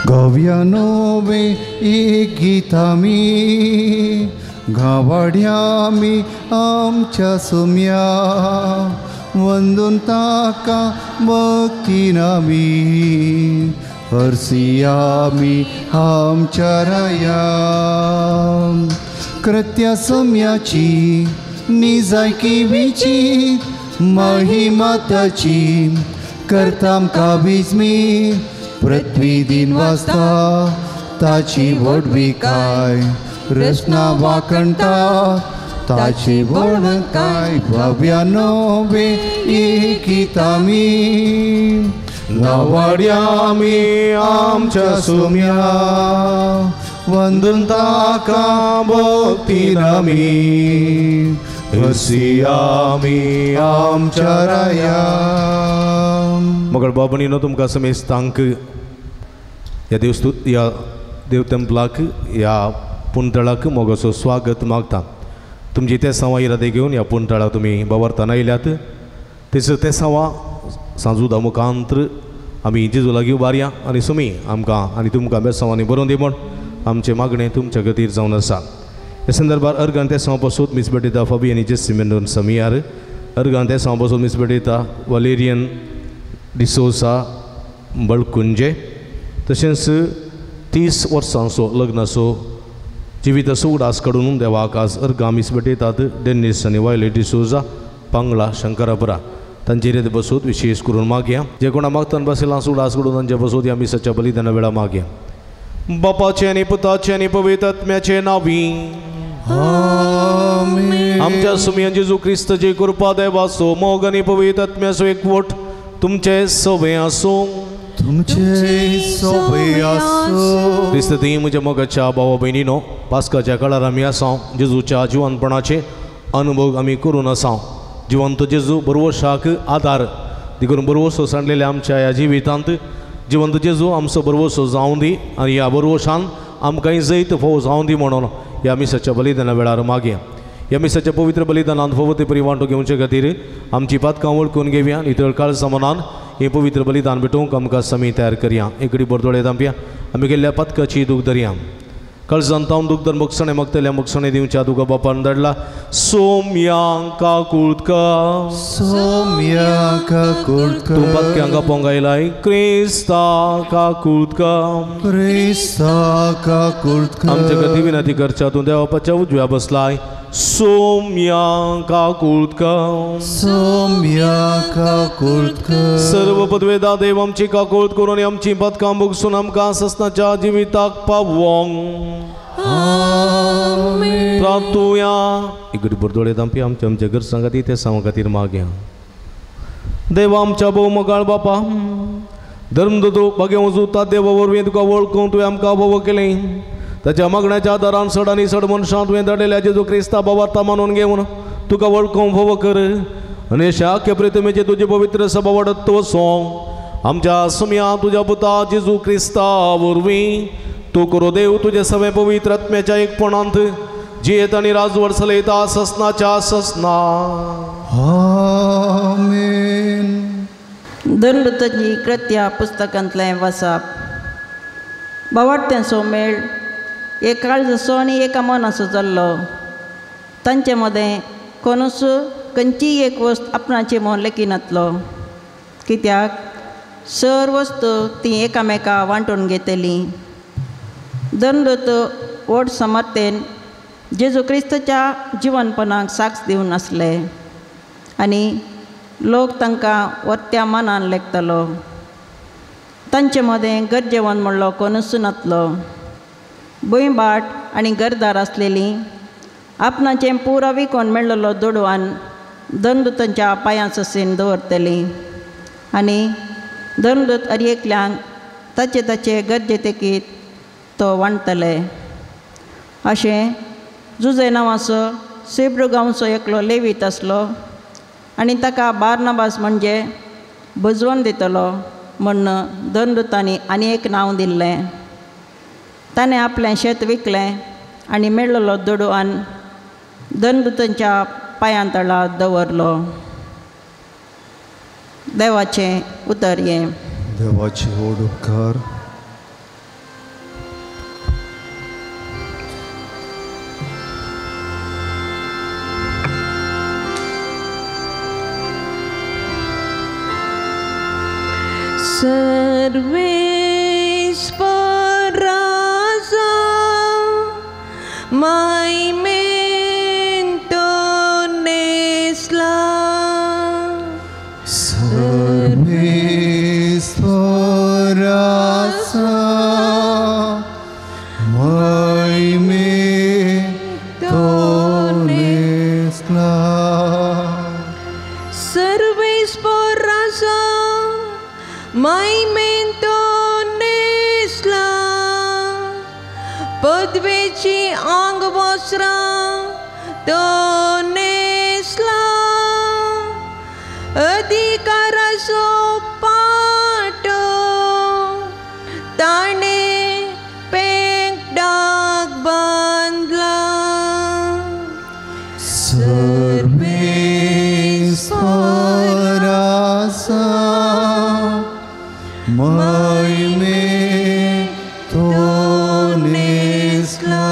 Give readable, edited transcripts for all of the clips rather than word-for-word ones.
गावयानो वे एक गीत आमी गावाड्या आमी आमच्या सुम्या वंदून ताका भक्तीन आमी हरसी आमी आमच्या राया कृत्या सम्याची निजायकी विची महिमा ताची करताम काबिजमी पृथ्वी दिन वाजता ताची वडवी काय रचना वाकणता ताची वड काय भव्यानो वे एकीत आमी गावाड्या आमी आमच्या सुम्या वंदून ताका भक्तीन आमी हरसी आमी आमच्या राया. मगळ बाबणीनो तुमकां समेस्तांक या देव टेंपलाक ह्या पुंतळाक मोगसो स्वागत मागता. तुमची ते सवा इरादे घेवन ह्या पुंतळाक तुमी बावरताना आयल्यात. थंयसर ते सवा सांजूदा मुखांत्र आमी जेजू लागीं उबारया आनी सुमी आमकां आनी तुमकां बेसांवांनी बरोवन दी म्हण आमचें मागणें तुमच्या खातीर जावन आसा. ह्या संदर्भात अर्गान ते सवा पासून मिसबेटिता फाबियानी जेसिमेंडोन समियार अर्गान ते सवा पासून मिसबेटिता वलेरियन डिसोसा बळकुंजे तशेंच 30 वर्सांचो लग्नाचो जिविताचो उडास काडून देवाक आज अर्गां मिसबेटितात डेनिस आनी वायलेट डिसोजा पांगळा शंकरापुरा तांचे रेत बसूत विशेष करून मागया. जे कोणा मागतान बसयला उडास काडून तांचे बसूत ह्या मिसाच्या बलिदाना वेळा मागया. बापाचे आनी पुताचे आनी पवित्र आत्म्याचे नांवी आमेन. आमच्या सुमया जेजू क्रिस्ताची कृपा देवाचो मोग आनी पवित्र आत्म्याचो एकवट तुमचे सवे आसूं. तुमचे सवे आसूं. क्रिस्त ती म्हज्या मोगाच्या भावा भयणीनो पास्काच्या काळार आमी आसा जेजूच्या जिवंतपणाचे अनुभव आमी करून आसा. जिवंत जेजू बरवशाक आदार देखून बरवसो सांडलेल्या आमच्या ह्या जिवितांत जिवंत जेजू आमचो बरवसो जावं दी आनी ह्या बरवशान आमकांय जैत फोव जावं दी म्हणून ह्या मिसाच्या बलिदाना वेळार मागया. ह्या मिसाच्या पवित्र बलिदानांत फवते परी वांटो घेवचे खातीर आमची पातकां वळखून घेवया. नितळ काळ समानान हे पवित्र बलिदान भेटोवंक आमकां समी तयार करया. एकडी बरदोळे तांपया आमी गेल्ल्या पातकाची दूख धरया. कळजांतावन दूख धर मोगसणे मागतल्या मोगसणे दिवच्या तुका बापान धाडला. सोम्यांका कुळका सोम्यांका कुळका तूं पातक्यांका पोंगायलाय क्रिस्ताका कुळका क्रिस्ताका कुळका आमच्या खातीर विनंती करच्या तूं देवाच्या उजव्या बसलाय. सोम्यांका कुळका सोम्यांका कुळका सर्व पदवेदा देव आमची काकुळत करून आमची पातकां भोगसून आमकां सस्नाच्या जिविताक पावोंक आमेन. प्रार्थुया. इकडे बरदोळे तांपी आमच्या घर सांगाती ते सांग खातीर मागया. देवा आमच्या भोव मोगाळ बापा धर्म दोतो बागे वचूता देवा वरवीं तुका वळखून तुवें आमकां भोव केलें. ताच्या मागण्याच्या आदारान सड आनी सड मनशां तुवें धाडलेल्या जेजू क्रिस्ता बाबार्था मानून घेवन तुका वळखूंक फोव कर आनी शाक्य प्रितमेचे तुजे पवित्र सभा वाडत वचो. आमच्या सुमया तुज्या पुता जेजू क्रिस्ता वरवीं तूं करो देव तुजे सवे पवित्र आत्म्याच्या एकपणांत जियेत आनी राजवट चलयता ससनाच्या ससना. आमेन. दंडुताची कृत्या पुस्तकांतलें वाचप. बावार्थ्यांचो मेळ एक काळ जसो आनी एका मनाचो जाल्लो. तांचे मदें कोणूच खंयची एक वस्त आपणाचे मोल लेखिनातलो. कित्याक सर्व वस्तू ती एकामेका वांटून घेतली. दंडूत व्हड समर्थेन जेजू क्रिस्ताच्या जिवनपणाक साक्ष दिवन आसले आनी लोक तांकां वर्त्या मनान लेखतलो. तांचे मदें गरजेवंत म्हणलो कोणूच नातलो. भुंयबाट आनी घरदार आसलेली आपणाचें पुरो विकोन मेळ्ळलो दोडवान दंडुतांच्या पांयां ससेन दवरतली आनी दंडूत हर एकल्यांक ताचे गरजे तेकीत तो वांटतले. अशें जुजे नांवाचो सेब्रू गांवचो एकलो लेवीत आसलो आनी ताका बार्नबास म्हणजे भजवण दितलो म्हण दंडुतांनी आनी एक नांव दिल्लें. ताणें आपलें शेत विकलें आनी मेळ्ळलो दोडवान दंडुतांच्या पांयां तळा दवरलो. देवाचें उतर हें. देवाचे व्हड उपकार. सर्वेश्वराचा महिमेंतो नेसला सर्वेश्वराचा महिमेंतो नेसला सर्वेश्वराचा महिमेंतो नेसला पदवेची अंगवस्त्र तो नेसला अधिकाराचो पाटो ताणे पेंगडाक बांधला सर्वेश्वराचा महिमेंतो नेसला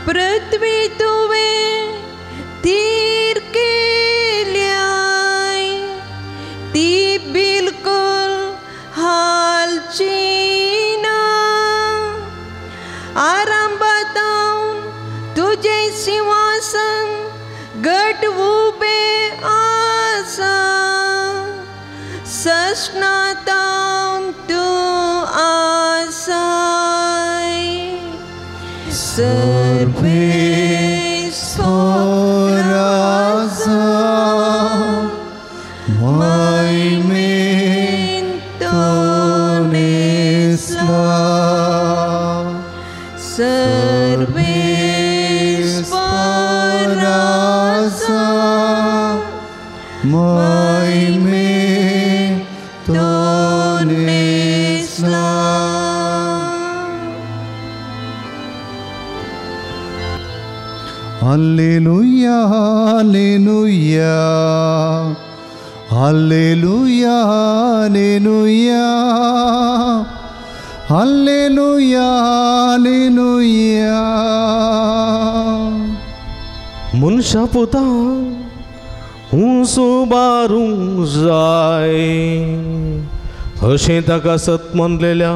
पृथ्वी तुवे तीर केल्याय ती बिलकुल हालची ना आरंभातावन तुझे सिंहासन गट उबे आसा सस्नातावन तू आसाय सर्वेश्वराचा महिमेंतो नेसला सर्वेश्वराचा महिमेंतो नेसला Alleluia, alleluia, alleluia, alleluia, alleluia, alleluia. मनशा पोता सुबारूंक जाय अशें ताका सत म्हणलेल्या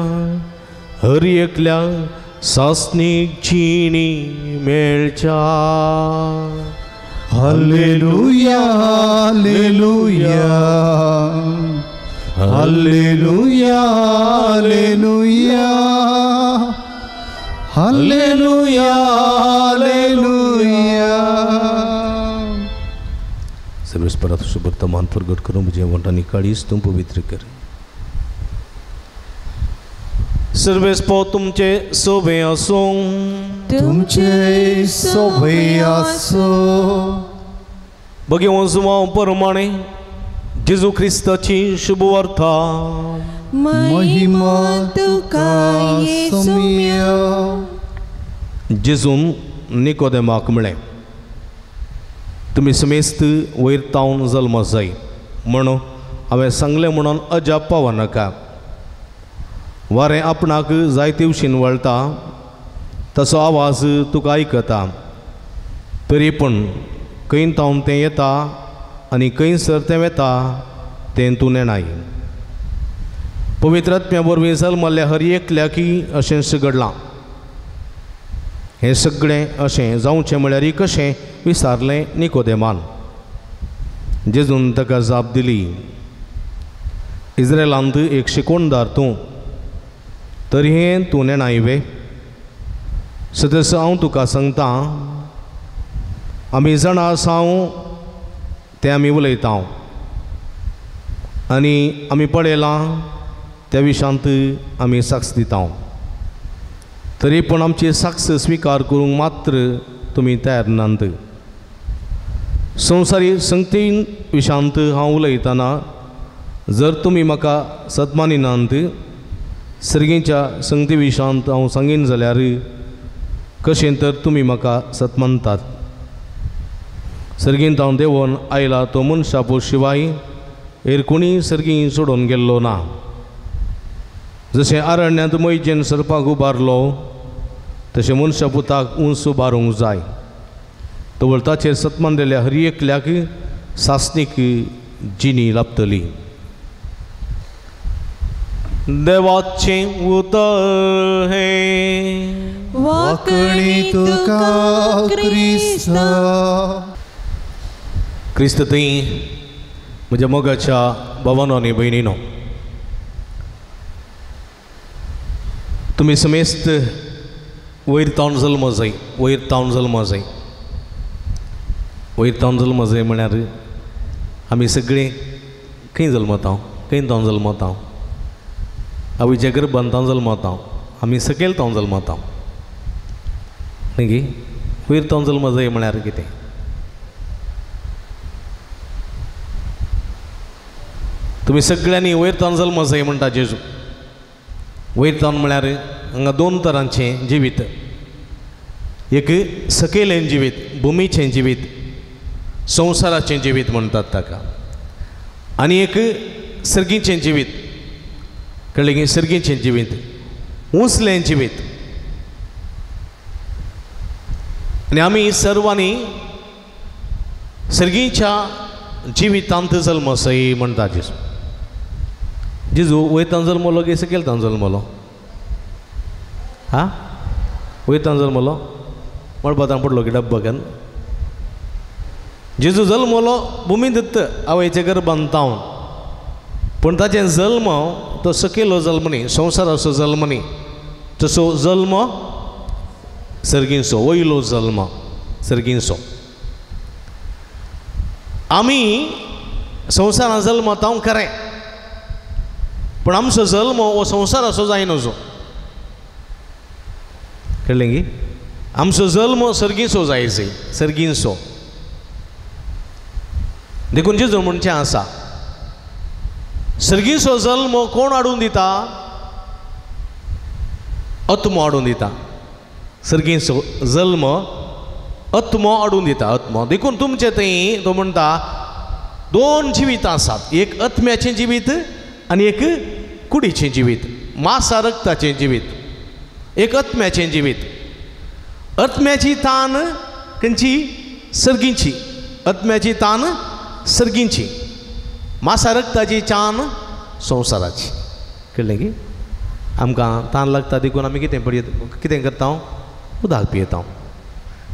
हर एकल्या सासनीक जिणी मेळच्या Alleluia, alleluia, alleluia, alleluia, alleluia, alleluia. सर्वेस्परात शुभवर्तमान प्रगट करून मुझे वंटानी काळीस तुम पवित्र कर सर्वेस्पो तुमचे सोबे असो तुमचे सोबे असो बघे वंसुमा प्रमाणे जेजू ख्रिस्ताची शुभवार्ता महिमा तुका येसुम्य जेजून निकोदेमाक म्हळें तुमी समेस्त वयर तावन जल्म जाय म्हणून हांवें सांगलें म्हणून अजाप पाव नाका वारें आपणाक जायते भशेन वळटा तसो आवाज तुका आयकता तरी पूण खंय तावन तें येता आनी खंयसर तें वेता तें तूं नेणाय पवित्र आत्म्या वरवीं जल्मल्ल्या हर एकल्याकी अशेंच घडलां हें सगळें अशें जावचें म्हळ्यार कशें विचारलें निकोदेमान जेजून ताका जाप दिली इस्रायलांत एक शिकोणदार तूं तरी हें तूं नेणाय वे सदस हांव तुका सांगता आमी जाणा आसांव तें आमी उलयता आनी आमी पळयलां त्या विशयांत आमी साक्ष दिता तरी पूण आमची साक्ष स्विकार करूंक मात्र तुमी तयार नात संवसारी संगती विशयांत हांव उलयतना जर तुमी म्हाका सतमानिनात सर्गेच्या संगती विशयांत हांव सांगीन जाल्यार कशें तर तुमी म्हाका सतमानतात सर्गेंत हांव देंवन आयला तो मनशापो शिवाय हेर कोणी सर्गी सोडून गेल्लो ना जशें आरण्यांत मैजेन सर्पाक उबारलो तशें मनशापुताक उंच उबारूंक जाय तवळ ताचेर सतमान दिल्या हर एकल्याक सासणीक जिणी लाभतली देवाचे उतर हे वाकणी तुका क्रिस्ता. क्रिस्त ती म्हज्या मोगाच्या भावांनो आनी भयणीनो, तुमी समेस्त वयर तावन जल्म जाय, वयर तावन जल्म जाय. वयर तावन जल्म जाय म्हळ्यार आमी सगळीं खंय जल्मता, खंय तावन जल्मता. आवयच्या गर्भांत तावन जल्मता, आमी सकयल तावन जल्मता न्ही गे. वयर तावन जल्म जाय म्हळ्यार कितें? तुमी सगळ्यांनी वयर तावन जल्म जाय म्हणटा जेजू. वयर तावन म्हळ्यार हांगा दोन तरांचें जिवीत. एक सकयलें जिवीत, भुमीचें जिवीत, संवसाराचें जिवीत म्हणटात ताका. आनी एक सर्गीचें जिवीत, कळ्ळें गे? सर्गीचें जिवीत, उंचलें जिवीत. आनी आमी सर्वांनी सर्गीच्या जिवितांत जल्म जाय म्हणटा जेजू. जेजू वयतान जल्मलो की सकयलतान जल्मलो? हां, वयतान जल्मलो मळबातान पडलो की डब्बकान? जेजू जल्मलो भुमींत आवयच्या गर्भांत तावन, पूण ताचें जल्म तो सकयलो जल्म न्ही, संवसाराचो जल्म न्ही. तसो जल्म सर्गीचो, वयलो जल्म सर्गीचो. आमी संवसारांत जल्म तावन खरें, पूण आमचो जल्म हो संवसाराचो जाय नजो. कळ्ळें गे? आमचो जल्म सर्गीचो जायचो, सर्गीचो. देखून जेजू म्हणचें आसा, सर्गीचो जल्म कोण हाडून दिता? आत्मो हाडून दिता. सर्गीचो जल्म आत्मो हाडून दिता, आत्मो. देखून तुमचे थंय तो म्हणटा दोन जिवितां आसात. एक आत्म्याचें जिवीत आनी एक कुडीचें जिवीत, मासा रक्ताचें जिवीत. एक आत्म्याचें जिवीत. आत्म्याची तान खंयची? सर्गीची. आत्म्याची तान सर्गीची, मासा रक्ताची तान संवसाराची. कळ्ळें की? आमकां तान लागता देखून आमी कितें करता? उदक पियेता.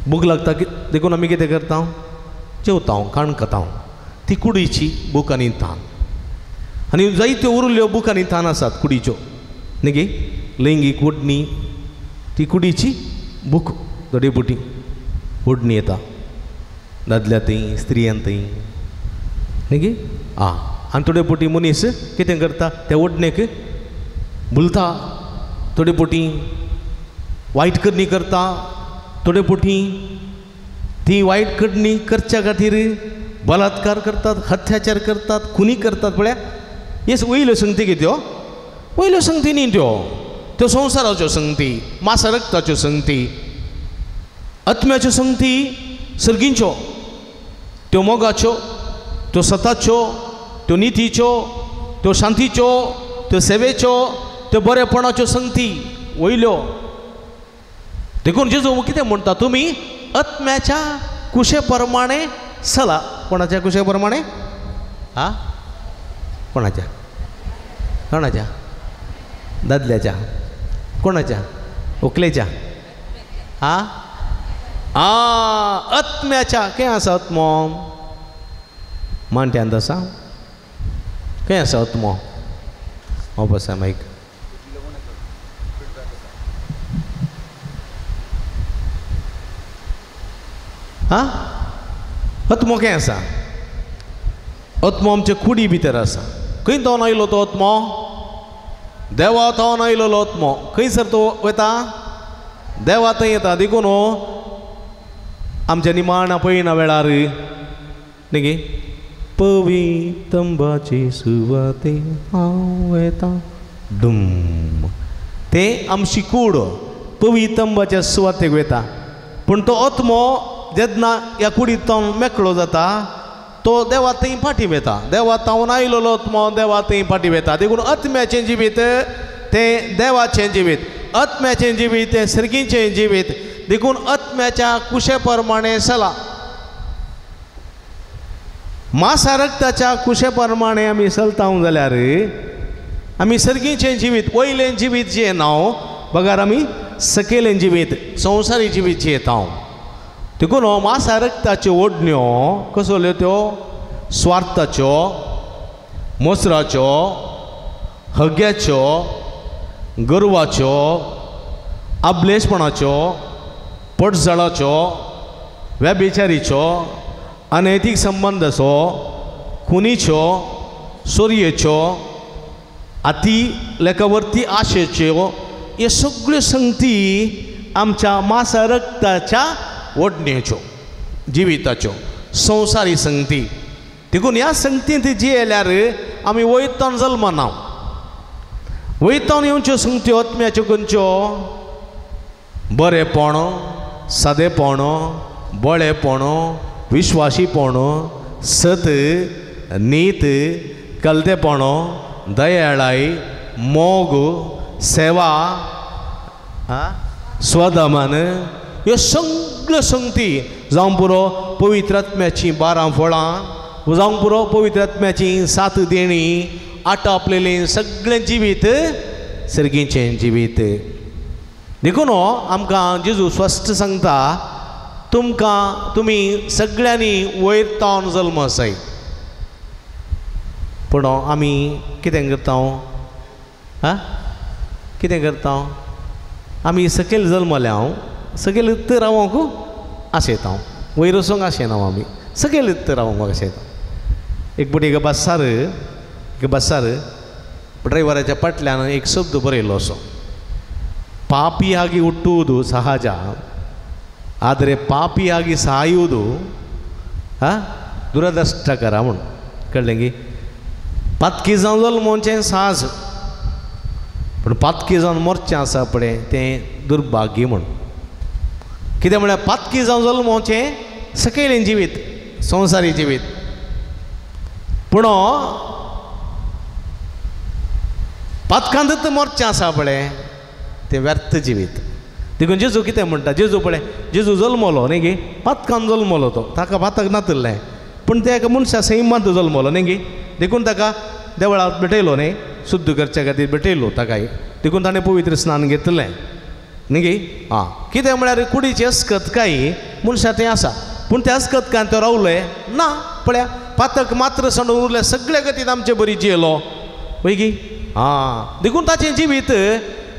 भूक लागता देखून आमी कितें करता? जेवता, खाण खाता. ती कुडीची भूक आनी तान. आनी जायत्यो उरिल्ल्यो भूक आनी तान आसात कुडीच्यो न्ही गे. लैंगीक ओडणी ती कुडीची भूक. थोडेपुटी ओडणी येता दादल्यातय स्त्रियांतय न्ही गे. आनी थोडेपुटी मनीस कितें करता? त्या ओडणेक भुलता. थोडेपुटी वायट करणी करता. थोडेपुटी ती वायट करणी करच्या खातीर बलात्कार करतात, अत्याचार करतात, खुनी करतात. पळया, हे वयल्यो संगती गे त्यो. वयल्यो संगती न्ही त्यो संवसाराच्यो संगती, मासा रक्ताच्यो संगती. आत्म्याच्यो संगती सर्गींच्यो, त्यो मोगाच्यो, त्यो सताच्यो, त्यो नितीच्यो, त्यो शांतीच्यो, त्यो सेवेच्यो, त्यो बरेपणाच्यो संगती वयल्यो. देखून जेजू कितें म्हणटा? तुमी आत्म्याच्या कुशे प्रमाणे चला. कोणाच्या कुशे प्रमाणे? हां, कोणाच्या? कोणाच्या? दादल्याच्या? कोणाच्या? व्हंकलेच्या? हां आत्म्याच्या. खंय आसा आत्मो? मांट्यांत आसा? खंय आसा आत्मो? हो बसा माईक. हां, आत्मो खंय आसा? आत्मो आमच्या कुडी भितर आसा. खंय तावन आयलो तो आत्मो? देवा तावन आयलोलो आत्मो. खंयसर तो वता? देवा थंय येता. देखून आमच्या निमाणा पळयना वेळार न्ही गे, पवितंबाची सुवाते हांव येता डुम. ते आमची कूड पवितंबाच्या सुवातेक वता. पूण तो आत्मो जेन्ना ह्या कुडींत तावन मेकळो जाता तो देवा थंय फाटीं वता. देवा तावन आयलोलो आत्मो देवा थंय फाटीं वता. देखून आत्म्याचें जिवीत तें देवाचें जिवीत, आत्म्याचें जिवीत तें सर्गीचें जिवीत. देखून आत्म्याच्या कुशे प्रमाणे चला. मासा रक्ताच्या कुशे प्रमाणे आमी चलता जाल्यार आमी सर्गीचें जिवीत वयलें जिवीत जें नांव बगार आमी सकयलें जिवीत संवसारी जिवीत जियेता देखून हो मासा रक्ताच्यो ओडण्यो कसल्यो त्यो स्वार्थाच्यो मोसराच्यो हग्याच्यो गर्वाच्यो आबलेशपणाच्यो पटजळाच्यो व्याभिचारीच्यो अनैतीक संबंधाचो खुनीच्यो चोरयेच्यो अति लेखावरती आशेच्यो हे सगळ्यो संगती आमच्या मासा रक्ताच्या ओडणेच्यो जिविताच्यो संवसारी संगती देखून ह्या संगतींत जियेल्यार आमी वैतान जल्मना वैतान येवच्यो संगत्यो आत्म्याच्यो खंयच्यो बरेपण सादेपण बळेपण विश्वासीपण सत नीत कलतेपण दयाळाई मोग सेवा स्वदमन ह्यो सगळ्यो संगती जावं पुरो पवित्र आत्म्याची 12 फळां जावं पुरो पवित्र आत्म्याची 7 देणी आटापलेलें सगळें जिवीत सर्गीचें जिवीत देखून आमकां जेजू स्पश्ट सांगता तुमी सगळ्यांनी वयर तावन जल्म जाय पूण आमी कितें करता कितें करता आमी सकयल जल्मल्या सकयल इत्त रावंक आशेता वयर वचूंक आशेना आमी सकयल इत्त रावंक आशेता एक बटी बसार ड्रायव्हराच्या फाटल्यान एक शब्द बरयलो असो ಪಾಪಿಯಾಗಿ ಹುಟ್ಟುವುದು ಸಹಜ ಆದರೆ ಪಾಪಿಯಾಗಿ ಸಾಯುವುದು दुरदृष्टकरा म्हूण कळ्ळें की पातकी जावन जल्मोवचें सहज पूण पातकी जावन मरचें आसा पळय तें दुर्भाग्य म्हूण कित्याक म्हळ्यार पातकी जावन जल्मोवचें सकयलें जिवीत संवसारी जिवीत पूण पातकांत मरचें आसा पळय ते व्यर्थ जिवीत देखून जेजू कितें म्हणटा जेजू पळय जेजू जल्मलो न्ही गे पातकान जल्मलो तो ताका पातक नातलें पूण ते एका मनशा सैमांत जल्मलो न्ही गे देखून ताका देवळांत भेटयलो न्ही शुद्ध करचे खातीर भेटयलो ताकाय देखून ताणें पवित्र स्नान घेतलें न्ही गे कितें म्हळ्यार कुडीची अस्कतकाय मनशा तें आसा पूण त्या अस्कतकान तो रावले ना पळया पातक मात्र सडून उरले सगळे गतीन आमचे बरी जियेलो वय गी देखून ताचें जिवीत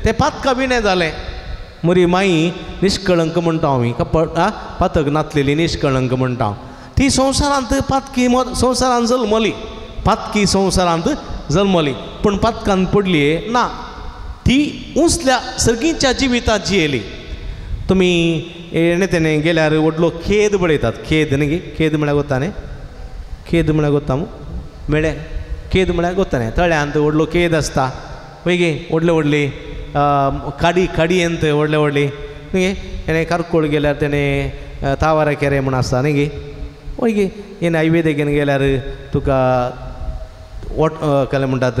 ते पातका विणें जालें मरी माई निश्कळंक म्हणटा आमी पातक नातलेली निश्कळंक म्हणटा ती संवसारांत पातकी संवसारांत जल्मली पातकी संवसारांत जल्मली पूण पातकांत पडली ना ती उसल्या सर्गीच्या जिवितांत जियेली तुमी येणे तेणे गेल्यार व्हडलो खेद बडयतात खेद न्ही खेद म्हळ्यार गोता न्ही खेद म्हळ्यार गोता मेळे खेद म्हळ्यार गोता न्ही तळ्यांत व्हडलो खेद आसता पळय गे व्हडली काडी येंत व्हडली न्ही गे कारकोळ गेल्यार तेणें तावारा केरे म्हूण आसता न्ही गे वय गे हे नैवेद्येन गेल्यार तुका काय म्हणटात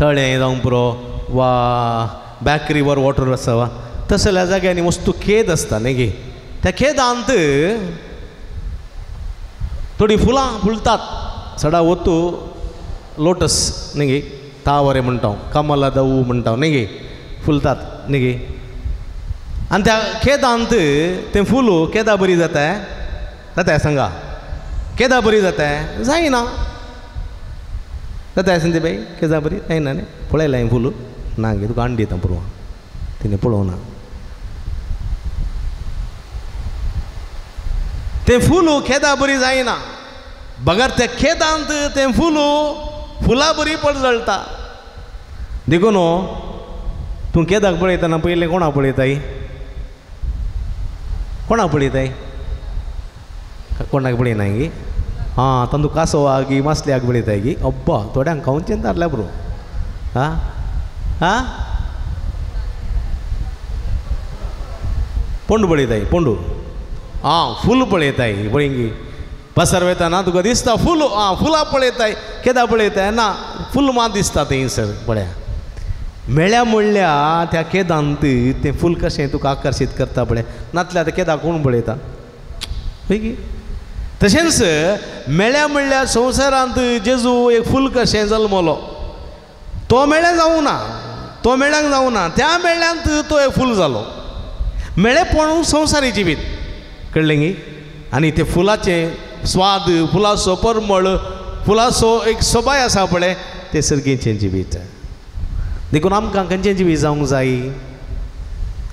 तळें जावं पुरो वा बॅक रिवर वॉटर आसा वा तसल्या जाग्यांनी वस्तू खेद आसता न्ही गे त्या खेदांत थोडी फुलां फुलतात सडा वतू लोटस न्ही गे तावरे म्हणटा कमला दवू म्हणटा न्ही गे फुलतात न्ही गे आनी त्या खेदांत तें फूल केदा बरी जाता सांगा केदा बरी जाता जायना जाता संदीप केदा बरी जायना न्ही पळयलें हांवें फूल ना गे तुका हाडून दिता पुरवां तिणें पळोवना तें फूल केदा बरी जायना बगर त्या खेदांत तें फुलां बरी पडजळटा देखून तूं केदाक पळयतना पयलें कोणाक पळयताय कोणाक पळयताय कोणाक पळयनाय गे तांदूळ कासवाक गी मासल्याक पळयताय गी अब्बा थोड्यांक खावचें तारल्या बरो पोंडू पळयताय पोंडू फूल पळयताय पळय गी पसर वेताना तुका दिसता फूल फुलां पळयताय केदां पळयताय ना फूल मात दिसता थंयसर पळया मेळ्या म्हणल्या त्या केदांत तें फूल कशें तुका आकर्शीत करता पळय नातल्या तें केदां कोण पळयता पळय गी तशेंच मेळ्या म्हणल्यार संवसारांत जेजू एक फूल कशें जल्मलो. तो मेळ्या जावं ना, तो मेळ्यांक जावं ना, त्या मेळ्यांत तो एक फूल जालो. मेळेपण संवसारी जिवीत कळ्ळें गी. आनी ते फुलाचें स्वाद, फुलाचो परमळ, फुलाचो एक सोबाय आसा पळय, तें सर्गेचें जिवीत. देखून आमकां खंयचें जिवीत जावंक जाय?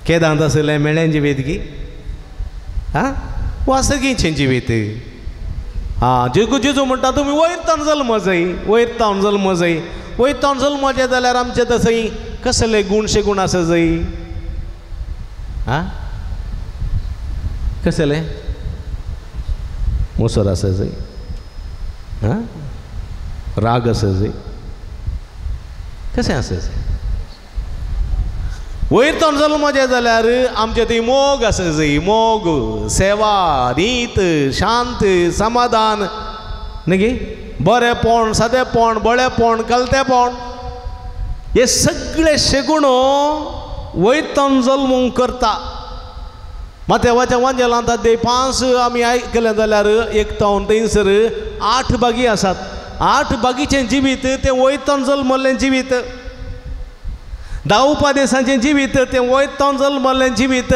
केदांत आसलें मेळ्यां जिवीत गी, हां, वा सर्गेचें जिवीत. हां, जेजू म्हणटा तुमी वयरतावन जल्म जाय, वयरतावन जल्म जाय. वयरतावन जल्म जे जाल्यार आमचे थंय कसले गुण आसा जाय? हां, कसले मोसर आसा जाय, हां, राग आसा जाय, कशें आसा जाय? वयरतावन जल्म जे जाल्यार आमचे थंय मोग आसा जाय. मोग, सेवा, रीत, शांत, समाधान, न्ही गे, बरेपण, सादेपण, बळेपण, कलतेपण, हे सगळे शेगुण वयरतावन जल्मूंक करता. माथेवाच्या वांजेलांत दे 5 आमी आयकलें जाल्यार एक तावन थंयसर 8 बागी आसात. 8 बागीचें जिवीत तें वयरतावन जल्मल्लें जिवीत. 10 उपादेसांचें जिवीत तें वयरतावन जल्मल्लें जिवीत.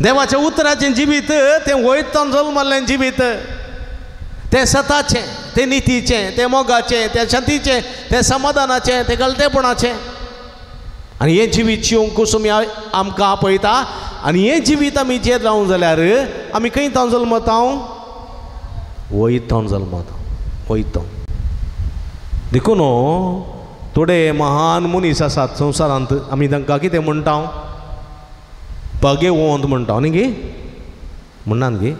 देवाच्या उतराचें जिवीत तें वयरतावन जल्मल्लें जिवीत. तें सताचें, तें नितीचें, तें मोगाचें, तें शांतीचें, तें समाधानाचें, तें गलतेपणाचें. आनी हें जिवीत जिवंक कसो आमकां आपयता. आनी हें जिवीत आमी जें रावूं जाल्यार आमी खंय तावन जल्मताव? वयरतावन जल्मताव, वयतावन. देखून थोडे महान मनीस आसात संवसारांत, आमी तांकां कितें म्हणटा? भाग्यवंत म्हणटा न्ही गे, म्हणनात गे.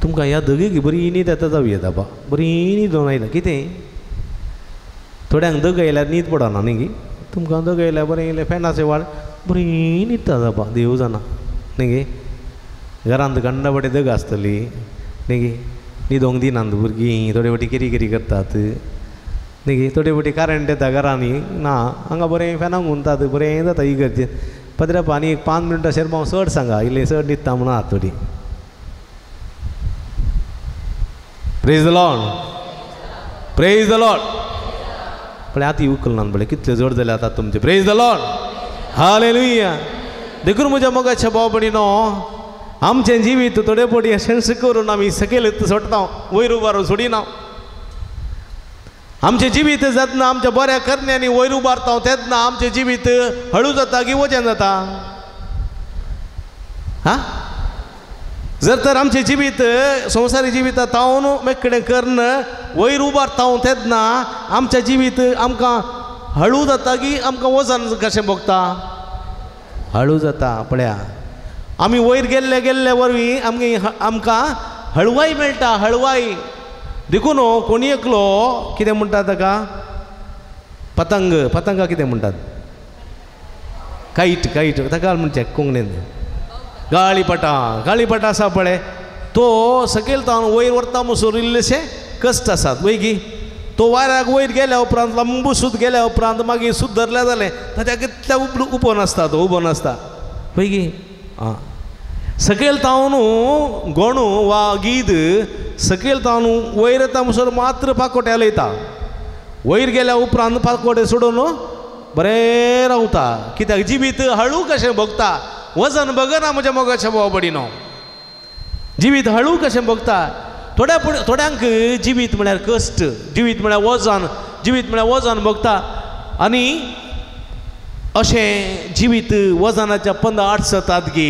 तुमकां ह्या दगेक बरी न्हीद येता जावं येता बा, बरी न्हीद येवन आयला. कितें? थोड्यांक दग आयल्यार न्हीद पडना न्ही गे. तुमकां दग आयल्यार बरें येयलें फॅनाचें वाड बरी न्हिदता जावपा, देव जाणा न्ही गे. घरांत गंडाबडे दग आसतली न्ही गे, न्हिदोंक दिनात भुरगीं, थोडे फावटी केरी करतात न्ही गे. थोडे फावटी करंट येता घरांनी ना, हांगा बरें फॅनाक गुंतात, बरें जाता इगर्जेन. पदरापा आनी एक 5 मिनटां शेरपाव चड सांगा, इल्लें चड न्हिदता म्हणून आत थोडी. Praise the Lord, praise the Lord. पण आतां उखलनात बळे, कितले जड जाले आतां तुमचे. Praise the Lord, hallelujah. देखून म्हज्या मोगाच्या भाव भयणीनो, आमचें जिवीत थोडे फावटी अशें करून आमी सकयल सोडटा, वयर उबारून सोडिना. आमचें जिवीत जेन्ना आमच्या बऱ्या करण्यांनी वयर उबारता तेन्ना आमचें जिवीत हळू जाता की वचन जाता? हां, जर तर आमचें जिवीत संवसारी जिविता तावन मेकडें कर्ण वयर उबारता तेन्ना आमचें जिवीत आमकां हळू जाता की आमकां वजन कशें भोगता? हळू जाता. पळया, आमी वयर गेल्ले गेल्ले वरवीं आमकां हळवाई मेळटा, हळवाई. देखून कोणी एकलो कितें म्हणटा ताका? पतंग. पतंगा कितें म्हणटात? कायट. कायट ताका म्हणचे कोंकणीन गाळीपटा. गाळीपटा आसा पळय, तो सकयल तावन वयर व्हरता म्हणसर इल्लेशे कश्ट आसात वैगी. तो वाऱ्याक वयर गेल्या उपरांत लंबू सूत गेल्या उपरांत मागीर सूत धरलें जालें ताच्या कितल्या उबो नासता, तो उबो नासता वैगी. आं, सकयल तावन गोणू वा गीद सकयल तावन वयर येता म्हणसर मात्र पाकोट्या लयता. वयर गेल्या उपरांत पाकोटे सोडून बरें रावता. कित्याक जिवीत हळू कशें भोगता, वजन बगना म्हज्या मोगाच्या भाव भयणीनो. जिवीत हळू कशें भोगता. थोड्यांक जिवीत म्हळ्यार कश्ट, जिवीत म्हळ्यार वजन, जिवीत म्हळ्यार वजन भोगता. आनी अशें जिवीत वजनाच्या 58 जातात की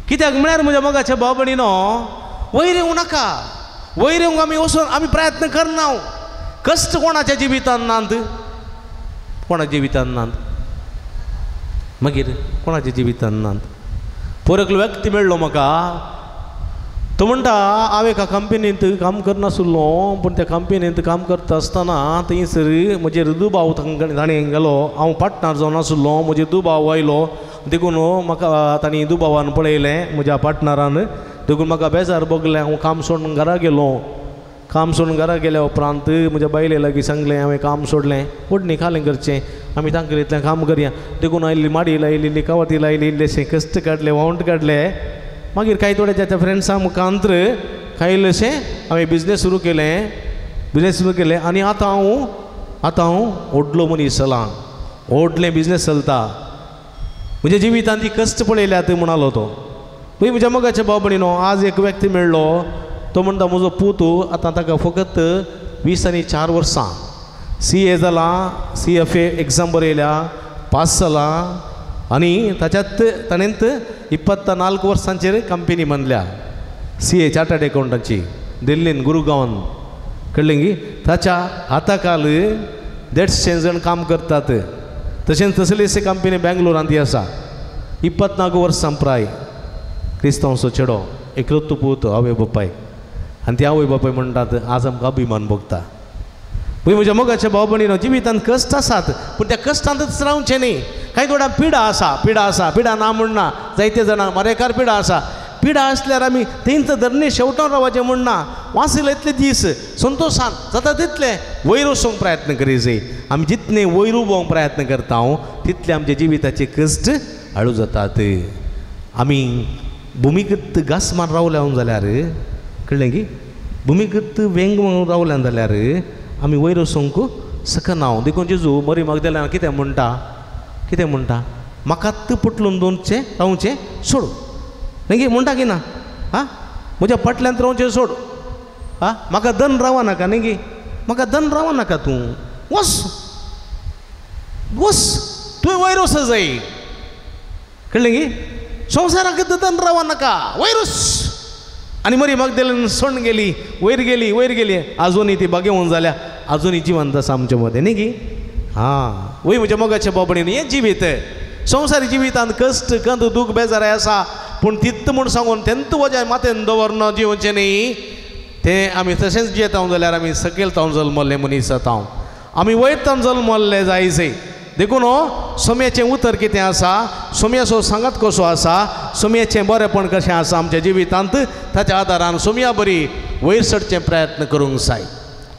कित्याक म्हळ्यार म्हज्या मोगाच्या भाव भयणीनो, वयर येवं नाका. वयर येवंक आमी वचून आमी प्रयत्न करना. कश्ट कोणाच्या जिवितांत नात, कोणाच्या जिवितांत नात. मागीर कोणाच्या जिवितांत नात. पयर एकलो व्यक्ती मेळ्ळो म्हाका. तो म्हणटा हांव एका कंपनींत काम करनासलो, पूण त्या कंपनींत काम करता आसतना थंयसर म्हजे दुबाव ताणें गेलो. हांव पार्टनर जावन आसलो, म्हजे दुबाव आयलो. देखून म्हाका तांणी दुबावान पळयलें म्हज्या पार्टनरान. देखून म्हाका बेजार भोगलें. हांव काम सोडून घरा गेलो. काम सोडून घरा गेल्या उपरांत म्हज्या बायले लागीं सांगलें हांवें काम सोडलें, ओडणी खालें करचें, आमी तांकां इतलें काम करया. देखून आयली माडी लायली, कावती लायली, इल्लेशें कश्ट काडले, वावंट काडले. मागीर कांय थोडे त्या फ्रेंड्सां मुखांतर कांय इल्लेशें हांवें बिजनेस सुरू केलें आनी आतां हांव व्हडलो मनीस जालां, व्हडलें बिजनेस चलता. म्हज्या जिवितांत ती कश्ट पळयल्यात म्हणालो तो. पळय म्हज्या मोगाच्या भाव भयणीनो, आज एक व्यक्ती मेळ्ळो, तो म्हणटा म्हजो पूत आतां ताका फकत 20 आनी 4 वर्सां, CA जाला, CFA एग्जाम बरयल्या, पास जाला आनी ताच्यात ताणेंत 24 वर्सांचेर कंपनी बांदल्या, CA चार्टर्ड अकाउंटंटाची दिल्लीन गुरुगांवान, कळ्ळें गी. ताच्या हाताखाल 150 जाण काम करतात. तशेंच तसलेशे कंपनी बेंगलोरांत आसा. 24 वर्सां प्राय, क्रिस्तांवचो चेडो, एकलो पूत आवय बापाय. आनी ते आवय बापाय म्हणटात आज आमकां अभिमान भोगता. पळय म्हज्या मोगाच्या भाव भयणीनो, जिवितांत कश्ट आसात पूण त्या कश्टांतच रावचें न्ही. कांय थोड्यांक पिडा आसा, पिडा ना म्हणना, जायते जाणांक मरेकार पिडा आसा. पिडा आसल्यार आमी तेंच धरणे शेवटावन रावचें म्हणना. वाचले इतले दीस संतोशान जाता तितले वयर वचूंक प्रयत्न करीत. आमी जितले वयर उबोवंक प्रयत्न करता तितले आमच्या जिविताचे कश्ट हळू जातात. आमी भुमीगत घास मारून रावल्या जाल्यार, कळ्ळें की, भुमीगत वेंग मारून रावल्या जाल्यार आमी वयर वचूंक शकना. देखून जेजू मरी मागदलेनान कितें म्हणटा, म्हाकात पटलून दोनचें रावचें सोड. न्ही म्हणटा की ना, म्हज्या पटल्यांत रावचें सोड. म्हाका दन रावा नाका न्ही, म्हाका दन रावा नाका. तूं वस तुवें वयर वच जाय, कळ्ळें गी. संवसाराक दन रावा नाका, वयर वच. आनी मरी मागदलेनान सोडून गेली, वयर गेली. आजुनी ती बागेवून जाल्या, आजुनी जिवंत आसा आमचे मदें न्ही गी. वय म्हज्या मोगाच्या भाव भयणीनो, हें जिवीत. संवसारी जिवितांत कश्ट, कंत, दूख, बेजाराय आसा, पूण तित्त म्हूण सांगून तेंत वजा माथेन दवरन जिवचें न्ही. तें आमी तशेंच जियेता जाल्यार आमी सकयल तावन जल्मल्ले मनीस जाता. आमी वयर तावन जल्मल्ले जायचे. देखून सोम्याचें उतर कितें आसा, सोम्याचो सांगात कसो आसा, सोम्याचें बरेंपण कशें आसा आमच्या जिवितांत, ताच्या आदारान सोम्या बरी वयर सरचें प्रयत्न करूंक जाय,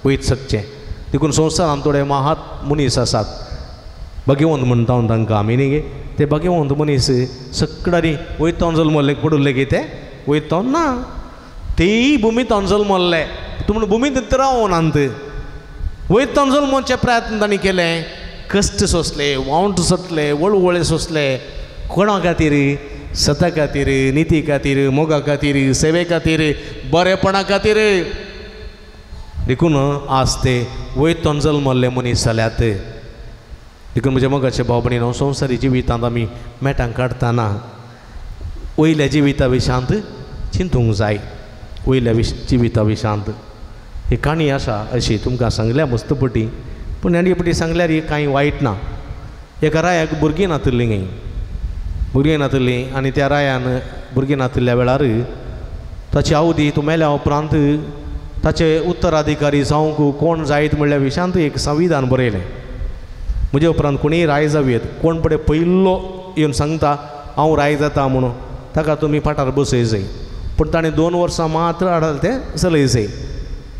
वयर सरचें. देखून संवसारांत थोडे महात मनीस आसात, भगवंत म्हणटा तांकां आमी न्ही गे. ते भगवंत मनीस सगळ्यांनी वयतावन जल्मल्ले पडले की ते वयतावन ना, तेय भुमीतावन जल्मल्ले. तूं म्हण भुमींत रावनात, वयतावन जल्मोवचे प्रयत्न तांणी केले. कश्ट सोंसले, वावंट सोंसले, वळवळे सोंसले. कोणा खातीर? सता खातीर, निती खातीर, मोगा खातीर, सेवे खातीर, बरेपणा खातीर. देखून आज ते वयतावन जल्मल्ले मनीस जाल्यात. देखून म्हज्या मोगाच्या भाव भयणीनो, संवसारी जिवितांत आमी मेटांक काडटाना वयल्या जिविता विशांत चिंतूंक जाय. वयल्या जिविता विशांत ही काणी आसा अशी तुमकां सांगल्या मस्तपटी, पूण आनी पटी सांगल्यार ही कांय वायट ना. एका रायाक भुरगीं नातलीं आनी त्या रायान भुरगीं नातिल्ल्या वेळार ताची आवदी तो मेल्या उपरांत ताचे उत्तराधिकारी जावंक कोण जायत म्हणल्या विशांत एक संविधान बरयलें. म्हजे उपरांत कोणीय राय जावीत, कोण पडे पयलो येवन सांगता हांव राय जाता म्हणून, ताका तुमी फाटार बसय जाय. पूण ताणें 2 वर्सां मात्र हाडल तें चलय जाय.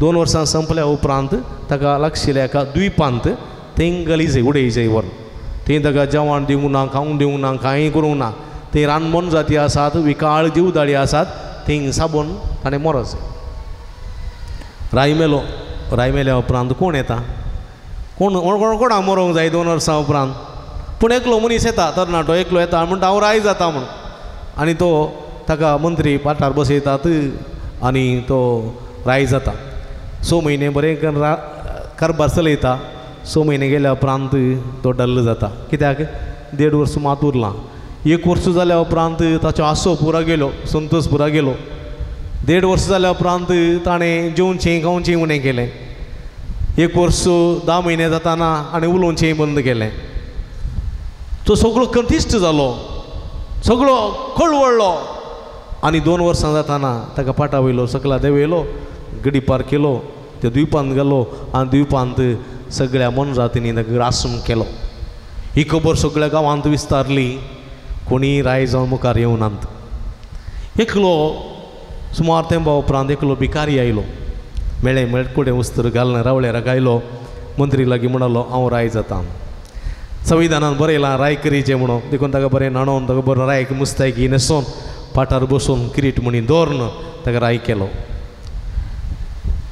2 वर्सां संपल्या उपरांत ताका लागशिल्ल्या एका द्विपांत थंय घाली जाय, उडय जाय व्हरून. थंय ताका जेवण दिवंक ना, खावंक दिवंक ना, कांय करूंक ना. थंय रानमोन जाती आसात, विकाळ जीवदाळी आसात, थंय साबून ताणें मरो जाय. राय मेल्या उपरांत कोण येता? कोणाक मरोंक जाय 2 वर्सां उपरांत? पूण एकलो मनीस येता, तरणाटो एकलो येता, म्हणटा हांव राय जाता म्हूण. आनी तो ताका मंत्री पाठार बसयतात आनी तो राय जाता. 6 म्हयने बरें कारबार चलयता. 6 म्हयने गेल्या उपरांत तो डल्ल जाता. कित्याक? 1.5 वर्स मात उरलां. 1 वर्स जाल्या उपरांत ताचो आसो पुरो गेलो, संतोश पुरो गेलो. 1.5 वर्स जाल्या उपरांत ताणें जेवचें खावचें उणें केलें. 1 वर्स 10 म्हयने जाताना आनी उलोवचें बंद केलें. तो सगळो कंतिश्ट जालो, सगळो कळवळ्ळो. आनी 2 वर्सां जाताना ताका पाटा वयलो, सकला देंवयलो, गडी पार केलो, त्या द्विपांत गेलो आनी द्विपांत सगळ्या मनजातींनी ताका ग्रासूम केलो. ही खबर सगळ्या गांवांत विस्तारली. कोणी राय जावन मुखार येवनात. एकलो सुमार तेंपा उपरांत एकलो भिकारी आयलो. मेळकुडें उस्तर घालना रावळ्याराक आयलो. मंत्री लागीं म्हणलो हांव राय जाता. संविधानान बरयलां राय करीचें म्हणून. देखून ताका बरें न्हाणोवन ताका बरो रायक मुस्तायकी न्हेसोवन पाठार बसून किरीट म्हणी दौरन ताका राय केलो.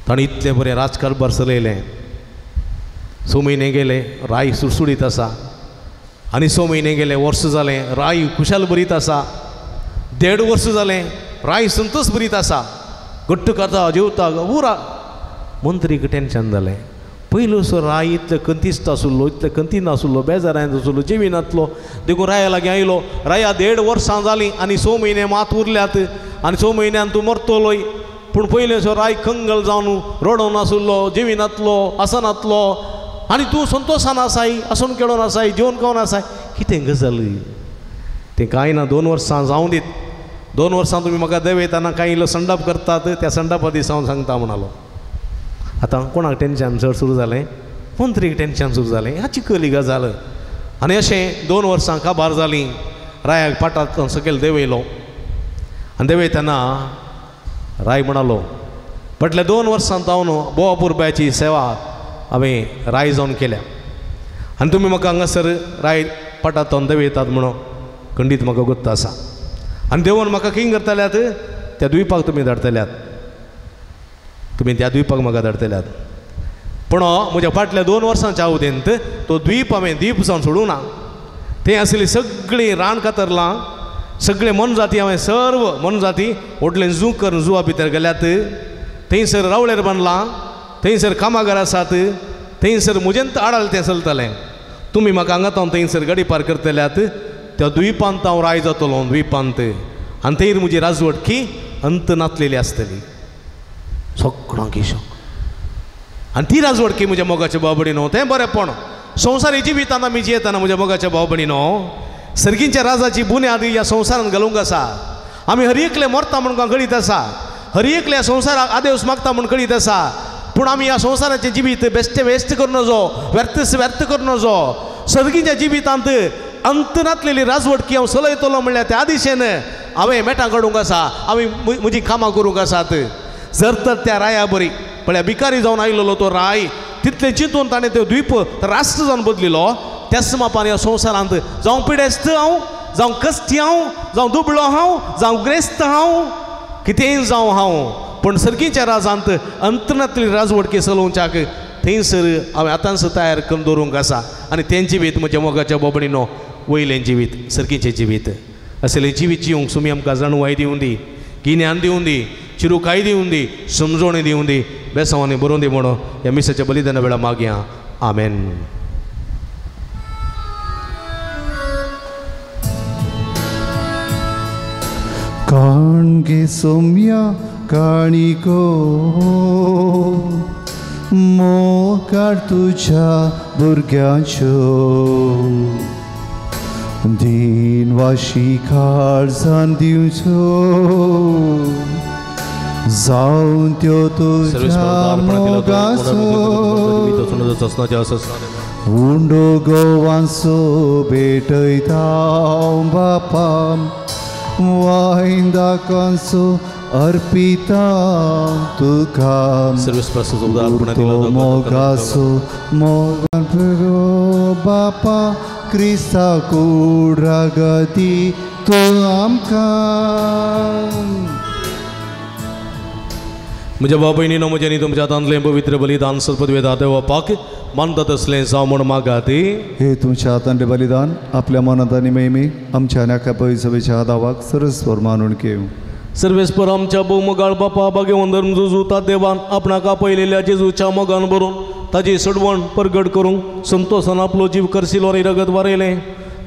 ताणें इतलें बरें राजकारभार चलयलें. 6 म्हयने गेले राय सुडसुडीत आसा. आनी 6 म्हयने गेले, वर्स जालें, राय खुशाल बरीत आसा. 1.5 वर्स जालें, राय संतोष बरीत आसा. घट्ट खाता जेवता उरा. मंत्रीक टेन्शन जालें. पयलो सो राय इतलें कंतिस्त आसुल्लो, इतलें कंतीन आसुल्लो, बेजारायन आसुल्लो, जिविनातलो. देखून राया लागीं आयलो. राया 1.5 वर्सां जालीं आनी 6 म्हयने मात उरल्यात आनी 6 म्हयन्यान तूं मरतलोय. पूण पयले सो राय कंगल जावन रडोवन आसुल्लो, जिविनातलो, आसनातलो. आनी तूं संतोशान आसाय, आसून खेळोन आसाय, जेवन खावन आसाय. कितें गजाल तें कांय ना. 2 वर्सां जावं दीत. 2 वर्सां तुमी म्हाका देवयताना कांय इल्लो संडाप करतात, त्या संडापा दिसा हांव सांगता म्हणालो. आतां कोणाक टेन्शन चड सुरू जालें? मंत्रीक टेन्शन सुरू जालें. ह्या चिकली गजाल. आनी अशें 2 वर्सां काबार जालीं. रायाक पाटांत सकयल देवयलो. आनी देवयतना राय म्हणालो, फाटल्या 2 वर्सां जावन बोवा पुरब्याची सेवा हांवें राय जावन केल्या. आनी तुमी म्हाका हांगासर राय पाटांत देवयतात म्हणून खंडीत म्हाका गुत्त आसा. आनी देवून म्हाका खंय करतल्यात? त्या द्विपाक तुमी धाडटल्यात. तुमी त्या द्विपाक म्हाका धाडटल्यात. पूण म्हज्या फाटल्या 2 वर्सांच्या अवधेंत तो द्वीप हांवें द्वीप जावन सोडूं ना. थंय आसली सगळीं रान कातरलां, सगळे मनजाती हांवें सर्व मनजाती व्हडलें झू करून झुवा भितर गेल्यात. थंयसर रावळेर बांदलां, थंयसर कामागार आसात, थंयसर मुजेंत आडाल तें चलतलें. तुमी म्हाका हांगातावन थंयसर गाडी पार करतल्यात. त्या द्विपांत हांव राय जातलो, द्विपांत. आनी थंय म्हजी राजवटकी अंत नातलेली आसतली. सगळांक इशोक. आनी ती राजवटकी म्हज्या मोगाच्या भाव भयणीनो, तें बरेंपण संवसारी जिवितान आमी जियेताना म्हज्या मोगाच्या भाव भयणीनो, सर्गींच्या राजाची बुन्याद ह्या संवसारान घालूंक आसा. आमी हर एकले मरता म्हणून कळीत आसा, हर एकले ह्या संवसाराक आदेवस मागता म्हणून कळीत आसा. पूण आमी ह्या संवसाराचें जिवीत बेश्टें वेस्ट करूं नजो, व्यर्थ करूं नजो. सर्गींच्या जिवितांत अंत नातलेली राजवटकी हांव चलयतलो म्हणल्यार त्या दिशेन हांवें मेटां काडूंक आसा, हांवें म्हजीं कामां करूंक आसात. जर तर त्या राया बरी पळय, भिकारी जावन आयिल्लो तो राय, तितलें चिंतून ताणें तो द्वीप राष्ट्र जावन बदलिलो. त्याच मापान ह्या संवसारांत जावं पिडेस्त हांव, जावं कश्टी हांव, जावं दुबळो हांव, जावं ग्रेस्त हांव, कितेंय जावं हांव, पूण सर्गीच्या राजांत अंतरांतली राजवटकी चलोवच्याक थंयसर हांवें आतांच तयार करून दवरूंक आसा. आनी तें जिवीत म्हज्या मोगाच्या बोबडीनो वयलें जिवीत, सर्गीचें जिवीत असलें जिवीत जिवंक तुमी आमकां जाणवाय दिवूं दी, गिन्यान दिवूं दी, चिरूकाय दिवूं दी, समजोणी दिवूं दी, बेसांवांनी बरोवन दी म्हणून ह्या मिसाच्या बलिदाना वेळा मागया. आमेन. काणगे सोम्या काणिको मोगार तुझ्या भुरग्याच्यो, दिनवाशी काळजान दिवच्यो, जावन त्यो तुझ्या मोगाचो उंडो गोवांचो भेटयता बापा, वायंदाकांचो अर्पिता तुका, मोगाचो मोगान बापा, क्रिस्ता कुडरागती तो आमकां. म्हज्या भाव भयणीनो, म्हज्या न्ही तुमच्या हातांतलें पवित्र बलिदान सत्पदवेदा देवपाक मानतात असलें जावं म्हण मागात. हे तुमच्या हातांतलें बलिदान आपल्या मनात आनी मेमी आमच्या नाका पवित्रसभेच्या आदावाक सरस्वर मानून घेवं. सर्वेस्पर आमच्या भौमगाळ बापा भाग्यवन धर्म जुजूता देवान आपणाक आपयलेल्या जेजूच्या मोगान भरून ताजी सडवण परगट करूंक संतोशान आपलो जीव करशिलो रे रगत वारयलें.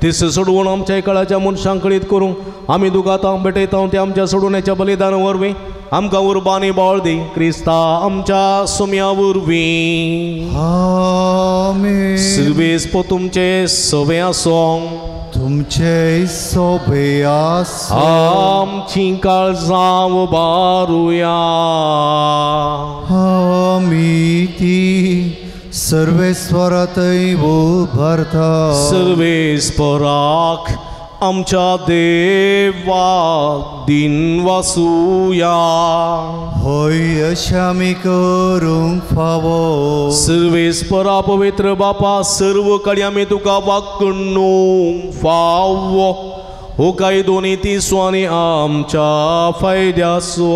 ती सडवण आमच्या काळाच्या मनशांक कळीत करूंक आमी दुगातां भेटयता ते आमच्या सडवण्याच्या बलिदान वरवीं आमकां उर्बानी बाळ दी. क्रिस्ता आमच्या सुम्या वरवीं. आमेन. सर्वेस्पर तुमचे सवे आसों, तुमचे सोबे आसों, आमची काळजां उबारुया. आमी ती सर्वेस्वरातय उबारता. सर्वेस्पराक आमच्या देवाक दिन वासुया. होय अशें आमी करूंक फावो. सर्वेस्परा पवित्र बापा, सर्व काळी आमी तुका वाकणूंक फावो. हो काय दोन्ही तिस्वानी आमच्या फायद्यासो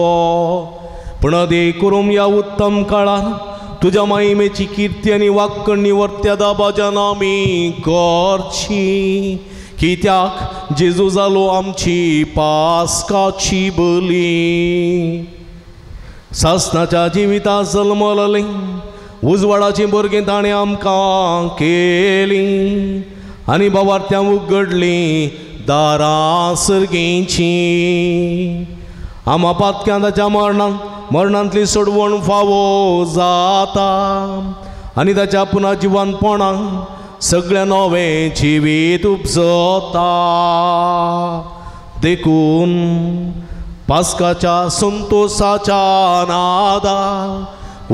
पण दे करून या उत्तम काळात तुझ्या महिमेची कीर्ती आणि वाक्कणी वर्त्या दाबाजान आमी करची कित्याक जेजू जालो आमची पास्काची बली सासनाच्या जिविता जल्मलली उजवाडाची बरगी ताणें आमकां केली आनी बाबार्थ्यां उगडली दारां सर्गेची आमा पातक्यां मरणांतली सोडवण फावो जाता आनी ताच्या पुना जिवंतपणाक सगळ्या नवें जिवीत उपजता देखून पास्काच्या संतोषाच्या नादा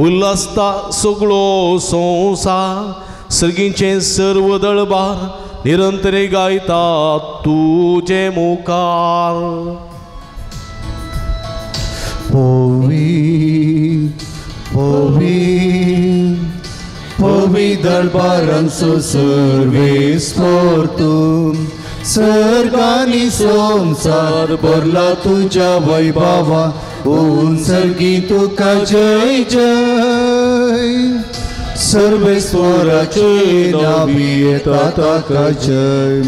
उल्हासता सगळो संवसार सर्गीचे सर्व दळबार निरंतरे गायतात तुझे मुखार पोवी पोवी पोवी दरबारांचो सर्वेस्वर तूं सर्गानी संसार भरला तुझ्या वैभवा ओन सर्गी तुका जय जय सर्वेस्वराचे नावी येता ताका जय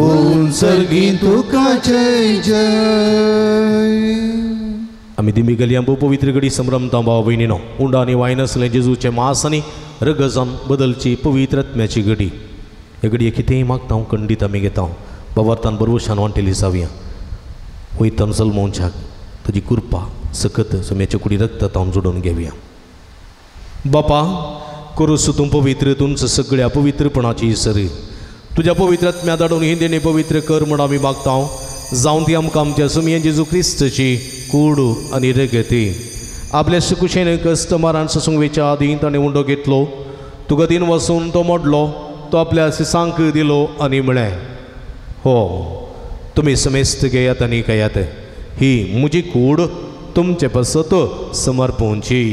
ओन सर्गी तुका जय जय आमी दिमी गेली पवित्र घडी संभ्रमता भाव भयणीनो उंडा आनी वायन आसलें जेजूचे मांस आनी रगजान बदलची पवित्र आत्म्याची घडी हे घडये कितेंय मागता हांव खंडीत आमी घेता बाबार्थान बरोबर शानवांटेली जावया वयतान सलमोनशाक तुजी कृपा सकत सम्याच्या कुडी रगतात हांव जोडून घेवया बापा करूस तूं पवित्र तुमच सगळ्या पवित्रपणाची सर तुज्या पवित्र आत्म्या धाडून ही देणे पवित्र कर म्हण आमी मागता जावं ती आमकां आमच्या सुमयेन जेजू क्रिस्तची कूड आनी रगती आपल्या सुकुशेन कस्टमरान ससूंक आदी ताणें उंडो घेतलो तुका दिन वचून तो मोडलो तो आपल्या सिसांक दिलो आनी म्हळें हो तुमी समेस्त घेयात आनी खायात ही म्हजी कूड तुमचे पसत समर्पोवची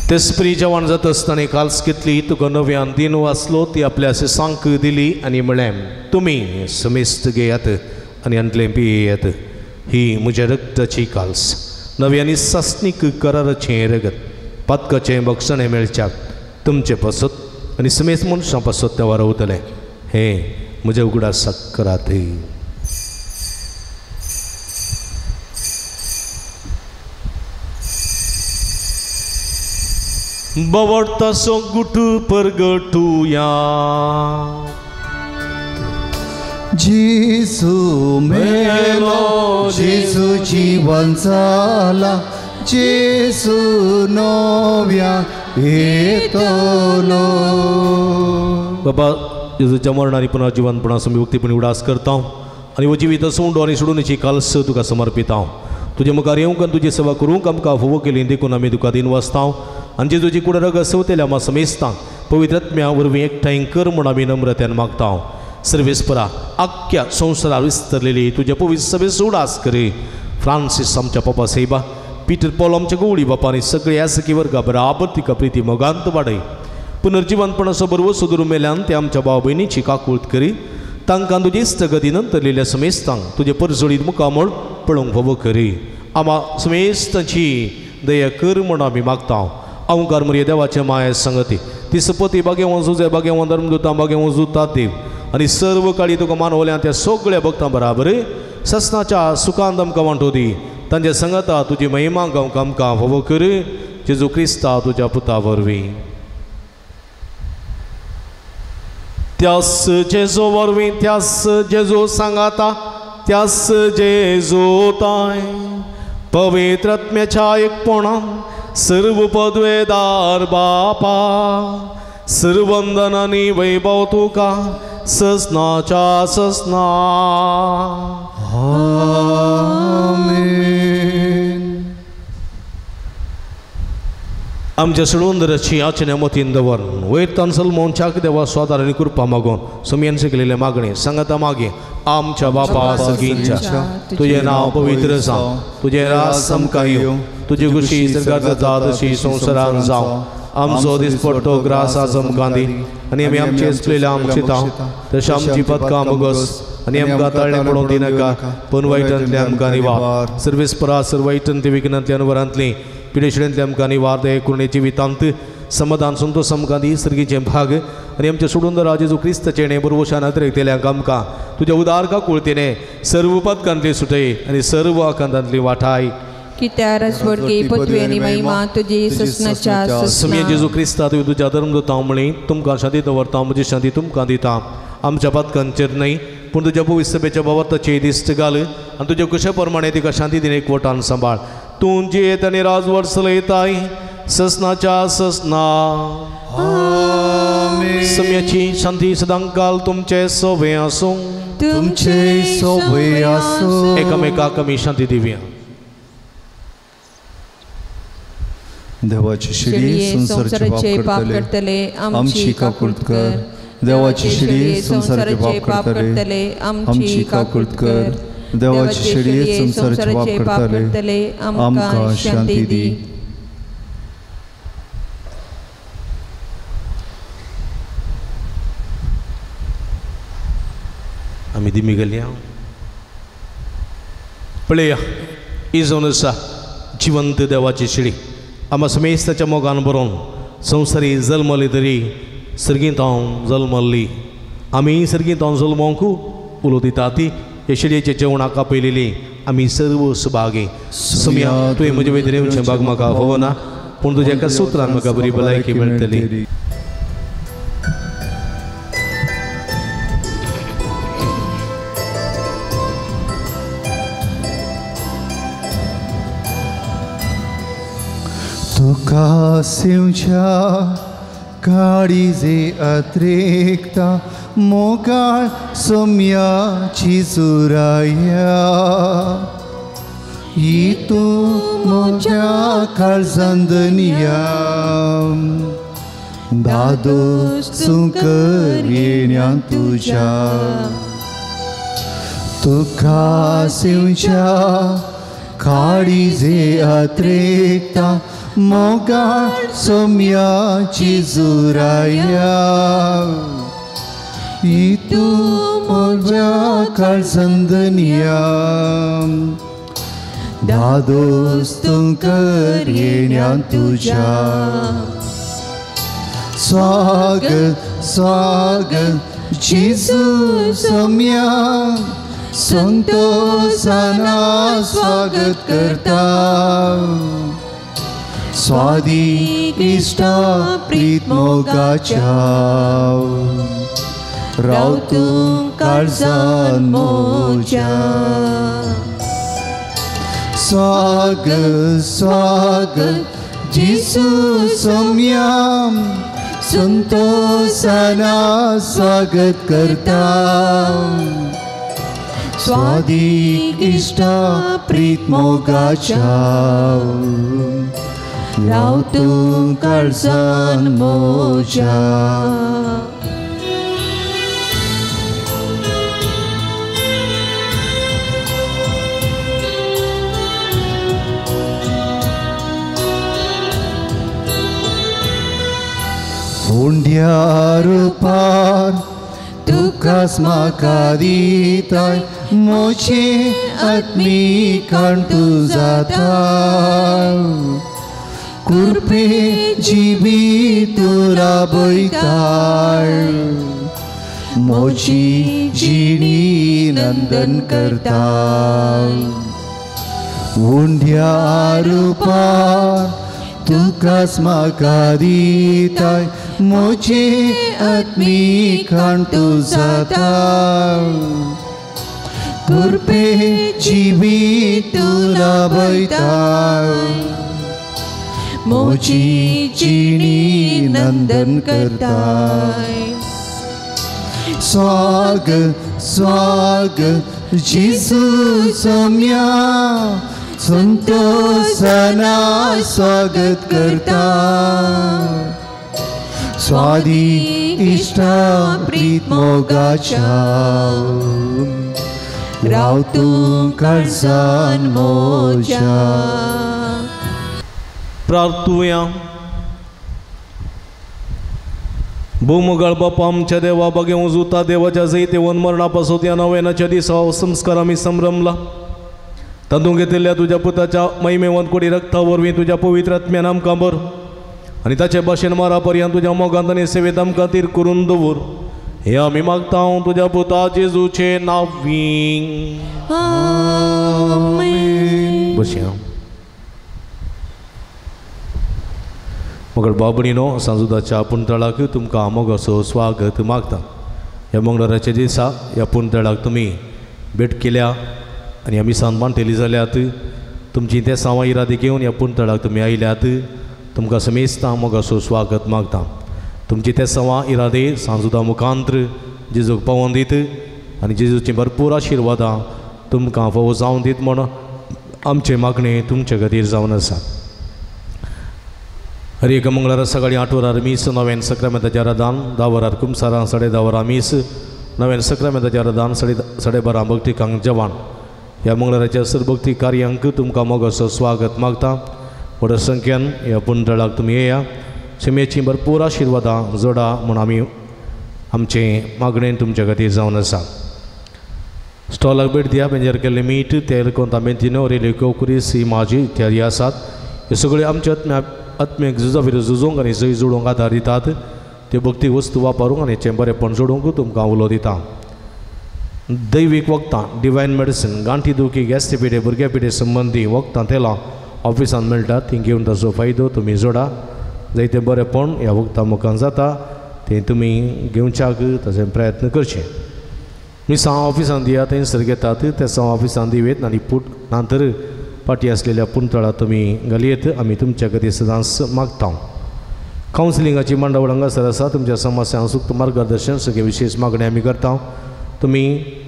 तेस्परी जेवण जात आसतना काल्स घेतली तुका नव्यान दिन वाचलो ती आपल्या सिसांक दिली आनी म्हळें तुमी समेस्त घेयात आनी अंतले पियेयात ही म्हज्या रक्ताची काल्स नव्यानी सासनीक कराराचें रगत पातकाचें भक्षणें मेळच्याक तुमचें पसत आनी समेत मनशां पसत ते वारवतलें हें म्हज्या उगडासाक करात बवडता सो गुट परगटुया जेसू मेलो जेसू जीवन जाला जेसू नव्या येतलो बाबा जेजूच्या मरणाने पुन्हा जिवंतपणा समी उडास करता आनी हो जिवीत सोंडो आनी सोडूनची काल्स तुका समर्पिता तुजे मुखार येवंक आनी तुजी सेवा करूंक आमकां फोव केली देखून आमी तुका दिन वाचता आनी जेजूची कुड रग सवतेल्या आमा समेस्तां पवित्र आत्म्या वरवीं एकठांय कर म्हूण आमी नम्रतेन मागता सर्वेस्परा आख्या संवसारार विस्तरलेली तुज्या पवित्र सभेस उडास करी फ्रांसीस आमच्या पप्पा सेबा पीटर पॉल आमच्या गवळी बापा आनी सगळे यासकी वर्गा बराबर तिका प्रिती मोगांत वाडय पुनर्जिवंतपणाचो बरोबर सुदूर मेल्यान ते आमच्या भाव भयणीची काकूळट करी तांकां तुजे इस्तगती नंतरलेल्या समेस्तांक तुजे परजोडीत मुखामळ पळोवंक फोव करी आमा समेस्तांची दया कर म्हूण आमी मागता अवंकार मर्या देवाचे माये संगती ती सपती बागेवं जुजे बागेवं धर्मदुतां बागेवं जुता देव आनी सर्व काळी तुका मानवल्या त्या सगळ्या भक्तां बराबर ससनाच्या सुखांत आमकां वांटो दी तांच्या संगता तुजी महिमा गावंक आमकां फोव कर जेजू क्रिस्ता तुज्या पुता वरवीं त्यास जेजू वरवीं त्यास जेजू सांगाता त्यास जेजू ताय पवित्र आत्म्याच्या एकपणान सर्व पदवेदार बापा सर्वंदनानी वैभव तुका ससनाच्या ससना आमेन आमच्या सुळूंदराची याचने मतीन दवरून वयर तांसल मोंचाक देवा स्वादार आनी कृपा मागून सुमयेन केलेले मागणे सांगता मागे आमच्या बापा सगळींच्या तुझे नाव पवित्र जावं तुझे राज समका येवं तुझी खुशी सर्गात जातशी संवसारान जावं आमचो दिसपट्टो ग्रास आज आमकां दी आनी आमी आमचे असलेले आमचे ताव तशें आमची पदकां बगस आनी आमकां ताळ्ळे पडोवंक दिनाका पण वायटांतले आमकां निवार सर्वेस्परा सर्वैटन ते विघ्नांतल्यान वरांतली पिडेशिडेंतले आमकां निवार दय करुणेची वितांत समाधान संतोष आमकां दी सर्गीचे भाग आनी आमचे सोडून राजे जो क्रिस्ताचे णे बरोवशान अतिरेकतेल्यांक आमकां तुज्या उदारका कुळतेने सर्व पदकांतली सुटय आनी सर्व आकांतांतली वाठाय कित्या रसवडके पृथ्वी आनी महिमा तुजी ससनाच्या समये जेजू क्रिस्ता तुवें तुज्या धर्म दोता म्हणी तुमकां शांती दवरता म्हजी शांती तुमकां दिता आमच्या पदकांचेर न्हय पूण तुज्या पवित्र सभेच्या बाबताचे दिश्ट घाल आनी तुज्या कुशे प्रमाणे तिका शांती दिन एकवटान सांबाळ तूं जियेत आनी राजवट चलयताय ससनाच्या ससना समयाची शांती सदांकाल तुमचे सोबे आसूं तुमचे सोबे आसूं एकामेकाक आमी शांती दिवया देवाची शिडी संसाराचे पाप करतले आमची काकुळत कर देवाची शिडी संसाराचे पाप करतले आमची काकुळत कर देवाची शिडी संसाराचे पाप करतले आमकां शांती दी आमी दिमी गेल्या पळया ही जावन आसा जिवंत देवाची शिडी आमच्या समेस्ताच्या मोगान बरोवन संवसारी जल्मली तरी सर्गींत हांव जल्मल्ली आमी सर्गींत हांव जल्मोंकू उलो दिता ती हे शिडयेच्या जेवणाक आपयलेली आमी सर्व सुभागी सुमया तुवें म्हजे वेदनेचें भाग म्हाका होवना पूण तुज्या एका सुत्रान म्हाका बरी भलायकी मेळटली तुका सिंच्या काळीजे अतिरेकता मोगाळ सोम्याची चुराया ही तूं म्हज्या काळजांदनिया दादोस तूं कर येण्या तुज्या तुका सिंच्या काळीजे अतिरेकता मोगाळ सोम्याची चुराया ही तूं म्हज्या काळजांदनिया दादोस तूं कर येण्या तुज्या स्वागत स्वागत जेजू सोम्या संतोषाना स्वागत करता स्वादी इष्टा प्रीत मोगाच्या राव तूं काळजान मोज्या स्वागत स्वागत जेजू सोम्या संतोषाना स्वागत करता स्वादी इष्टा प्रीत मोगाच्या राव तूं काळजान मोज्या हुंड्या रुपार तुकास म्हाका दिताय मोचे आत्मीकान तूं जाता कुर्पे जिबी तूं राबयताय मोची जिणी नंदन करता हुंड्या रुपार तुकास म्हाका दिताय मोचे आत्मीकान तूं जाता कुर्पे जिबी तूं राबयताय मोची जिणी नंदन करताय स्वागत स्वागत जेजू सोम्या संतोषाना स्वागत करता स्वादी इष्टा प्रीत मोगाच्या राव तूं काळजान मोच्या. प्रार्थूया. भूमगळ बापा आमच्या देवा बगे उजुता देवाच्या जैते वनमरणापासून या नव्यानाच्या दिसा संस्कार आम्ही संभ्रमला तातूंत घेतिल्ल्या तुझ्या पुताच्या महिमेवंत कोडी रक्ता वरवीं तुझ्या पवित्र आत्म्यान आमकां भर आनी ताचे भाशेन मारा पर्यंत तुझ्या मोगांत आनी सेवेत आमकां तीर करून दवर हे आमी मागता तुझ्या पुता जेजूचे नांवीं. बसया. मगळ बाबणीनो सांजुदाच्या पुंतळाक तुमकां मोगाचो स्वागत मागता. ह्या मंगळाराच्या दिसा ह्या पुंतळाक तुमी भेट केल्या आनी आमी सांत मांडटली जाल्यात तुमची ते सावां इरादे घेवन ह्या पुंतळाक तुमी आयल्यात तुमकां समेस्तां मोगाचो स्वागत मागता. तुमची ते सावां इरादे सांजुदा मुखांत्र जेजूक पावोवन दीत आनी जेजूची भरपूर आशिर्वादां तुमकां फावो जावन दीत म्हण आमचें मागणें तुमचे खातीर जावन आसा. हर एक मंगळारा सकाळी 8 वरार मीस नव्यान सक्रामेंताचें रादान 10 वरार कुमसारां 10:30 वरां मीस नव्यान सक्रामेंताचें रादान 12:30 भक्तिकांक जेवण. ह्या मंगळाराच्या सरभक्ती कार्यांक तुमकां मोगाचो स्वागत मागता. व्हड संख्येन ह्या पुंतळाक तुमी येया क्षमेची भरपूर आशिर्वादां जोडा म्हूण आमी आमचें मागणें तुमचे खातीर जावन आसा. स्टॉलाक भेट दिया. बेंजार केल्लें मीठ तेल कोंतामेंतिनो रेल्यो कुरीस ही माजी इत्यादी आसात. हे सगळे आमच्या आत्म्याक झुजा विरुद्ध झुजोवंक आनी जय जोडूंक आदार दितात. त्यो भक्ती वस्तू वापरूंक आनी हेचें बरेंपण जोडूंक तुमकां उलो दिता. दैवीक वखदां डिवायन मेडिसीन गांठी दुखी गॅस पिडे भुरग्या पिडे संबंदी वखदां तेलां ऑफिसान मेळटात. ती घेवन ताचो फायदो तुमी जोडा. जायतें बरेंपण ह्या वखदां मुखार जाता तें तुमी घेवच्याक ताचे प्रयत्न करचे. मिसां ऑफिसान दिया थंयसर घेतात ते सां ऑफिसान दिवेत आनी नंतर पाटी आसलेल्या पुंतळां तुमी घालयेत. आमी तुमच्या खातीर सदांच मागता. कावन्सिलिंगाची मंडळ हांगासर आसा. तुमच्या समस्यांक सूक्त मार्गदर्शन सगळे विशेष मागणी आमी करता. तुमी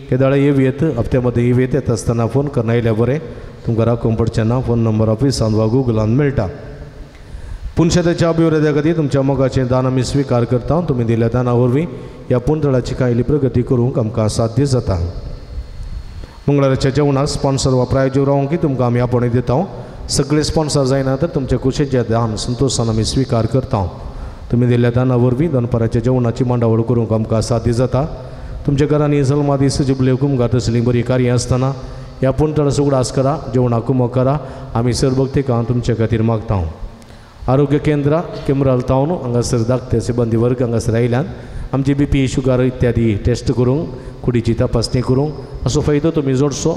केदाळे येवयेत हप्त्या मदें येवयेत येता आसतना फोन करून आयल्यार बरें. तुमकां राखूंक पडचें ना. फोन नंबर ऑफिसान वा गुगलान मेळटा. पुणशेताच्या अभिवृद्धी खातीर तुमच्या मोगाचें दान आमी स्विकार करता. तुमी दिल्या दाना वरवीं ह्या पुंतळाची कायली प्रगती करूंक आमकां साध्य जाता. मंगळाराच्या जेवणाक स्पॉन्सर वा प्रायोजक रावंक तुमकां आमी आपणे दिता. सगळे स्पॉन्सर जायना तर तुमच्या कुशेचें दान संतोशान आमी स्विकार करता. तुमी दिल्ल्या दाना वरवीं दनपाराच्या जेवणाची मांडावळ करूंक आमकां साध्य जाता. तुमच्या घरांनी जल्मा दीस जुबले कुमगात आसलीं बरीं कार्यां आसतना ह्या पुंतळ सुगडास करा. जेवणाक कुमक करा. आमी सरभक्तिकां तुमचे खातीर मागता. आरोग्य केंद्र केमराल टावन हांगासर धाकटे सिबंदी वर्ग हांगासर आयल्यान आमची BP शुगर इत्यादी टेस्ट करूंक कुडीची तपासणी करूंक असो फायदो तुमी जोडचो.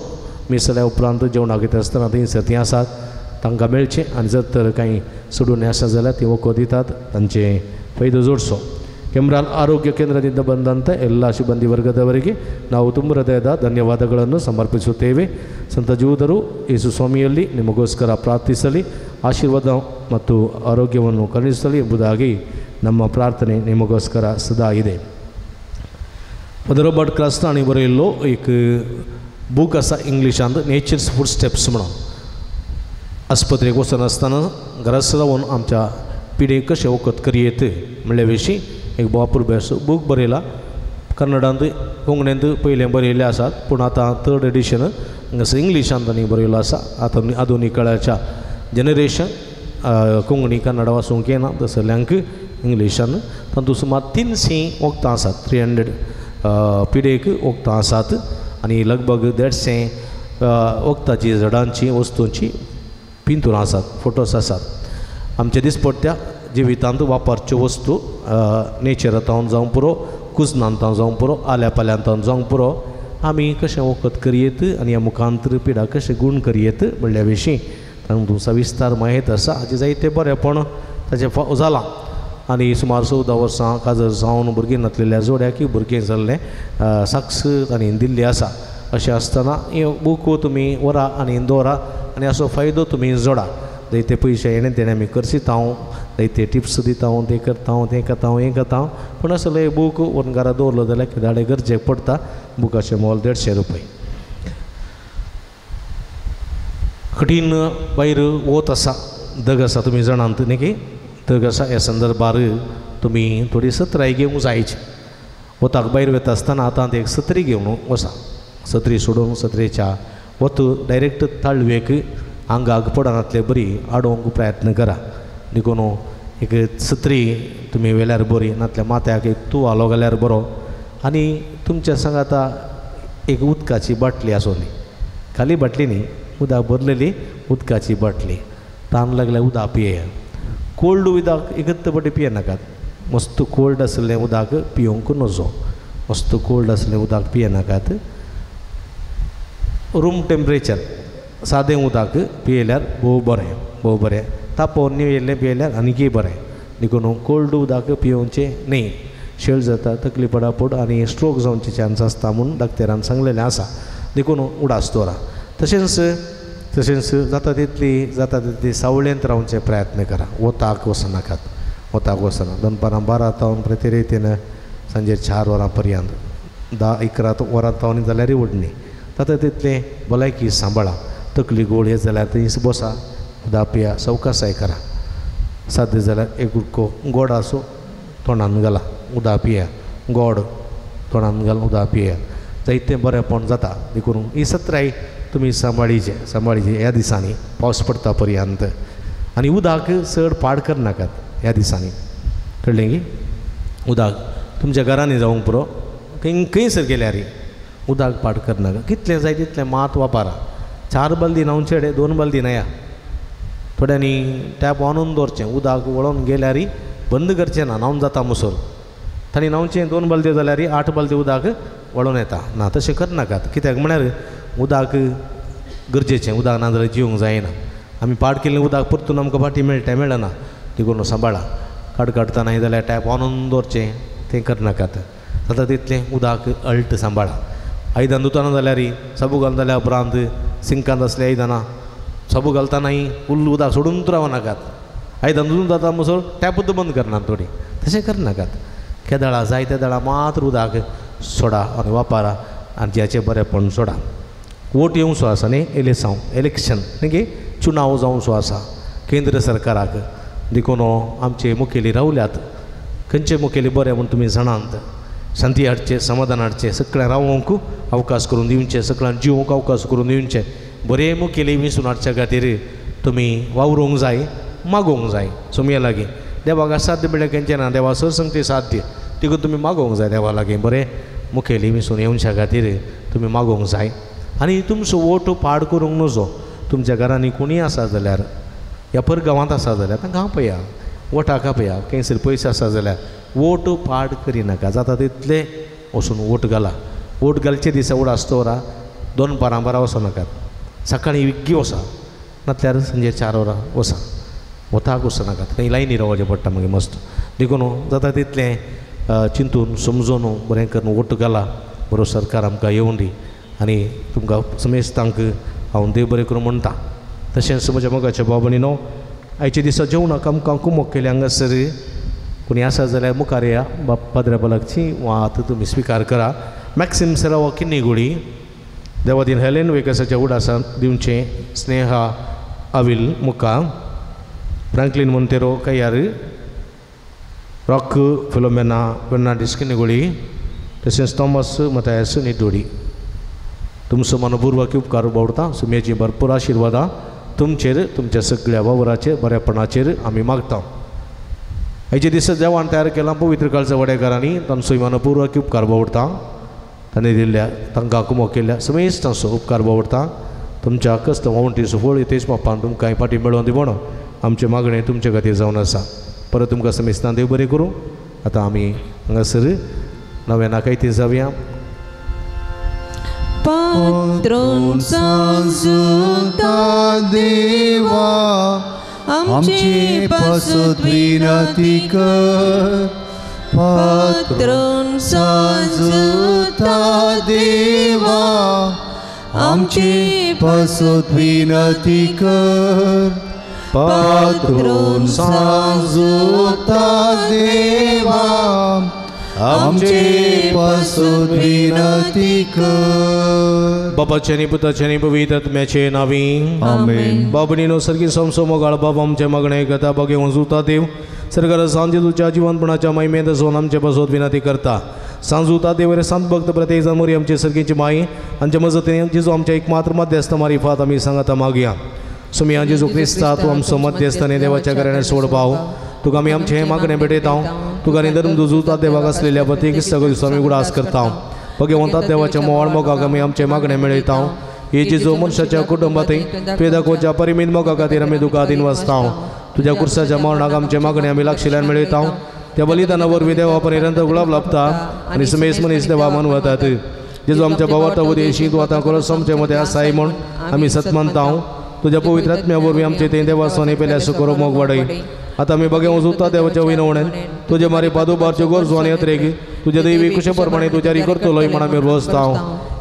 मिसळ्या उपरांत जेवणाक येता आसतना थंयसर तीं आसात तांकां मेळचें आनी जर तर कांय सोडून आसा जाल्यार ती वखद दितात तांचे फायदो जोडचो. ಕೆಮ್ರಾಲ್ ಆರೋಗ್ಯ ಕೇಂದ್ರದಿಂದ ಬಂದಂಥ ಎಲ್ಲ ಸಿಬ್ಬಂದಿ ವರ್ಗದವರಿಗೆ ನಾವು ತುಂಬ ಹೃದಯದ ಧನ್ಯವಾದಗಳನ್ನು ಸಮರ್ಪಿಸುತ್ತೇವೆ. ಸಂತ ಜೂದರು ಯೇಸು ಸ್ವಾಮಿಯಲ್ಲಿ ನಿಮಗೋಸ್ಕರ ಪ್ರಾರ್ಥಿಸಲಿ, ಆಶೀರ್ವಾದ ಮತ್ತು ಆರೋಗ್ಯವನ್ನು ಕರುಣಿಸಲಿ ಎಂಬುದಾಗಿ ನಮ್ಮ ಪ್ರಾರ್ಥನೆ ನಿಮಗೋಸ್ಕರ ಸದಾ ಇದೆ. रॉबर्ट क्रास्तानी बरयल्लो एक बूक आसा इंग्लिशांत, नेचर्स फूड स्टेप्स म्हणून. आस्पत्रेक वचून आसतना घराच रावून आमच्या पिडेक कशें वखद करियेत म्हणल्या विशीं एक बापूरबेसो बूक बरयला. कन्नडांत कोंकणींत पयलें बरयल्लें आसात, पूण आतां 3rd एडिशन हांगासर इंग्लिशांत तांणी बरयलो आसा. आतां आधुनीक काळाच्या जनरेशन कोंकणी कन्नड वाचूंक येना, तसल्यांक इंग्लिशान तातूंत सुमार 300 वखदां आसात. 300 पिडेक वखदां आसात आनी लगभग 150 वखदाची झाडांची वस्तूंची पिंतूर आसात, फोटोस आसात. आमच्या दिसपट्ट्या जिवितांत वापरच्यो वस्तू नेचरांत जावं पुरो, कुजनांत जावं पुरो, आल्या पाल्यांत जावं पुरो, आमी कशें वखद करियेत आनी ह्या मुखांतर पिडा कशें गूण करियेत म्हणल्या विशीं तातूंत सविस्तार माहिती आसा. हाचें जायतें बरेंपण ताचें जालां आनी सुमार 14 वर्सां काजर जावन भुरगीं नातलेल्या जोड्याक भुरगें जाल्लें साक्ष तांणी दिल्ली आसा. अशें आसतना हे बूक तुमी व्हरा आनी दवरा आनी असो फायदो तुमी जोडा. जायते पयशे येणे तेणे आमी करसीत, हांव जायते टिप्स दिता, हांव तें करता, हांव तें करता, हांव हें करता, पूण असलो हे बूक व्हरून घरा दवरलो जाल्यार कितें गरजेक पडटा. बुकाचें मोल 150 रुपया. कठीण भायर वत आसा दग आसा तुमी जाणांत न्ही की दग आसा ह्या संदर्भार तुमी थोडी सत्राय घेवंक जायची वताक भायर वता आसतना आतां एक सत्री घेवन वचा सत्री सोडून सत्रेच्या वत डायरेक्ट ताळवेक आंगाक पडनातले बरी आडोवंक प्रयत्न करा देखून एक सत्री तुमी वेल्यार बरी नातल्या माथ्याक एक तूं आलो जाल्यार बरो आनी तुमच्या सांगात एक उदकाची बाटली आसोली खाली बाटली न्ही उदक भरलेली उदकाची बाटली तान लागल्यार उदक पियेया कोल्ड उदक एकत्त बटे पियेनाकात मस्त कोल्ड आसलें उदक पिवंक नजो मस्त कोल्ड आसलें उदक पियेनाकात रूम टेम्परेचर सादें उदक पियेल्यार भोव बरें तापोवन येयल्लें पियेल्यार आनीकय बरें देखून कोल्ड उदक पिवचें न्ही शेळ जाता तकली पडापड आनी स्ट्रोक जावचे चान्स आसता म्हूण डॉक्टरान सांगलेलें आसा देखून उडास दवरा तशेंच जाता तितली सावळेंत रावचे प्रयत्न करा वताक वचनाकात वताक वचना दनपारां 12 तावन प्रति रितीन सांजे 4 वरां पर्यंत 10-11 वरां तावनी जाल्यारय उडणी जाता तितलें भलायकी सांबाळा तकली गोड हे जाल्यार थंयच बसा उदक पिया सवकासाय करा साद्य जाल्यार एक उडको गोड आसूं तोंडान घाला उदक पिया गोड तोंडान घालून उदक पिया जायतें बरेंपण जाता देखून ही सत्राय तुमी सांबाळीचे ह्या दिसांनी पावस पडटा पर्यंत आनी उदक चड पाड करनाकात ह्या दिसांनी कळ्ळें की उदक तुमच्या घरांनी जावंक पुरो खंयसर गेल्यार उदक पाड करनाका कितलें जाय तितलें मात वापरा 4 बालदी न्हांवचेडे 2 बालदी न्हया थोड्यांनी टॅप ऑनून दवरचें उदक वळोवन गेल्यार बंद करचें ना न्हांवन जाता मुसोर तांणी न्हांवचें 2 बालद्यो जाल्यार 8 बालदी उदक वळोवन येता ना तशें करनाकात कित्याक म्हळ्यार उदक गरजेचें उदक ना जाल्यार जिवंक जायना आमी पाड केल्लें उदक परतून आमकां फाटीं मेळना देखून सांबाळा काडटना जाल्यार टॅप ऑनून दवरचें तें करनाकात जाता तितलें उदक अळट सांबाळा आयदान धुतना जाल्यार साबू घालून जाल्यार उपरांत सिंकांत आसल्या आयदनां साबू घालतानाय फुल्ल उदक सोडून रावनाकात आयदान धुवन जाता म्हणसर टॅपूच बंद करनात थोडी तशें करनाकात केदाळा जाय त्या दाळा मात्र उदक सोडा आनी वापरा आनी ज्याचें बरेंपण सोडा वोट येवंसो आसा न्ही इलेक्शन न्ही की चुनाव जावंसो आसा केंद्र सरकाराक देखून आमचे मुखेली रावल्यात खंयचे मुखेली बरे म्हूण तुमी जाणात शांती हाडचे समाधान हाडचे सगळ्यांक रावोंक अवकाश करून दिवचे सगळ्यांक जिवंक अवकाश करून दिवचे बरे मुखेली विसून हाडच्या खातीर तुमी वावरूंक जाय मागोवंक जाय सुमया लागीं देवाक असाध्य बेळे खंयचें ना देवा सरसंगती साध्य देखून तुमी मागोवंक जाय देवा लागीं बरे मुखेली विसून येवच्या खातीर तुमी मागोवंक जाय आनी तुमचो वोट पाड करूंक नजो तुमच्या घरांनी कोणीय आसा जाल्यार ह्या पर गांवांत आसा जाल्यार तांकां आपया वोटाक आपया खंयसर पयशे आसा जाल्यार वोट पाड करिनाका जाता तितले वचून वोट घाला वोट घालचे दिसा उडास दवरा 2 बारा वचनाकात सकाळीं विग्गी वचा नातल्यार सांजे 4 वरां वचा वताक वचनाकात खंय लायनी रावचें पडटा मागीर मस्त देखून जाता तितलें चिंतून समजून बरें करून वोट घाला बरो सरकार आमकां येवून दी आनी तुमकां समेस्तांक हांव देव बरें करूं म्हणटा तशेंच म्हज्या मोगाच्या भाव भयणीनो आयचे दिसा जेवणाक आमकां कुमक केले हांगासर कोणी आसा जाल्यार मुखार या पाद्र्या बालकची वात तुमी स्विकार करा मॅक्सिम सेरावा किन्नीगुडी देवादीन हेलेन वेकसाच्या उडासांत दिवचें स्नेहा अविल मुक्का फ्रँकलिन मोंतेरो कयार रॉक फिलोमेना बेर्नार्डिस किन्नीगुडी तशेंच थॉमस मतायस निडोडी तुमचो मनपूर्वक उपकार बावडटा सुमेची भरपूर आशिर्वादां तुमचेर तुमच्या सगळ्या वावराचेर बरेपणाचेर आमी मागता हेचे दिसा देवान तयार केला पवित्र काळच्या वडेकारांनी तांचो मनपूर्वक उपकार बावडटा तांणी दिल्ल्या तांकां कुमक केल्ल्या समेस्त तांचो उपकार बावडटा तुमच्या कस्त वावणटीचो फळ तेच बापान तुमकां फाटीं मेळोवन दिवण आमचें मागणें तुमचे खातीर जावन आसा परत तुमकां समेस्तां देव बरें करूं आतां आमी हांगासर नव्या नाकायती जावया पात्रोन सांजुता देवा आमची पासत विनती कर पात्रोन सांजुता देवा आमची पासत विनती कर पात्रोन सांजुता देवा आमचे पासून विनंती कर. बापाचे आणि पुताचे आणि पवित्र आत्म्याचे नावी आमेन. बाबणीनो सर्गी समसो मोगाळ बाब आमचे मागणे कथा बघे वंजुता देव सरकार सांजे तुझ्या जीवनपणाच्या महिमेत सोन आमचे पासून विनंती करता. सांजुता देवरे संत भक्त प्रत्येक जण मोरी आमची सर्गीची माई आमच्या मजतीने जिजो आमच्या एकमात्र मध्यस्थ मारी फात आम्ही सांगता मागया. सुमी आजी जो ख्रिस्ता तू आमचो मध्यस्थाने देवाच्या घराने सोड पाव तुका आम्ही आमचे हे मागणे भेटत आहो तुका निधर्म दुजुता देवाक असलेल्या प्रत्येक सगळं दिवस आम्ही उडास करता. बघे म्हणतात देवाच्या मोवाळ मोगाक आम्ही आमचे मागणे मिळत आहो. ही जी जो मनुष्याच्या कुटुंबातही पेदाकोच्या परिमित मोगा खातीर आम्ही दुखाधीन वाचता. तुझ्या कुर्साच्या मरणाक आमचे मागणे आम्ही लक्षिल्यान मिळत आहो. त्या बलिदानावर विदेवा पर्यंत गुलाब लाभता आणि समेस मनीस देवा मनवतात. जेजो आमच्या भावार्थ उदेशी तू आता करोस आमच्या मध्ये असाय म्हण आम्ही सत मानता. तुझ्या पवित्र आत्म्यावर आमचे ते देवा सोने पेल्या सुकरो मोग वाडय. आता आम्ही बघे वजुता देवाच्या विनवणेन तुझे मारे पादोबारचे गोर सोने येत्रे की तुझ्या दैवी कुशेप्रमाणे तुझ्यारी करतो लय म्हणा मी रोजता.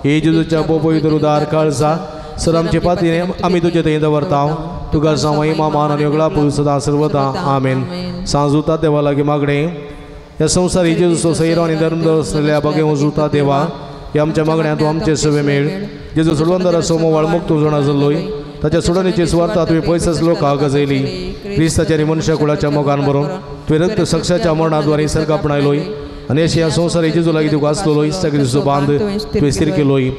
हे जेजूच्या पवित्र उदार काळसा सर आमचे पातीने आम्ही तुझे ते दवरता. तुका सामाई मान आणि वेगळा पूल सदा सर्वता आमेन. सांजुता देवा लागे मागणे या संसारी जेजू सैर आणि धर्म असलेल्या बघे वजुता देवा या आमच्या मागण्या तू आमचे सवे मेळ जेजू सुडवंदर सोमवार मुक्त जोडा जल्लोय ताच्या सुडणीची स्वार्था तुम्ही पैसेच लोक गजयली ख्रिस्ताच्या मनुष्य कुळाच्या मोगान भरून तुवे रक्त सक्षाच्या मरणाद्वारे सर्ग आपणायलोय आणि अशी या संसारी जेजू लागी तू वाचलोय सगळी दिसो बांध तुवे स्थिर केलोय.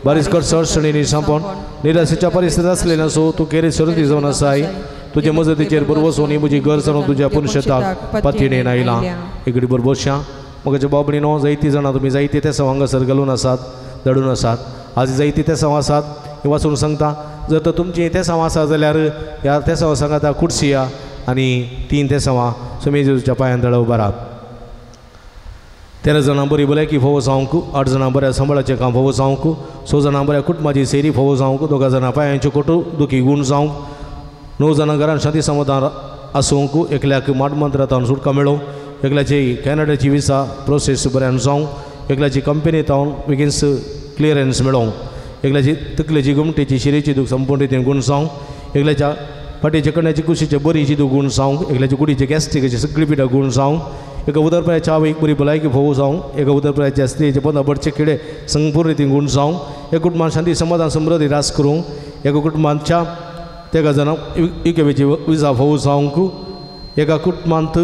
बारीच कट सडसणीने संपवून निराशेच्या परिस्थितीत असलेल्या सो तू केरे सरती जाऊन असाय तुझ्या मजतीचेर बरोबर सोनी मुजी घर सरून तुझ्या पुरुषताक पतीने नायला. इकडे बरोबर शा मग बाबणीनो जायती जाणा तुम्ही जायते त्या संवांगासर घालून आसात दडून आसात. आज जायती त्या संवासात हे वाचून सांगता जर तर तुमची त्या संवासा जाल्यार ह्या त्या संवा सांगाता कुडशी या आणि 3 त्या संवा सुमी जेजूच्या पांयान दळ उबा राहा. 13 जाणां बरी भलायकी फोव जावंक 8 जाणां बऱ्या सांबाळाचें काम फोव जावंक 6 जाणां बऱ्या कुटुंबाची सेरी फोव जावंक 2 जाणां पांयांचे कोटू दुखी गुण जावंक 9 जाणां घरान शांती समाधान आसूंक 1 माट मंत्रांत सुटका मेळोवं 1 कॅनडाची विसा प्रोसेस बऱ्यान जावंक 1 कंपनी तावन बेगीनच क्लियरन्स मेळोवंक 1 तकलेची गुमटेची शिरेची दूख संपूर्ण रितीन गुण जावंक 1 फाटीच्या कण्याची कुशीचे बरीची दूख गुण जावंक 1 कुडीचे गॅस्ट्रिकेची सगळी पिठा गुण जावंक 1 उदरपळ्या चाव एक बरी भलायकी फोव जावंक 1 उदरपळ्याच्या स्त्रीचे पंदरा बडचे किडे संपूर्ण रितीन गुण जावंक 1 कुटुंबान शांती समाधान समृद्धी रास करूंक 1 कुटुंबांच्या 13 जाणांक इकेवेची विजा फोव जावंक 1 कुटुंबांत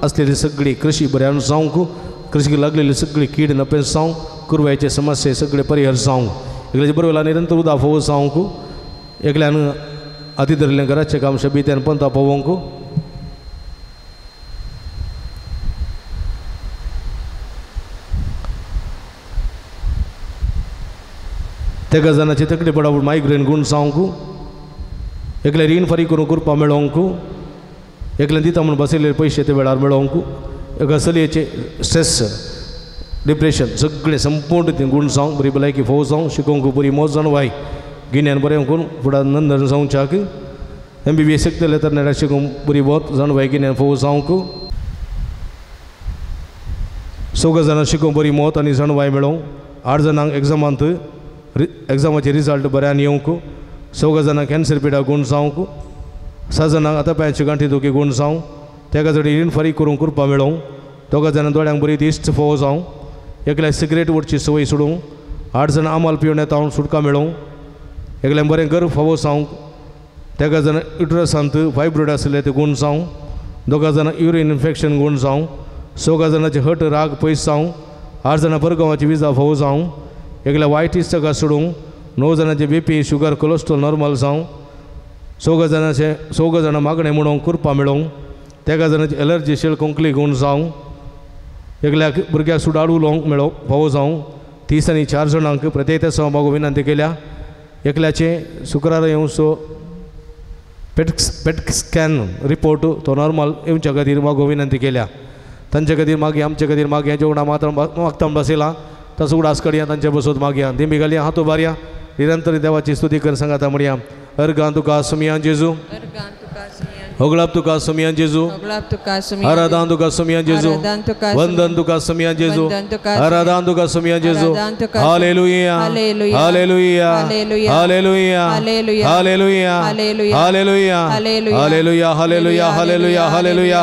असलेली सगळी कृषी बऱ्यान जावंक कृषीक लागलेली सगळी कीड नपेन जावंक कुरवायचे समस्ये सगळे परिहार जावंक 1 बरोबर निरंतर उदा फोव जावंक 1 अति धरलें घराचें काम शबित्यान पंता पोवंक 13 जाणांची तकली पडावून मायग्रेन गुण जावंक 1 रीण फारी करून करपा मेळोवंक 1 दिता म्हणून बसयले पयशे ते वेळार मेळोवंक 1 चलयेचे स्ट्रेस डिप्रेशन सगळे संपूर्ण गुण जावंक बरी भलायकी फोव जावंक शिकोवंक बरी मोज जाणवाय गिन्यान बरें करून फुडार नंदन जावच्याक MBBS शिकतले तर नेडा शिकोवंक बरी बोत जाणवाय गिन्यान फोव जावंक 6 जाणां शिकोवंक बरी मोत आनी जाणवाय मेळोवंक 8 जाणांक एग्जामाचे रिजल्ट बऱ्यान येवंक 6 जाणां कॅन्सर पिडा गुण जावंक 6 जाणांक आतां पांयाची गांठी दुखी गुण जावंक 1 रीण फारीक करून करपा मेळोवंक 2 जाणां दोळ्यांक बरी दिश्ट फोव जावंक 1 सिगरेट वडची संवय सोडूंक 8 जाणां आमाल पिवून येता सुटका मेळोवंक 1 बरें गर्भ फोव जावंक 1 जाणां युट्रसांत फायब्रोड आसले ते गुण जावंक 2 जाणां युरीन इन्फेक्शन गुण जावंक 6 जाणांचे हट राग पयस जावंक 8 जाणां परगांवाची विजा फोव जावंक 1 वायटीस सगळा सोडूंक 9 जाणांचे BP शुगर कोलेस्ट्रॉल नॉर्मल जावंक 6 जाणां मागणें म्हणूंक करपा मेळोवंक 1 जाणांची एलर्जी शेळ कोंकली गुण जावंक 1 भुरग्याक सुडाळ उलोवंक मेळोवंक फोव जावंक 30 आनी 4 जाणांक प्रत्येक सहभाग विनंती केल्या 1 शुक्रार येवचो पेट स्कॅन रिपोर्ट तो नॉर्मल येवच्या खातीर मागो विनंती केल्या तांचे खातीर मागीर आमचे खातीर मागया जेवणा मात्र मागता बसयला तसो उडास काडया तांचे बसोत मागया दिमी घालया हातो बारया निरंतर देवाची स्तुती कर सांगाता म्हणया अर्गां तुका सुमिया जेजू होगळाप तुका समियान जेजू होगळाप तुका समियान आराधन तुका समियान जेजू आराधन तुका वंदन तुका समियान जेजू वंदन तुका आराधन तुका समियान जेजू आराधन तुका हालेलुया हालेलुया हालेलुया हालेलुया हालेलुया हालेलुया हालेलुया हालेलुया हालेलुया हालेलुया हालेलुया हालेलुया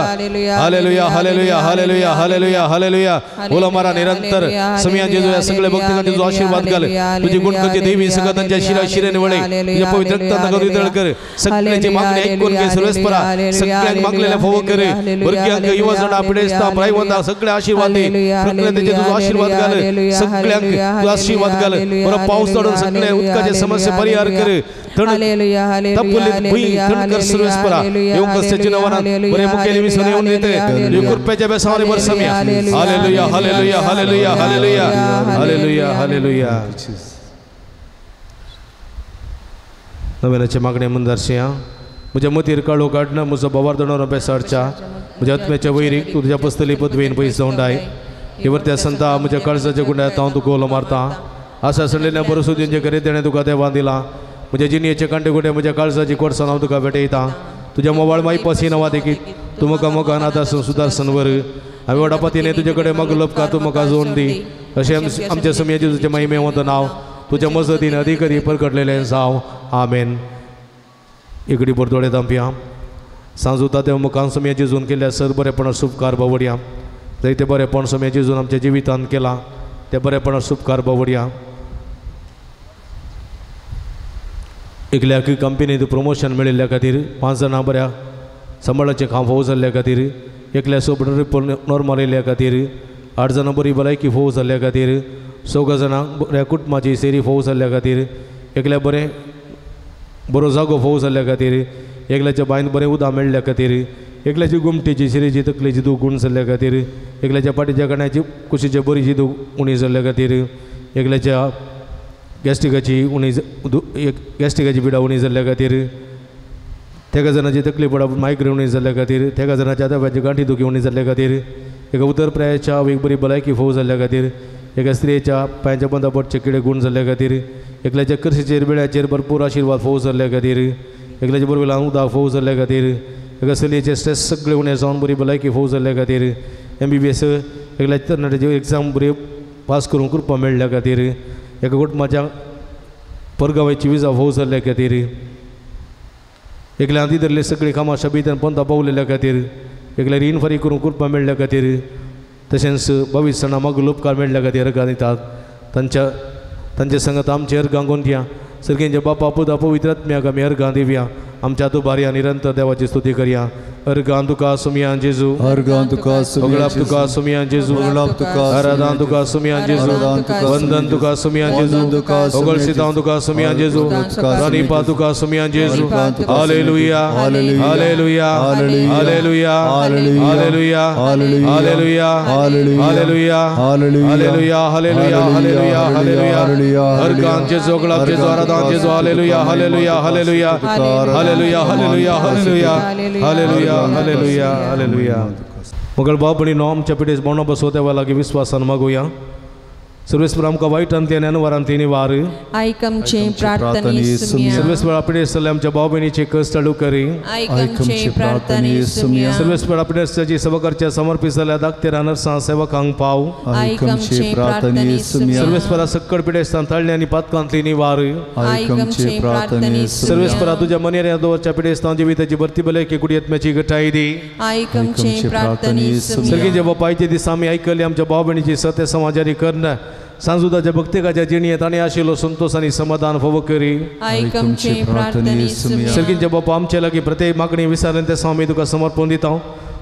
हालेलुया हालेलुया हालेलुया हालेलुया हालेलुया बोला मारा निरंतर समियान जेजू या सगळे भक्तांचे तुझा आशीर्वाद घाल तुझी गुणकचे देवी सगळ्यांच्या शिरा निवळे तुझ्या पवित्र रक्तांना वितळ कर सगळ्यांची मागणी ऐकून घे सर्वेस्परा सगळ्यांनी मागलेल्या फोव करे वर्गीयांक युवजन पिढेस्ता प्रायवंदा सगळे आशीर्वाद दे प्रकृतीचे तुझा आशीर्वाद घाल सगळ्यांक तुझा आशीर्वाद घाल बरं पाऊस पडून सगळे उत्काचे समस्या परिहार कर हालेलुया तपलित भुई थंड कर सर्वेस्परा येऊन कस्याची नवना बरे मुकेली विसरून येऊन येते कृपेच्या बेसावरी वर समिया हालेलुया हालेलुया हालेलुया हालेलुया हालेलुया हालेलुया नव्यानाच्या मागण्या मंदारशया म्हज्या मतीर काळो काडना म्हजो बोवार्दणो बेसाडच्या म्हज्या आत्म्याच्या वैरीक तूं तुज्या पस्तली पदवेन पयस जावंडाय हेवर त्या संता म्हज्या काळजाच्या गुंड्यात हांव तुका ओलो मारता आसा सडलेल्या बरो सुदींचे करे तेणें तुका देवान दिला म्हज्या जिणयेचे कांटे गुंडे म्हज्या काळजाची कोडसान हांव तुका भेटयता तुज्या मोबायल माई पसी नवा देखीत तूं म्हाका मोगा अनाथासन सुदारसन वर हांवें वडापातीने तुजे कडेन मोग लोपका तूं म्हाका जोड दी अशें आमच्या समिया जेजूचें महिमेवंत नांव तुज्या मजतीन अधिकारी परगटलेलें जावं आमेन इकडी परतोडे तांपया सांजुता ते मुखान समिया जेजून केल्या सर बरेपणा शुभकार बावडया जायते बरेपण समिया जेजून आमच्या जिवितांत केला ते बरेपणा शुभकार बावडया एकल्याक कंपनीत प्रमोशन मेळिल्ल्या खातीर 5 जाणां बऱ्या सांबाळाचे काम फोव जाल्ल्या खातीर एकल्या सोबत रिपोर्ट नॉर्मल येयल्ल्या खातीर 8 जाणां बरी भलायकी फोव जाल्ल्या खातीर 6 जाणांक बऱ्या कुटुंबाची सेरी फोव जाल्ल्या खातीर एकल्या बरो जागो फोव जाल्ल्या खातीर एकल्याच्या बायन बरें उदक मेळ्ळ्या खातीर एकल्याची गुमटेची शिरेची तकलेची दूख गुण जाल्ल्या खातीर एकल्याच्या पाटीच्या कण्याची कुशीची बरीची दूख उणी जाल्ल्या खातीर एकल्याच्या गॅस्ट्रिकाची गॅस्ट्रिकाची पिडा उणी जाल्ल्या खातीर तेका जाणांची तकली पडा मायग्रेन उणी जाल्ल्या खातीर तेका जाणांच्या आतांची गांठी दुखी उणी जाल्ल्या खातीर एका उतर प्रायाच्या एक बरी भलायकी फोव जाल्ल्या खातीर एका स्त्रियेच्या पांयाच्या बंदापटचे किडे गुण जाल्ल्या खातीर एकल्याच्या करशीचेर बेळ्याचेर भरपूर आशीर्वाद फोव जाल्ल्या खातीर एकल्याच्या बरोबर ल्हान उदक फोव जाल्ल्या खातीर एका चलयेचे स्ट्रेस सगळे उणें जावन बरी भलायकी फोव जाल्ल्या खातीर MBBS एकल्याच्या तरणाट्याची एग्जाम बरी पास करून करपा मेळ्ळ्या खातीर एका कुटुंबाच्या परगांवाची विजा फोव जाल्ल्या खातीर एकल्या हाती धरले सगळीं कामां शाबीतान पंथा पावलेल्या खातीर एकल्या रीण फारीक करून करपा मेळ्ळ्या खातीर तशेंच 22 जाणां मागो लोपकार मेळ्ळ्या खातीर अर्गां दितात तांचे संगत आमचे अर्गां गोंदया सर्गेंच्या बापा पुता पवित्र आत्म्याक आमी अर्गां दिवया आमच्या तुबार्या निरंतर देवाची स्तुती करया अर्गां तुका सुमियान जेजू अर्गां तुका होगळाप तुका सुमियान जेजू होगळाप तुका आराधन तुका सुमियान जेजू वंदन तुका सुमियान जेजू होगळसितां तुका सुमियान जेजू धनीपा तुका सुमियान जेजू हालेलुया हालेलुया हालेलुया हालेलुया हालेलुया हालेलुया हालेलुया हालेलुया हालेलुया हालेलुया अर्गां जेजू होगळाप जेजू आराधन जेजू हालेलुया हालेलुया हालेलुया हालेलुया हालेलुया हालेलुया हालेलुया हालेलुया हालेलुया मगर बापणी नॉम चपिडेस बोनो बसोते वाला की विश्वासान मागोया सर्वेस्वर आमकां वायट अंत्यान अनवरान तिनी वार आयकमचे प्रार्थने सुमिया सर्वेस्वर आपणे सल्ले आमच्या भाव भयणीचे कष्ट टाळू करी आयकमचे प्रार्थने सुमिया सर्वेस्वर आपणे सजी सेवा करच्या समर्पित जाल्ल्या धाकटे नर्सां सेवकांक पाव आयकमचे प्रार्थने सुमिया सर्वेस्वरा सक्कड पिडेस्तान तळ्ळे आनी पातकांतली निवार आयकमचे प्रार्थने सर्वेस्वरा तुझ्या मनेऱ्या दोवरच्या पिडेस्तान जिविताची भरती भलायकी कुडी आत्म्याची घटाय दी आयकमचे प्रार्थने सुमिया सर्गीच्या बापायचे दीस आमी आयकले आमच्या भाव भयणीची सत्य समाजारी करना सांजुदाच्या भक्तिकाच्या जिणयेंत आनी आशिल्लो संतोष आनी समाधान फोव करी आयकमचे प्रार्थने सुमिया सर्गीच्या बापा आमचे लागीं प्रत्येक मागणी विचारले ते स्वामी तुका समर्पण दिता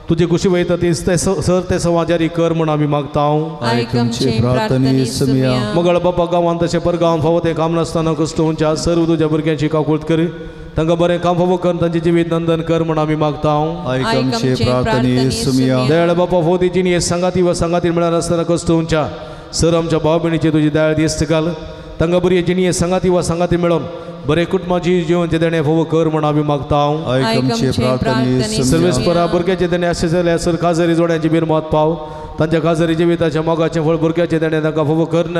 तुझी खुशी वयता ती सर ते समाजारी कर म्हण आमी मागता आयकमचे प्रार्थने सुमिया मगळ बापा गांवांत तशें परगांवांत फावो ते काम नासतना कश्टूंच्या सर्व तुज्या भुरग्यांची काकुळट कर तांकां बरें काम फावो कर तांचे जिवीत नंदन कर म्हण आमी मागता आयकमचे प्रार्थने सुमिया दयाळ बापा फोव तिची संगाती वा संगाती मेळनासतना आसतना कश्टूंच्या सर आमच्या भाव भयणीचे तुजी दयाळ दिश्ट घाल तांकां बरी जिणये संगाती वा संगाती मेळोन बरे कुटुंबाची जिवनचे देणे फोव कर म्हण आमी मागता आयकमचे प्रार्थने सर्वेस्परा भुरग्याचे देणे अशें जाल्यार सर काजरी जोड्यांची बिरमत पाव तांच्या खासरी जिविताच्या मोगाचे फळ भुरग्याचे देणे तांकां फोव करन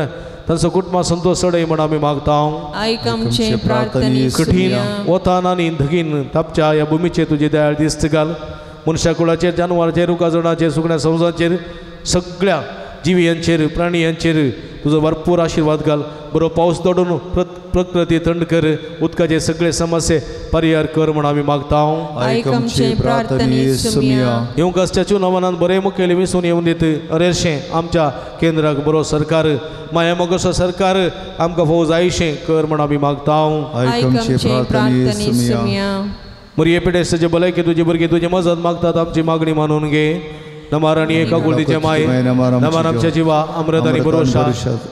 तांचो कुटुंब संतोष सडय म्हण आमी मागता ऐक आमचे प्रार्थने कठीण वतान आनी धगीन तापच्या ह्या भुमीचेर तुजी दयाळ दिश्ट घाल मनशा कुळाचेर जानवरांचेर रुखाजणाचेर सुकण्या संवसाराचेर सगळ्या जिवियांचेर प्राणियांचेर तुजो भरपूर आशिर्वाद घाल बरो पावस दडून प्रकृती थंड कर उदकाचे सगळे समस्ये परिहार कर म्हण आमी मागता ऐक आमचे प्रार्थने सुमिया ह्यो कश्टाच्यो नवनान बरे मुखेली विसून येवन दित अरेशें आमच्या केंद्राक बरो सरकार माया मोगसो सरकार आमकां फोव जायशें कर म्हण आमी मागता ऐक आमचे प्रार्थने सुमिया मरिये पिडेस्ताचे भलायकी तुजी भुरगीं तुजी मजत मागतात आमची मागणी मानून घे नमार आनी एका कुळतीचे माय नमार आमच्या जिवा अमृत आनी भरोशा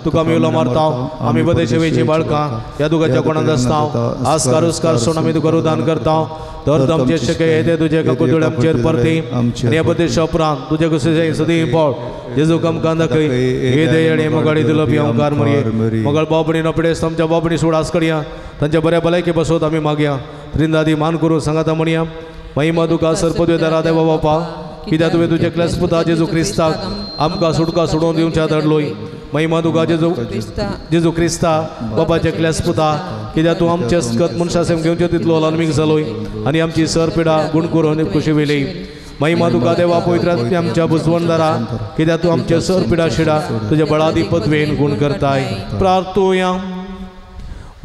तुका आमी उलो मारता आमी बदे सेवेची बाळकां ह्या दुगाच्या कोणाक आसता आस्कार उस्कार सोन आमी तुका रुदान करता तर आमचे शक्य येते तुजे कुतुळे आमचेर परती आनी ह्या बदे उपरांत तुजे कशें सदी पळ जेजूक आमकां दाखय हे दे आनी मोगाडी तुलो पिंवकार मरिये मोगाळ बाबणी नपडेस आमच्या बाबणी सोडास करया तांच्या बऱ्या भलायकी बसोत आमी मागया त्रिंदादी मान करून सांगाता म्हणया महिमा तुका सरपदवेदारा देवा बापा कित्याक तुवें तुजे क्लेस पुता जेजू क्रिस्ताक आमकां सुटका सोडून दिवच्या धाडलोय महिमा तुका जेजू क्रिस्ता बापाचे क्लेस पुता कित्याक तूं आमचे सकत मनशा सेम घेवचे तितलो लानमीक जालोय आनी आमची सरपिडा गुण करून खुशी वेली महिमा तुका देवा पवित्र आमच्या बुजवणदारा कित्याक तूं आमचे सरपिडा शिडा तुज्या बळादी पदवेन गुण करताय प्रार्थोया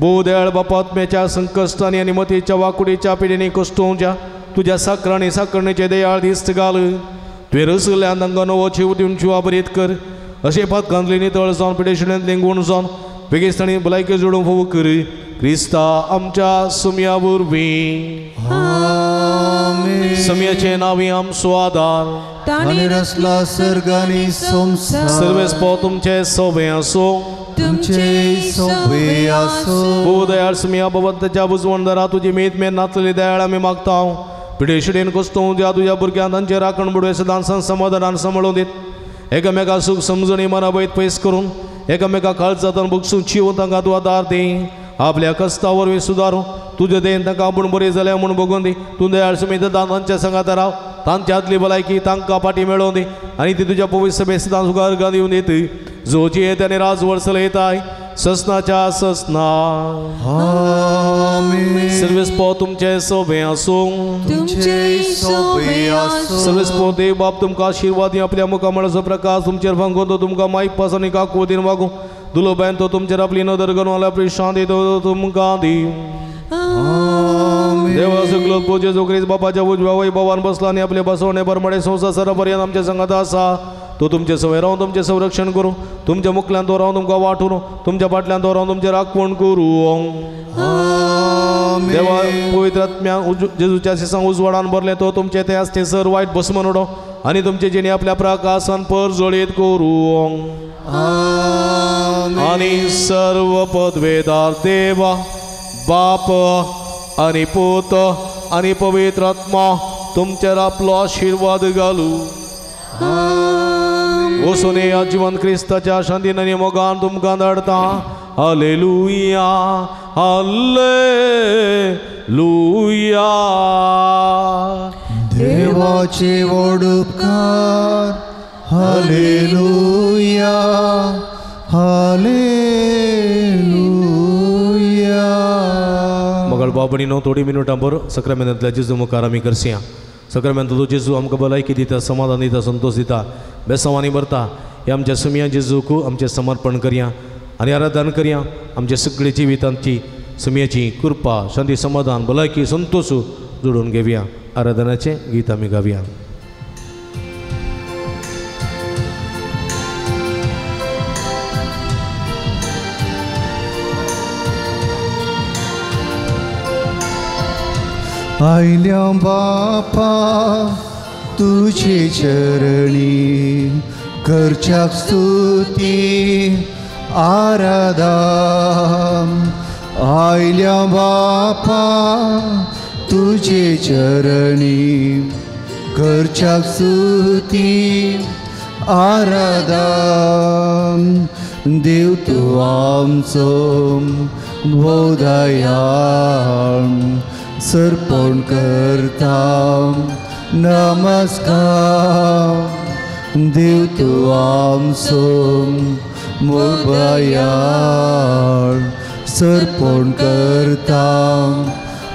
बोदयाळ बापात्म्याच्या संकश्टांनी आनी मतीच्या वाकुडीच्या पिढीनी कश्टोवच्या तुझ्या साखराणी साखरणेचे दयाळ दिश्ट घाल तुवें रसल्यान तांकां नवो जीव दिवन जिवा बरीत कर अशें पातकांतली नितळ जावन पिडेशिण्यांतली गुण जावन बेगिस्तांनी भलायकी जोडूंक फोव कर क्रिस्ता आमच्या सुमया वरवीं सुमयाचे नांवी आमचो आदार ताणें रचला सर्ग आनी संवसार सर्वेस्पो तुमचे सोबे आसूं तुमचे सोबे आसूं ओ दयाळ सुमया भगवंताच्या बुजवणदारा तुजी मेद मेद नाचलेली दयाळ आमी मागता पिडेशिडेन कस्तो ज्या तुझ्या भुरग्यांक तांचे राखण बुडवे सदां समाधानान सांबाळून दीत एकामेका सुख समजणी मना वैत पयस करून एकामेका काळजांत बुकसून चिव तांकां तूं आदार दी आपल्या कश्टा वरवीं सुदारूं तुजे देन तांकां आपूण बरी जाल्या म्हूण बगून दी तूं दयाळ सुमयत तांच्या संगात राव तांच्या आदली भलायकी तांकां पाटी मेळोवन दी आनी ती तुज्या पवित्र सभे सदां सुखार घाल दिवन दीत जोची येत आनी राज वर्सल येताय ससनाच्या ससना सर्वेस्पो तुमचे सोबे आसूं सर्वेस्पो देव बाप तुमकां आशिर्वाद आपल्या मुखामळाचो प्रकाश तुमचेर भांगून तो तुमकां माईक पास आनी काकुवतीन वागूं दुलो बायन तो तुमचेर आपली नदर घालून आपली शांती तो तुमकां दी देवा सगळो पूजे जो क्रिस्त बापाच्या उजव्या वैभवान बसला आनी आपले बसवणे परमडे संवसारा पर्यंत आमच्या संगात आसा तो तुमचे सवय रावन तुमचे संरक्षण करूं तुमच्या मुखल्यान तो रावन तुमकां वाटून तुमच्या फाटल्यान तो रावन तुमचे राखण करूं देवा पवित्र आत्म्या जेजूच्या सिसांक उजवाडान भरले तो तुमचे ते आसते सर वायट भस्मन उडो आनी तुमचे जिणे आपल्या प्रकाशान परजळीत करूं आनी सर्व पदवेदार देवा बाप आनी पूत आनी पवित्र आत्मा तुमचेर आपलो आशिर्वाद घालू वसुने आजीवन क्रिस्ताच्या शांतीन आनी मोगान तुमकां धाडता हालेलुया हालेलुया देवाचे व्हड उपकार हालेलुया हालेलुया मगळ बाबणीनो थोडी मिनटां भर सक्रामेंतांतल्या जेजू मुखार आमी करसिया सक्रामेंताचो जेजू आमकां भलायकी दिता समाधान दिता संतोष दिता बेसांवांनी भरता हे आमच्या सुमया जेजूक आमचें समर्पण करया आनी आराधन करया आमच्या सगळी जिवितांची सुमयाची कृपा शांती समाधान भलायकी संतोष जोडून घेवया आराधनाचें गीत आमी गावया आयल्या बापा तुझे चरणी करच्याक स्तुती आराधन आयल्या बापा तुझे चरणी करच्याक स्तुती आराधन देव तूं आमचो भोवदयाळ सर्पण करता नमस्कार देव तू आमचो मोबायाळ सर्पण करता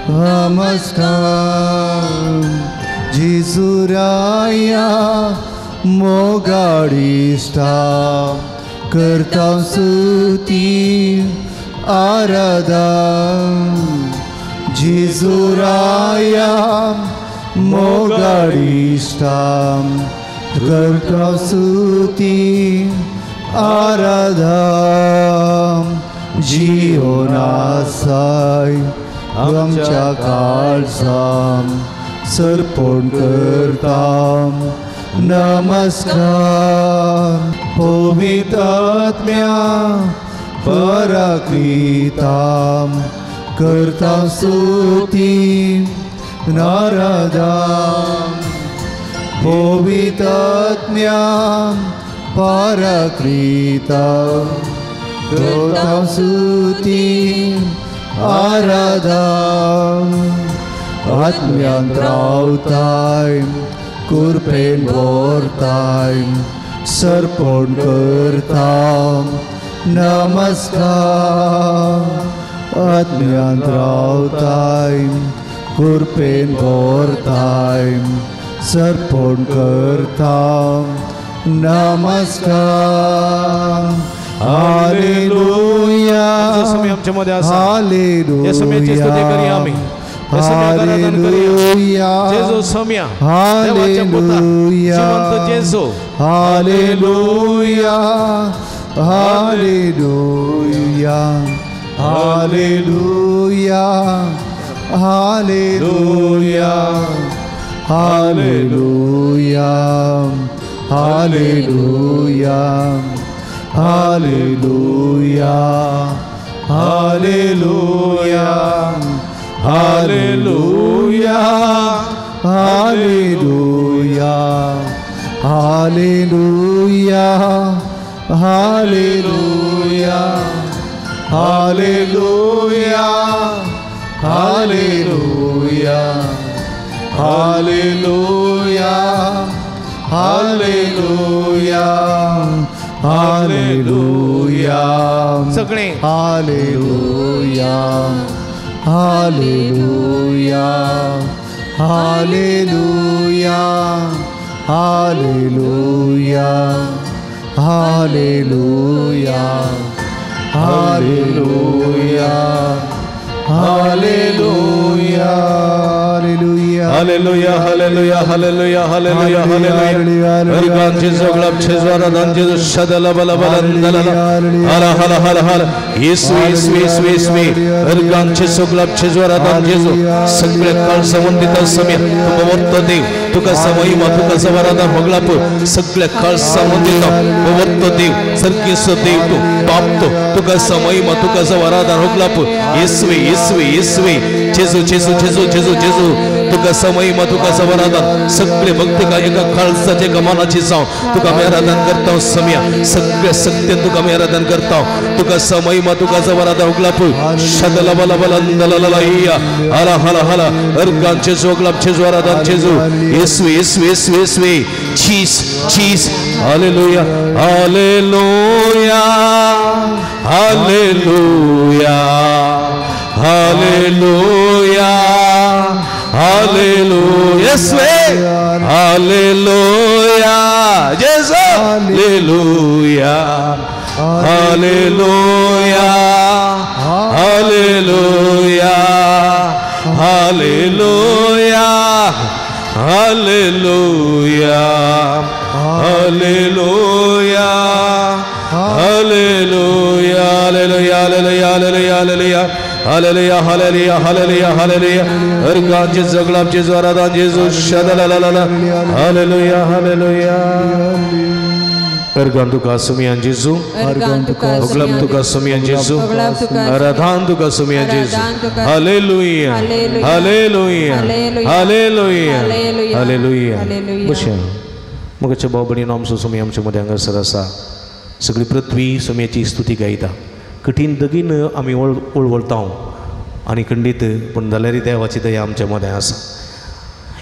नमस्कार जिजुराया मोगाडिष्टा करता स्तुती आराधन जिजुराया मोगाडिष्टा करता स्तुती आराधन जीवनासाय आमच्या काळजाम सर्पण करता नमस्कार पवित्रात्म्या पराक्रिताम करता स्तुती नारादाम पवित्रात्म्या पराक्रिताम करता स्तुती आराधन आत्म्यांत्रावताय कुरपेन भरताय सर्पण करता नमस्कार आत्म्यांत्रावताय कुरपेन भरताय सर्पण करता नमस्कार हालेलुया आमच्यामध्ये असा हालेलुया या समयाची स्तुती करूया आम्ही या समयात आराधन करूया जेजो सम्या देवाच्या पुता जिवंत जेजो हालेलुया हालेलुया हालेलुया हालेलुया हालेलुया हालेलुया हालेलुया हालेलुया हालेलुया हालेलुया हालेलुया हालेलुया हालेलुया हालेलुया हालेलुया हालेलुया हालेलुया सगळे हालेलुया हालेलुया हालेलुया हालेलुया हालेलुया हालेलुया हालेलुया हालेलुया हालेलुया हालेलुया हालेलुया हालेलुया अर्गांचे जोगळाप छेजवारा दांजे शदला बला बलंदला हाला हाला हाला हाला येसू येसू येसू येसू अर्गांचे जोगळाप छेजवारा दांजे सगळे काळ संबंधित समय पवत्त देव तुका समयमा तुका सवरादा भगळाप सगळे काळ संबंधित पवत्त देव सर्किस देव तो पापतो तुका समयमा तुका सवरादा भगळाप येसू येसू येसू जेजू जेजू जेजू जेजू जेजू तुका समयमा तुका सवरादा सगळे भक्त का एका खालसाचे गमनाची जाव तुका मी आराधन करता सम्या सगळे सत्य तुका मी आराधन करता तुका समयमा तुका सवरादा भगळाप शदला बला बलंदला या हाला हाला हाला अर्गांचे जोगळाप छेजवारादा छेजू येसू येसू येसू येसू चीज चीज हालेलुया हालेलुया हालेलुया हालेलुया हालेलुया हालेलुया जेसू हालेलुया हालेलुया हालेलुया हालेलुया हालेलुया हालेलुया हालेलुया हालेलुया हालेलुया हालेलुया हालेलुया हालेलुया हालेलुया हालेलुया अर्गांचे जगलापचे जोरादान जेजू शदलालाला हालेलुया हालेलुया अर्गान तुका सुमियान जेजू उगलम तुका सुमियान जेजू आराधन तुका सुमियान जेजू हालेलुया हालेलुया हालेलुया हालेलुया बशा मगच्या बाबणी नामसो सुमी आमच्या मध्ये हांगासर आसा सगळी पृथ्वी सुमयाची स्तुती गायता कठीण दगीन आमी ओळवळता आनी खंडीत पण जाल्यार देवाची दया आमच्या मध्ये आसा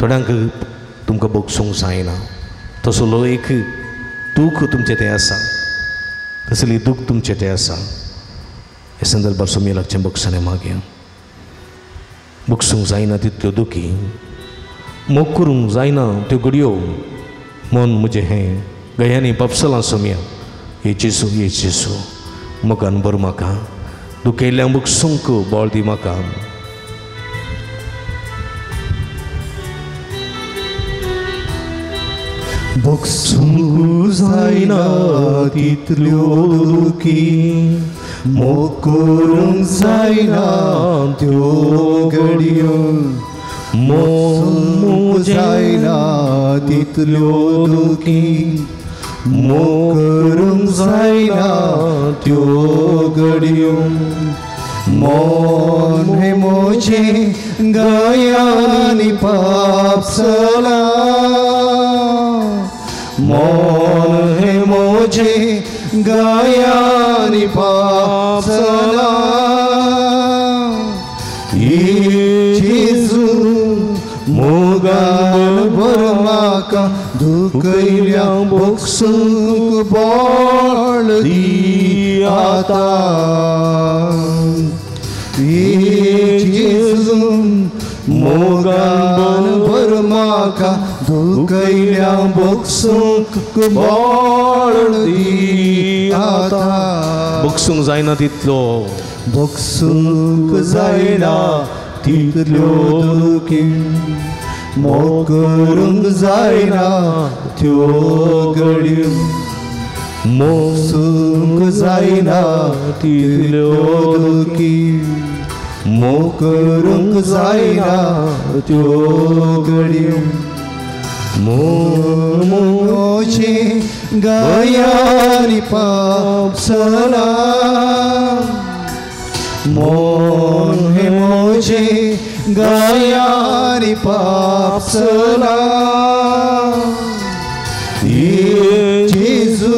थोड्यांक तुमकां बगसूंक जायना तसलो एक दूख तुमचें तें आसा, तसली दूख तुमचें तें आसा. हे संदर्भार सोमी लागचें बगसाणें मागया. बगसूंक जायना तितल्यो दुखी, मोग करूंक जायना त्यो घडयो, मन म्हजें हें गयांनी पापसलां सोम्या. हे जेसू मोगान भर म्हाका, दुखयल्ल्या बगसूंक बळ दी म्हाका. बगसूंक जायना तितल्यो दुखी, मोग करूंक जायना त्यो घडयो, मोग जायना तितल्यो दुखी, मोग करूंक जायना त्यो घडयो. मन हे म्हजें गयांनी पापसलां, मन हे म्हजें गयांनी पापसलां. जेजू मोगान भर म्हाका, दुखयल्या बगसूंक बळ दी आतां. जेजू मोगान भर म्हाका, दुखयल्या बगसूंक बळ दी आतां. बगसूंक जायना तितलो, बगसूंक जायना तितल्यो दुखी, मोग करूंक जायना त्यो घडयो, बगसूंक जायना तितल्यो दुखी, मोग करूंक जायना त्यो घडयो. मन म्हजें गयांनी पापसलां, मन हे म्हजें गयांनी पापसलां. जेजू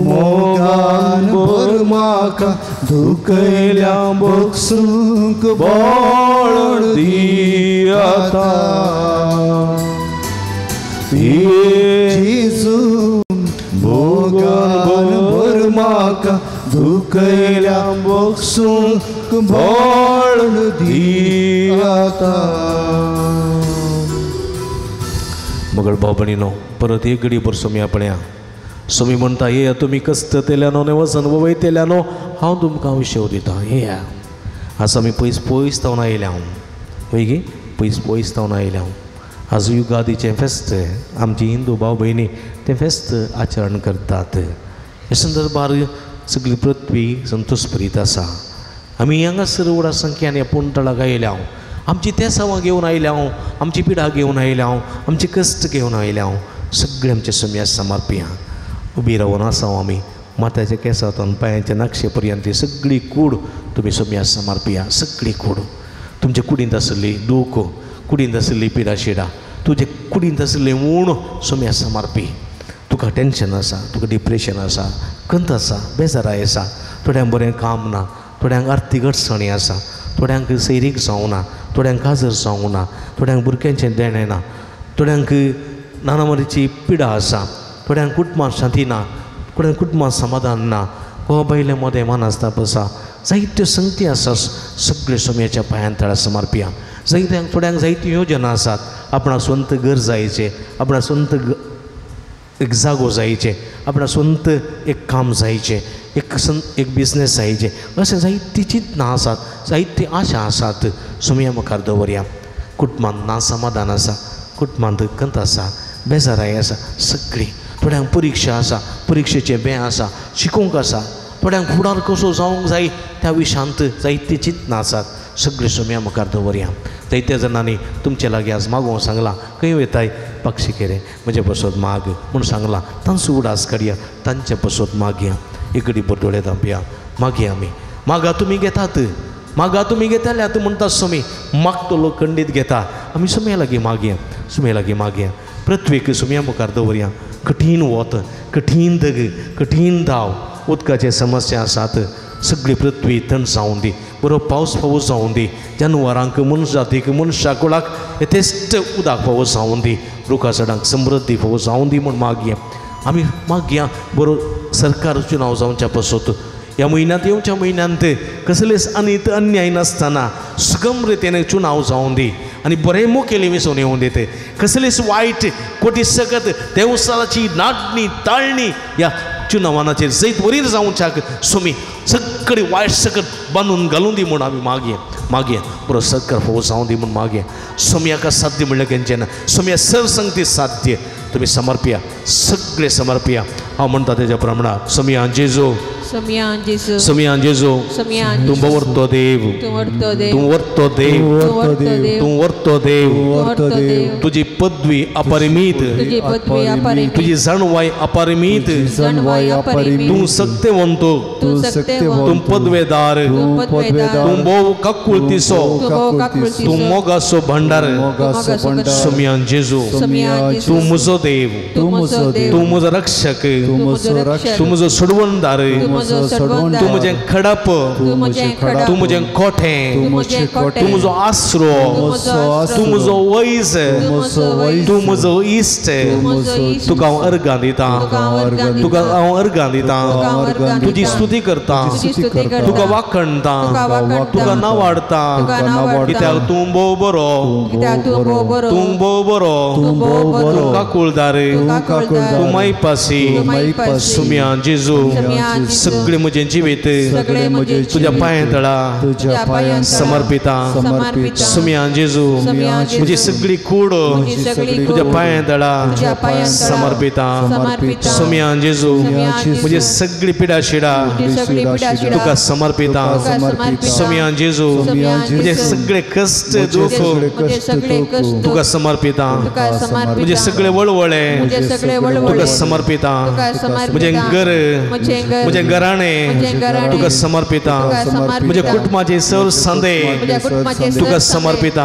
मोगान भर म्हाका, दुखयल्या बगसूंक बळ दी आतां. जेजू मोगान भर म्हाका, दुखयल्या बगसूंक बळ दी आतां. मगळ भाव भयणीनो, परत एक घडी भर सोमी आपण्या. सोमी म्हणटा, ये तुमी कस्ततेल्यानो ने वसन वयतेल्यानो हांव तुमकां विशेव दिता. येया आज आमी पयस तावन आयल्या. हांव गे पयस तावन आयल्या. आज युगादीचें फेस्त आमची हिंदू भाव भयणी तें फेस्त आचरण करतात. हे संदर्भार सगळी पृथ्वी संतोषभरीत आसा. आमी हांगासर व्हडा संख्यान ह्या पुंतळाक आयल्या. आमची तेसांवां घेवन आयल्या, आमची पिडा घेवन आयल्या, आमचे कश्ट घेवन आयल्या. सगळे आमचे सोम्या समर्पिया. उबी रावन आसा आमी माथ्याच्या केंसांतून पांयाच्या नाक्षे पर्यंत सगळी कूड तुमी सोम्या समर्पिया. सगळी कूड तुमचे कुडींत आसली दूख, कुडींत आसली पिडा शिडा, तुजे कुडींत आसले मूण सोम्या समर्पी. तुका टेंशन आसा, तुका डिप्रेशन आसा, कंत आसा, बेजाराय आसा, थोड्यांक बरें काम ना, थोड्यांक आर्थीक अडचणी आसा, थोड्यांक सैरीक जावं ना, थोड्यांक काजर जावं ना, थोड्यांक भुरग्यांचें देणें ना, थोड्यांक नानामरीची पिडा आसा, थोड्यांक कुटुंबांत शांती ना, थोड्यांक कुटुंबांत समाधान ना, हो बैले मोदें मानास्ताप आसा, जायत्यो संगती आसा. सगळे सोम्याच्या पांयां तळा समर्पिया. जायत्यांक थोड्यांक जायत्यो योजना आसात. आपणाक स्वंत घर जायचें, आपणाक स्वंत एक जागो जायचे, आपणाक स्वंत एक काम जायचें, एक बिजनेस जायचे, अशें जायतीं चिंतनां आसात, जायत्यो आशा आसात. सोम्या मुखार दवरया. कुटुंबांत ना समाधान आसा, कुटुंबांत कंत आसा, बेजाराय आसा, सगळीं. थोड्यांक परिक्षा आसा, परिक्षेचें भें आसा, शिकोवंक आसा, थोड्यांक फुडार कसो जावंक जाय त्या विशांत जायतीं चिंतनां आसात. सगळे सोम्या मुखार दवरया. जायत्या जाणांनी तुमचे लागीं आज मागोवंक सांगलां, खंय वयताय पाक्षिकेरे म्हजे बसत माग म्हूण सांगलां. तांचो उडास काडया, तांचे बसत मागया. एक घडी भर दोळे धांपया, मागया आमी. मागा तुमी घेतात, मागा तुमी घेतल्यात म्हणटा सोमी. मागतलो खंडीत घेता. आमी सोम्या लागीं मागया, सोम्या लागीं मागया. पृथ्वीक सोम्या मुखार दवरया. कठीण वत, कठीण दग, कठीण दाव, उदकाचे समस्या आसात, सगळी पृथ्वी थंड जावूं दी. बरो पावस फावूस जावं दी जनवरांक मनशां जातीक मनशां कुळाक यथेश्ट उदक फावूस जावं दी रुखा झाडांक समृद्धी फावूस जावं दी म्हूण मागया आमी मागया बरो सरकार चुनाव जावच्या पसत ह्या म्हयन्यांत येवच्या म्हयन्यांत कसलेच अनित अन्याय नासतना सुगम रितीन चुनाव जावं दी आनी बरे मुखेली विसोन येवं दिते कसलेच वायट कोटी सकत देवस्थानाची नाडणी ताळणी ह्या चुनावांचेर जैत वरीर जावच्याक सुमी सगळी वायट सकत बांदून घालून दी म्हूण आमी मागया बरो सरकार फावूस जावं दी म्हूण मागया सोम्याक साध्य म्हणलें केंचें ना सोम्या सरसंगती साध्य तुम्ही समर्पिया सगळे समर्पिया हांव म्हणटा तेज्या प्रमाणात सोम्या जेजू सोम्या जेजू तूं वर्तो देव तूं वर्तो देव तुजी पदवी अपरिमीत तुजी जाणवाय अपरिमीत तूं सत्यवंतो तूं पदवेदार तूं भोव काकुळतीचो तूं मोगाचो भंडार सोम्या जेजू तूं म्हजो देव तूं म्हजो रक्षक तूं म्हजो सोडवणदार तूं म्हजें खडप तूं म्हजें कोठें तूं म्हजो आसरो तूं म्हजो वैज तूं म्हजो इश्ट तुका हांव अर्गां दितां तुका हांव अर्गां दितां तुजी स्तुती करतां तुका वाखणटां तुका नावाडटां कित्याक तूं भोव बरो तूं भोव बरो तूं काकुळदार तूं मायपासी सोम्या जेजू सगळे म्हजें जिवीत तुज्या पांयां तळा समर्पिता सोम्या जेजू म्हजी सगळी कूड तुज्या पांयां तळा समर्पिता सोम्या जेजू म्हजी सगळी पिडा शिडा तुका समर्पिता सोम्या जेजू म्हजे सगळे कश्ट दुख तुका समर्पिता म्हजे सगळे वळवळे तुका समर्पिता म्हजें घर म्हजें घराणें तुका समर्पिता म्हज्या कुटुंबाचे सर सांदे तुका समर्पिता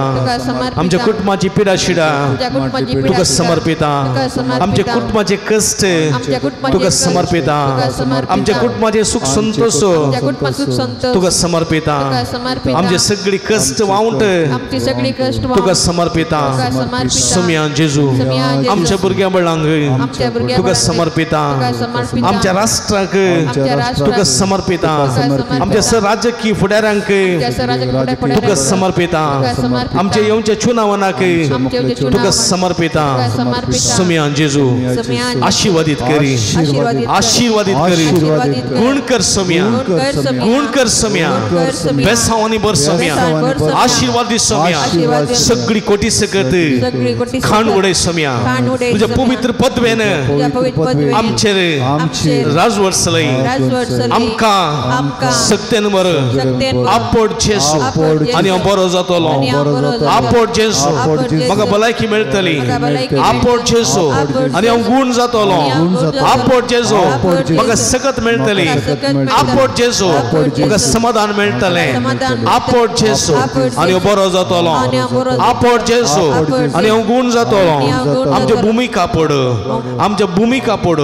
आमच्या कुटुंबाची पिडा शिडा तुका समर्पिता आमच्या कुटुंबाचे कश्ट तुका समर्पिता आमच्या कुटुंबाचे सुख संतोष तुका समर्पिता आमचे सगळी कश्ट वावंट तुका समर्पिता सोम्या जेजू आमच्या भुरग्यां बळांक तुका समर्पिता आमच्या राष्ट्राक तुका समर्पिता आमच्या राजकीय फुडाऱ्यांक तुका समर्पिता आमच्या येवच्या चुनावांक तुका समर्पिता सोम्या जेजू आशीर्वादित करी गुण कर सोम्या गुण कर सोम्या बेसांवांनी बर सोम्या आशीर्वादी सोम्या सगळी कोटी सकत खाण उडय सोम्या तुज्या पवित्र पदवेन आमचेर राजवटसलय आमकां सत्यान बर आपोड जेजू आनी हांव बरो जातलो आपोड जेजू म्हाका भलायकी मेळटली आपोड जेजू आनी हांव गुण जातलो आपोड जेजू म्हाका सकत मेळटली आपोड जेजू म्हाका समाधान मेळटलें आपोड जेजू आनी हांव बरो जातलो आपोड जेजू आनी हांव गुण जातलो आमच्या भुमिका पड आमच्या भुमिका पड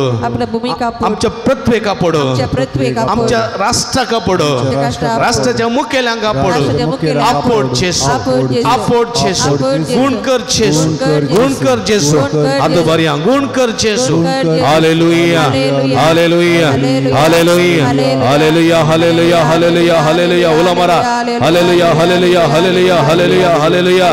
आमच्या पृथ्वेका पड आमच्या राष्ट्राका पड राष्ट्राच्या मुखेल्यांका पड आपोड जेजू आपोड जेजू गुण कर जेजू गुण कर जेजू आदो बऱ्या गुण कर जेजू हालेलुया हालेलुया हालेलुया हालेलुया हालेलुया हालेलुया हालेलुया उला मारा हालेलुया हालेलुया हालेलुया हालेलुया हालेलुया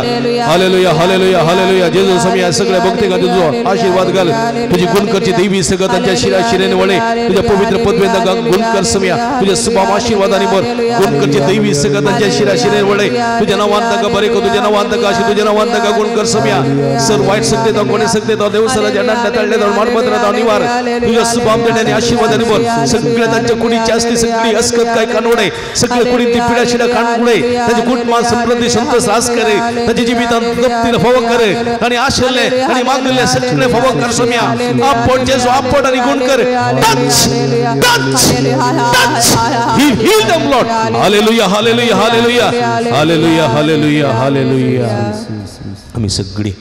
हालेलुया हालेलुया हालेलुया जेजू सोम्या सगळ्या भक्तांका तुजो आशीर्वाद घाल तुजी गुण करची दैवी सगळं त्यांच्या शिरा शिरेने वळे तुझ्या पवित्र पदवेंदा गुण कर सोम्या तुझ्या सुभाव आशीर्वादाने बर गुण करची दैवी सगळं त्यांच्या शिरा शिरेने वळे तुझ्या नावांत बरे को तुझ्या नावांत अशी तुझ्या नावांत गुण कर सोम्या सर वाईट सकते तो कोणी सकते तो देवस्थानाच्या डांड्या तळले तो मानपत्र निवार तुझ्या सुभाव देण्याने आशीर्वादाने बर सगळ्या त्यांच्या कुणीची असली सगळी असकत काय कानवडे सगळे कुणी ती पिढा शिडा कानवडे त्याची कुटुंबा समृद्धी संतोष रास करे त्याची जीवितांत तृप्तीने फवक करे आणि आशेले आणि मागलेले सगळे फवक कर सोम्या आपोड जेजू आपोड आणि गुण कर touch touch heal them Lord hallelujah hallelujah hallelujah hallelujah hallelujah hallelujah आम्ही सगळी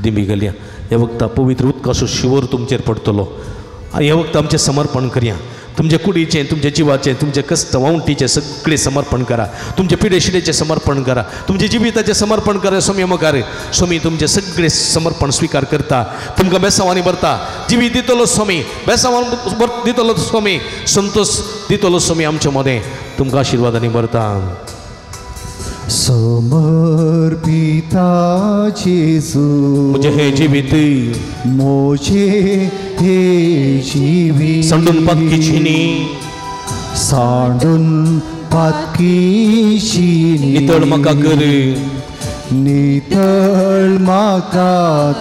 दिमी गेल्या हे वक्ता पवित्र उदकाचो शिवर तुमचेर पडतलो हे वक्त आमचें समर्पण करया तुमचे कुडीचे, तुमच्या जीवाचे, तुमचे कष्ट वावंटीचे सगळे समर्पण करा. तुमचे पिढेशिडेचे समर्पण करा. तुमचे जिविताचे समर्पण करा. स्वामी मुखार स्वामी तुमचे सगळे समर्पण स्वीकार करता. तुमकां बेसांवांनी भरता. जिवीत दितलो स्वामी, बेसांवान दितलो स्वामी, संतोष दितलो स्वामी आमच्या मध्ये. तुमकां आशिर्वादांनी भरता. समर्पिता जेसू मुझे हे जीवित, मुझे हे जीवित, सांडून पातकीचिनी, सांडून पातकीचिनी, नितळ म्हाका कर, नितळ म्हाका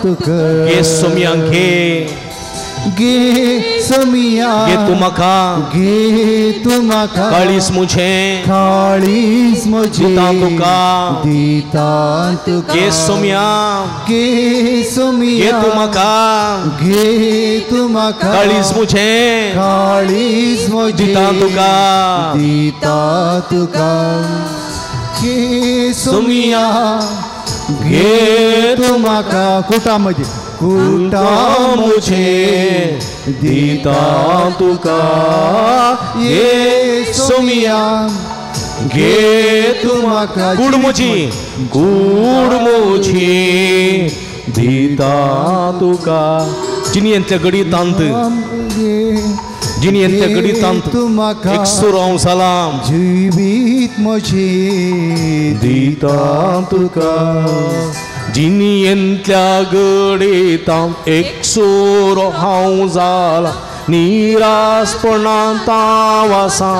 तूं कर. घे सोम्या घे, गे सोमिया घे तू म्हाका, गे तू म्हाका, काळीस मुझे, काळीस मुझे, दिता तुका, दिता तुका. घे सोम्या, गे सोमिया घे तू म्हाका, गे तू म्हाका, काळीस मुझे, काळीस मुझे, दिता तुका, दिता तुका. गे सोमिया घे तू म्हाका, कुटा म्हजे कुटा मुझे, दिता तुका. ये सोमिया घे तू म्हाका, कूड मुझी, कूड मुझी, दिता तुका. जिनियंतल्या गडी तांत, जिनियंतल्या गडी तांत, एक सुराव सलाम, जिवीत म्हजे दिता तुका. जिनियंतल्या गडेतां एक सोर हांव जाला, निरासपणांत वासा.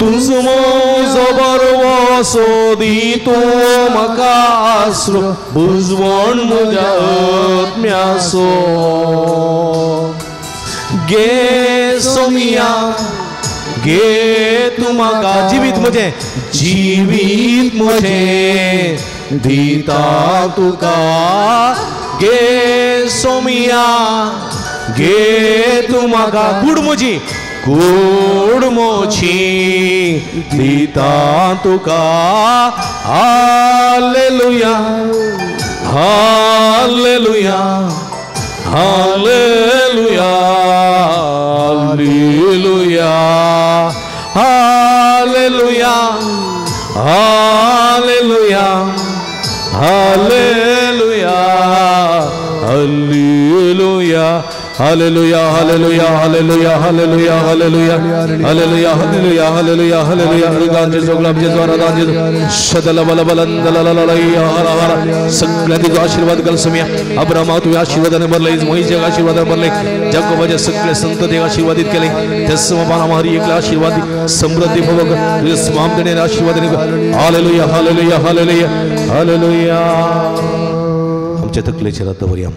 तुजो म्हजो बरवसो दितो म्हाका आसरो, बुजवण म्हज्या आत्म्याचो. गे सोमिया घे तू म्हाका, जिवीत म्हजे, जिवीत म्हजे, दिता तुका. गे सोमिया घे तू म्हाका, कूड म्हजी, कूड मोची, दिता तुका. हालेलुया, हालेलुया, हालेलुया, हालेलुया, हालेलुया, हालेलुया, हालेलुया, हालेलुया, हालेलुया, हालेलुया, हालेलुया, हालेलुया, हालेलुया, हालेलुया, हालेलुया, हालेलुया, हालेलुया. गांजे जोगलाबजे जोरादांजे शदल बल बलंदललललया हरा. सगळ्यांचा आशीर्वाद कर सोम्या. अब्रामा तू आशीर्वादाने भरले, मोहित जग आशीर्वादाने भरले, जगोबाचे सगळे संत देव आशीर्वादित केले. तस्माना मारी एकला आशीर्वाद समृद्धी भोग तुझे स्वाम देणे आशीर्वादाने. हालेलुया, हालेलुया, हालेलुया, हालेलुया. आमच्या तकलेचे रात भरया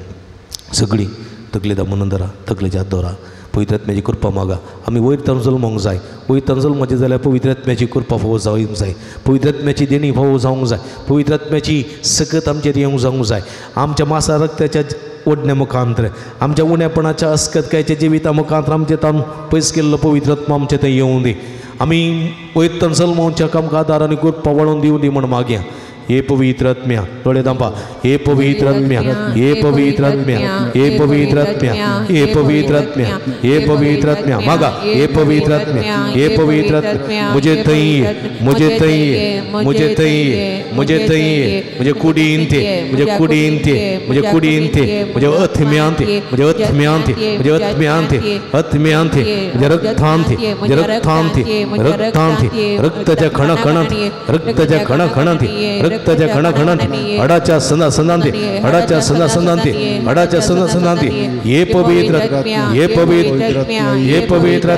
सगळी तकली दामून धरा, तकलेच्या हात दवरा. पवित्र आत्म्याची कृपा मागा. आमी वयर तंजल मोंग जाय. वयर तंजल म्हणजे जाल्यार पवित्र आत्म्याची कृपा फावो जावंक जाय. पवित्र आत्म्याची देणी फावो जावंक जाय. पवित्र आत्म्याची सकत आमचेर येवंक जावंक जाय. आमच्या मासा रक्ताच्या ओडण्या मुखांतर, आमच्या उण्यापणाच्या अस्कतकायच्या जिविता मुखांतर आमचे तान पयस केल्लो पवित्र आत्मा आमचे थंय येवं दी. आमी वयर तंजल मोंच्या आमकां आदार आनी कृपा वळोवन दिवं दी म्हण मागया. हे पवित्र आत्म्या, दोळे दांपा. हे पवित्र आत्म्या, हे पवित्र आत्म्या, हे पवित्र आत्म्या, हे पवित्र आत्म्या, हे पवित्र आत्म्या मागा. हे पवित्र आत्म्या, हे पवित्र आत्म्या मुझे थंय ये, मुझे थंय ये, मुझे थंय ये, मुझे थंय ये, मुझे कुडीन ते, मुझे कुडीन ते, मुझे कुडीन ते, मुझे अथम्यान ते, मुझे अथम्यान ते, मुझे अथम्यान ते, अथम्यान ते, मुझे रक्तान ते, मुझे रक्तान ते, रक्तान ते, रक्ताच्या खणाखणात, रक्ताच्या खणाखणात, रक्ताच्या खणाखणात, अडाच्या संदासंदांते, अडाच्या संदासंदांते, अडाच्या संदासंदांते. हे पवित्र, हे पवित्र, हे पवित्र,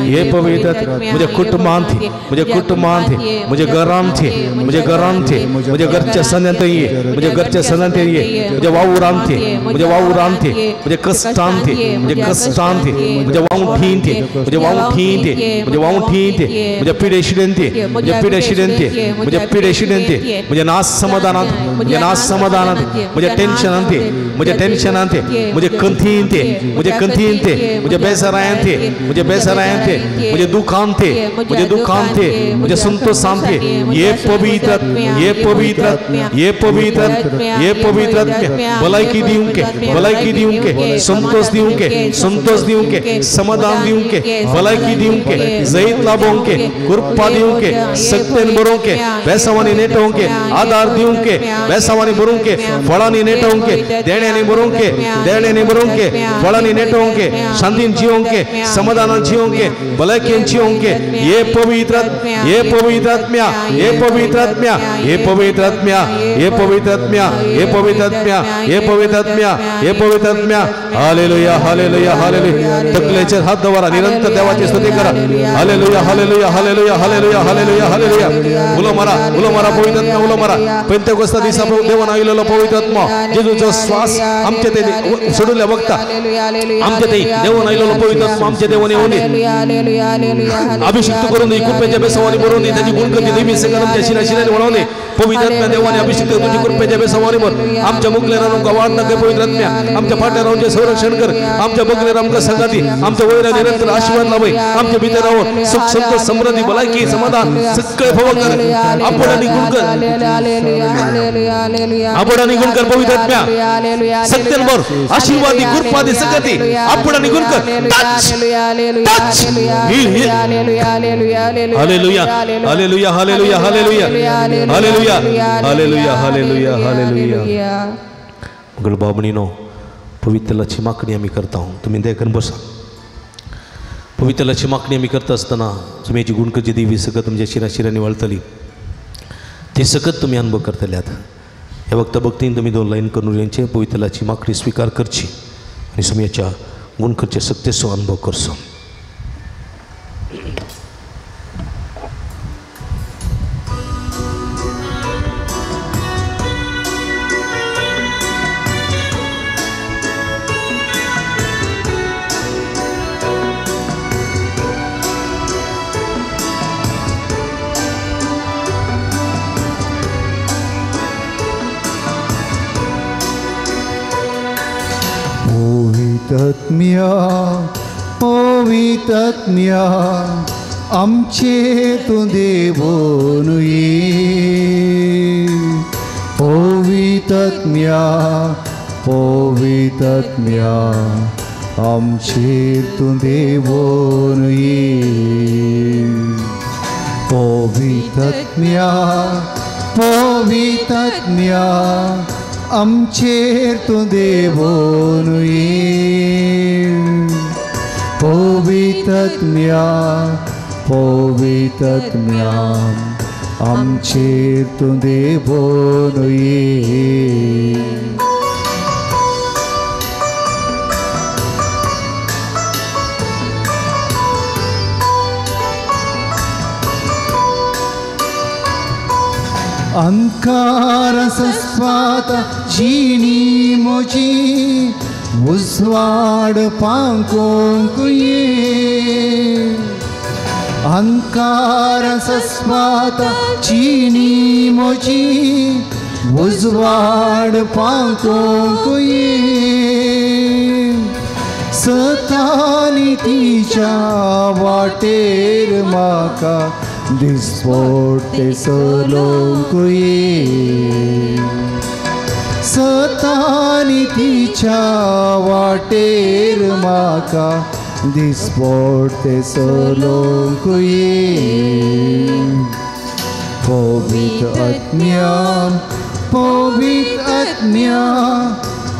हे पवित्र मुझे कुटुंबांत, मुझे कुटुंबांत, मुझे घरांत, मुझे घरांत, मुझे घरच्या संदांत ये, मुझे घरच्या संदांत ये, मुझे वावरांत, मुझे वावरांत, मुझे कष्टांत, मुझे कष्टांत, मुझे वावठींत, मुझे वावठींत, मुझे वावठींत, मुझे पिडेशिडेंत, मुझे पिडेशिडेंत, मुझे पिडेशिडेंत, मुझे म्हज्या नास समाधानांत म्हज्या नास समाधानांत म्हज्या टेन्शनांत म्हज्या टेन्शनांत म्हज्या कंथींत म्हज्या कंथींत म्हज्या बेसारायांत म्हज्या बेसारायांत म्हज्या दुखांत म्हज्या दुखांत म्हज्या संतोषांत ये पवित्र ये पवित्र ये पवित्र ये पवित्र भलायकी दिवंके भलायकी दिवंके संतोष दिवंके संतोष दिवंके समाधान दिवंके भलायकी दिवंके जैत लाभोंके कृपा दिवंके सत्तेन बरोंके बेसावानी नेटोंके आधार दिवंके बेसावानी बरोंके फळांनी नेटोंके देण्यानी बरोंके फळांनी नेटोंके शांतीन जिवंके समाधानान जिवंके भलायकीन जिवंके ये पवित्रात्म्या ये पवित्रात्म्या ये पवित्रात्म्या ये पवित्रात्म्या ये पवित्रात्म्या ये पवित्रात्म्या ये पवित्रात्म्या ये पवित्रात्म्या हालेलुया हालेलुया हालेलुया तकलेचेर हात दवरा निरंतर देवाची स्तुती करा हालेलुया हालेलुया हालेलुया हालेलुया हालेलुया हालेलुया उलो मारा पवित्रात्म्या उलो मारा पेंतेकोस्ता दिसा देवान आयिल्लो पवित्रात्मा जेजूचो श्वास आमचे ते सोडूल्या बघता आमचे ते देवान आयिल्लो पवित्रात्मा आमचे देवान येऊन अभिषेक करून कृपेच्या बेसवानी बरोवन त्याची गुणकती देवी सगळ्या आमच्या शिराशिराने वळवले पवित्रात्म्या देवाने अभिषेक तुझी कृपेच्या बेसवानी बर आमच्या मुखलेरान आमकां वाड नका पवित्रात्म्या आमच्या फाटल्यान आमचे संरक्षण कर आमच्या मुखलेर आमकां संगाती आमच्या वयरा निरंतर आशीर्वाद लाभय आमच्या भितर रावून सुख संतोष समृद्धी भलायकी समाधान सगळे भोग कर आपण निगुण कर आपण निगुण कर पवित्रात्म्या सत्यन बर आशीर्वादी कृपादी संगती आपण निगुण कर टच हालेलुया हालेलुया हालेलुया हालेलुया हालेलुया हालेलुया हालेलुया हालेलुया मगळ बाबणीनो पवित्राची मागणी आम्ही करता हूँ तुम्ही देखून बसा पवित्राची मागणी आम्ही करता असताना तुम्ही याची गुणकची देवी सकत तुमच्या शिराशिरांनी वळतली ते सकत तुम्ही अनुभव करतले आता हे वक्ता भक्तीन तुम्ही 2 लाईन करून यांचे पवित्राची मागणी स्वीकार करची आणि तुम्ही याच्या गुणकचे सत्तेसो अनुभव करसो पवित्रात्म्या आमचे तू देवोन ये पवित्रात्म्या पवित्रात्म्या आमचे तू देवोन ये पवित्रात्म्या पवित्रात्म्या आमचेर तू देवोन ये पवित्रात्म्या पवित्रात्म्या आमचेर तू देवोन ये अंकार सस्वात चीनी मोची उस्वाड पांकोंक ये अंकार सस्वात चीनी मोची उस्वाड पांकोंक ये सतानी तिच्या वाटेर माका दिसपोटे सलोंक ये सतानी तिच्या वाटेर माका दिसपोटे सलोंक ये पवित्र आत्म्या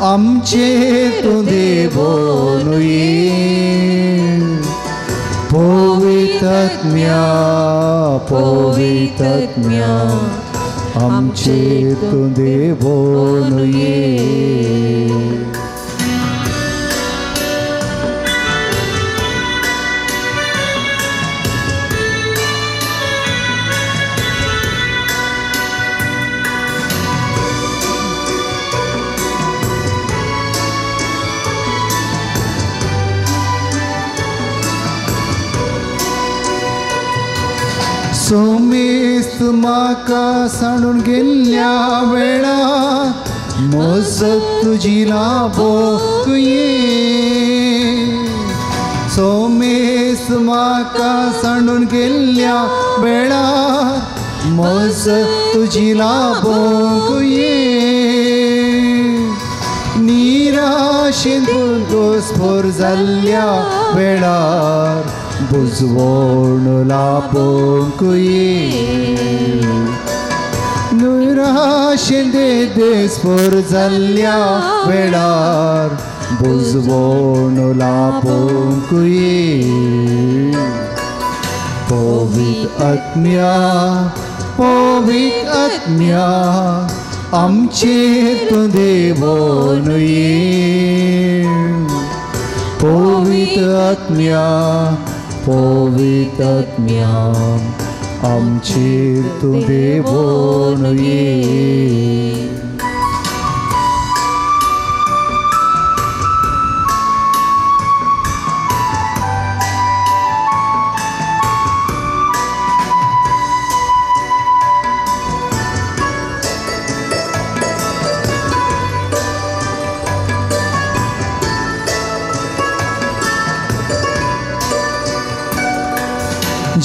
आमचेर तू देवोन ये पवित्रात्म्या पवित्रात्म्या आमचेर तू देवोन ये सोमेस्त म्हाका सांडून गेल्ल्या वेळार मजत तुजी लाबोंक ये. सोमेस्त म्हाका सांडून गेल्ल्या वेळार मजत तुजी लाबोंक ये. निराशेन घोस्पोर जाल्ल्या वेळार बुजवण लाबोंक ये. निराशेन देस्पोर जाल्ल्या वेळार बुजवण लाबोंक ये. पवित्र आत्म्या आमचेर तूं देवून ये. पवित्र आत्म्या आमचेर तूं देवून ये.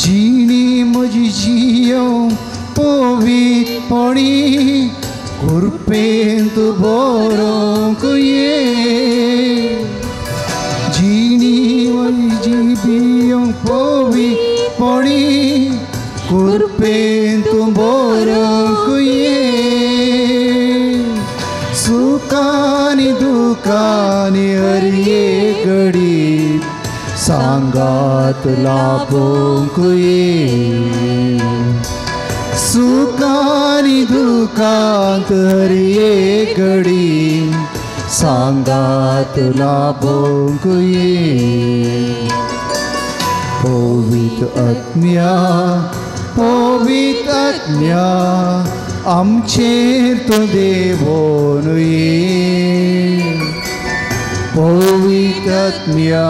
जीणी म्हजी जियो पवित्रपणी कृपेन तूं बरोवंक ये. जीणी म्हजी जियो पवित्रपणी कृपेन तूं बरोवंक ये. सुखानी दुखानी हर एक घडीत सांगात लाबोंक ये. सुखानी दुखांत हर एक घडी सांगात लाबोंक ये. पवित्र आत्म्या आमचेर तूं देवून ये. पवित्र आत्म्या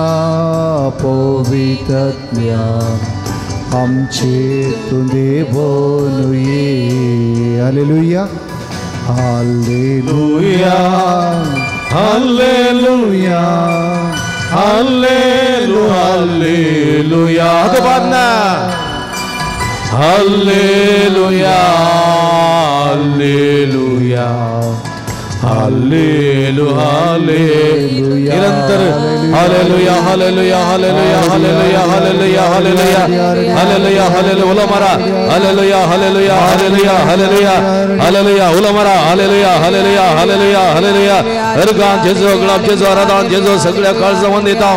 आमचेर तूं देवून ये. हालेलुया हालेलुया हालेलुया हालेलुया. हालेलुया हालेलुया हालेलुया निरंतर हालेलुया हालेलुया हालेलुया हालेलुया हालेलुया हालेलुया हालेलुया हालेलुया उलमरा हालेलुया हालेलुया हालेलुया हालेलुया हालेलुया उलमरा हालेलुया हालेलुया हालेलुया हालेलुया. अर्गान जेजो गळाब जेजो आराधन जेजो सगळ्या काळजा वंदिता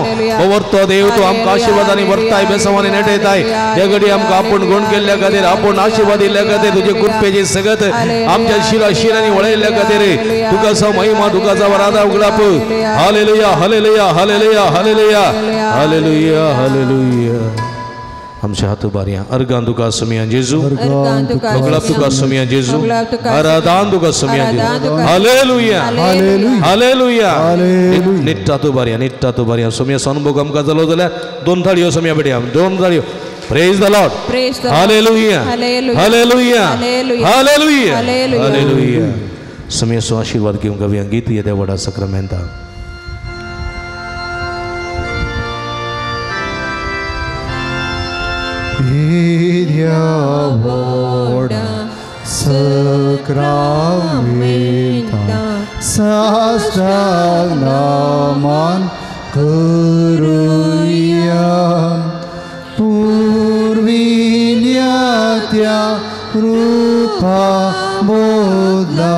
वर्तो देव तूं आमकां आशिर्वादांनी वर्ताय बेसवांनी नेटयताय. हे घडी आमकां आपूण गुण केल्ल्या खातीर आपूण आशिर्वाद दिल्ल्या खातीर तुजे कृपेची सगत आमच्या शिरांनी वळयल्ल्या खातीर तुका सा महिमा तुका सा आराधना उगडाप. हालेलुया हालेलुया हालेलुया हालेलुया हालेलुया हालेलुया. आमच्या हात बारया अर्गान तुका समिया जेजू उगडाप तुका समिया जेजू आराधना तुका समिया जेजू. हालेलुया हालेलुया निट्टा तू बारया समिया सनुभोग आमकां जालो जाल्यार दोन थाळयो समिया बेट्या दोन थाळयो. Praise the Lord. Hallelujah. Hallelujah. Hallelujah. Hallelujah. समय सो आशीर्वाद घेऊन गावया गीत येत्या वडा सक्रामेंता. येद्या वडा सक्रामेंता साष्टांग नमन करूया. पूर्विल्या त्या रूपा बोधला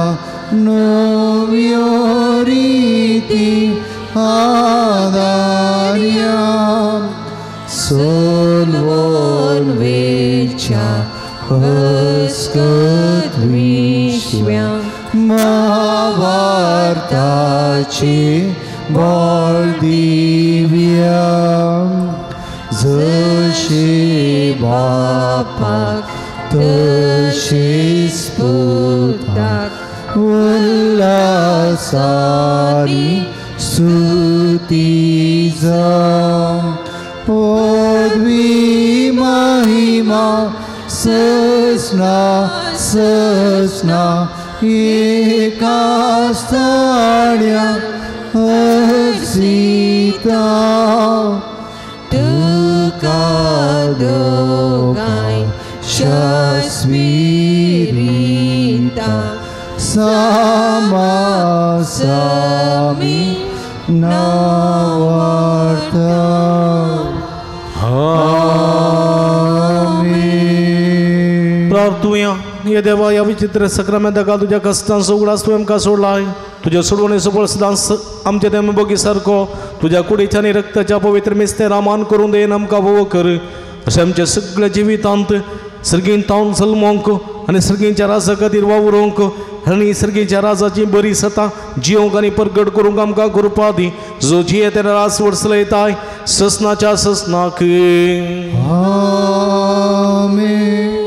नव्यो रीती आदार्या. सोलवोन वेच्या हस्कत विश्व्या मावार्ताची बोल दिव्या. जशे बापाक तशेच पुताक उल्हासानी स्तुती जावं. पदवी महिमा सजना सजना एका स्थाण्या हसिता तुका दोगांय शास्विरिता समासामी नावार्ता आमीन. प्रार्थूया ये देवा या विचित्र सक्रामेंताका तुझ्या कष्टांचो उगडास तू आमकां सोडलाय. तुझ्या सोडवणेचो बळ सदांच आमच्या देम बगी सारको तुझ्या कुडीच्या आनी रक्ताच्या पवित्र मिस्ते रामान करून देन आमकां भोव कर. अशें आमच्या सगळ्या जिवितांत सर्गीन तावन सलमोंक आनी सर्गींच्या राजा खातीर वावरोंक आनी सर्गींच्या राजाची बरी सता जियोंक आनी परगट करूंक आमकां कृपा दी. जो जिये तेन्ना रास वर्सला येताय ससनाच्या ससनाक. आमीन.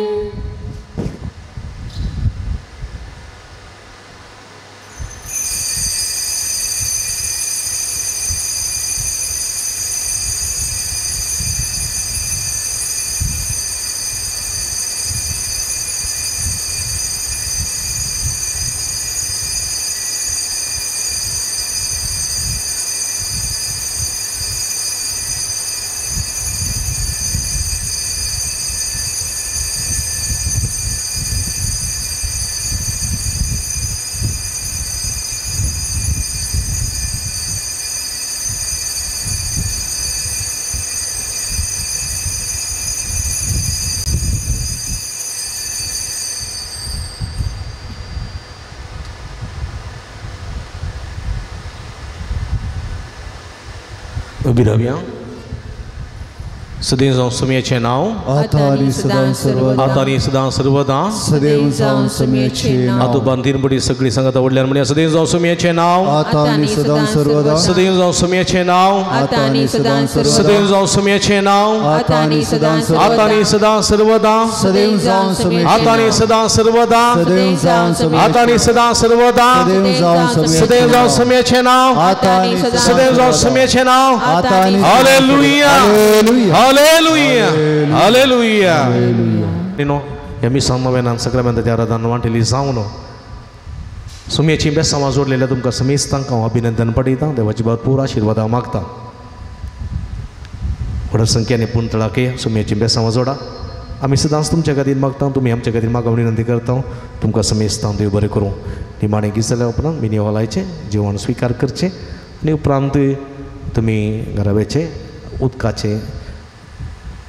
उभी राहूया. सदैव जावन समयाचें नांव आता आनी सदां सर्वदा आता आनी सदां सर्वदा सदैव जावन समयाचें नांव आतोबान तीन बडी सगळी सांगात आवडल्यान म्हणया सदैव जावन समयाचें नांव आता आनी सदां सर्वदा सदैव जावन समयाचें नांव आता आनी सदां सर्वदा सदैव जावन समयाचें नांव आता आनी सदां आता आनी सदां सर्वदा सदैव जावन समयाचें आता आनी सदां सर्वदा सदैव जावन आता आनी सदां सर्वदा सदैव जावन सदैव जावन समयाचें नांव आता आनी सदैव जावन समयाचें नांव. आता आनी हालेलुया हालेलुया हालेलुया हालेलुया. ह्या मिसां नव्यान सक्रामेंताच्या आराधनान वांटेली जावन सुमयेची बेसांवां जोडलेल्या तुमकां समेस्तांक हांव अभिनंदन पठयतां. देवाची भरपूर आशिर्वादां मागतां. व्हड संख्येने पुंतळाके सुमयेची बेसांवां जोडा. आमी सदांच तुमच्या खातीर मागता. तुमी आमच्या खातीर मागप विनंती करता. तुमकां समेस्तां देव बरें करूं. निमाणें गीत जाल्या उपरांत मिनिवां लायचें जेवण स्विकार करचें आनी उपरांत तुमी घरावेचे उदकाचे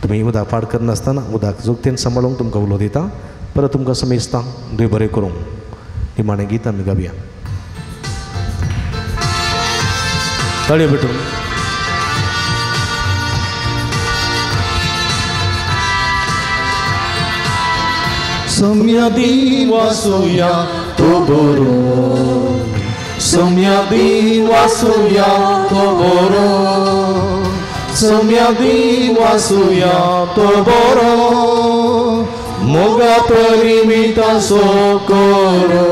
तुमी उदक पाड करनासतना उदक जोगतेन सांबाळूंक तुमकां उलो दिता. परत तुमकां समेस्तां देव बरें करूं. निमाणें गीत आमी गावया. ताळयो भेटून सम्यादी वासुया तो बरो सम्यादी वासुया तो बरो सम्यादी वासुया तो बरो मोगा परिमिता सोकोरो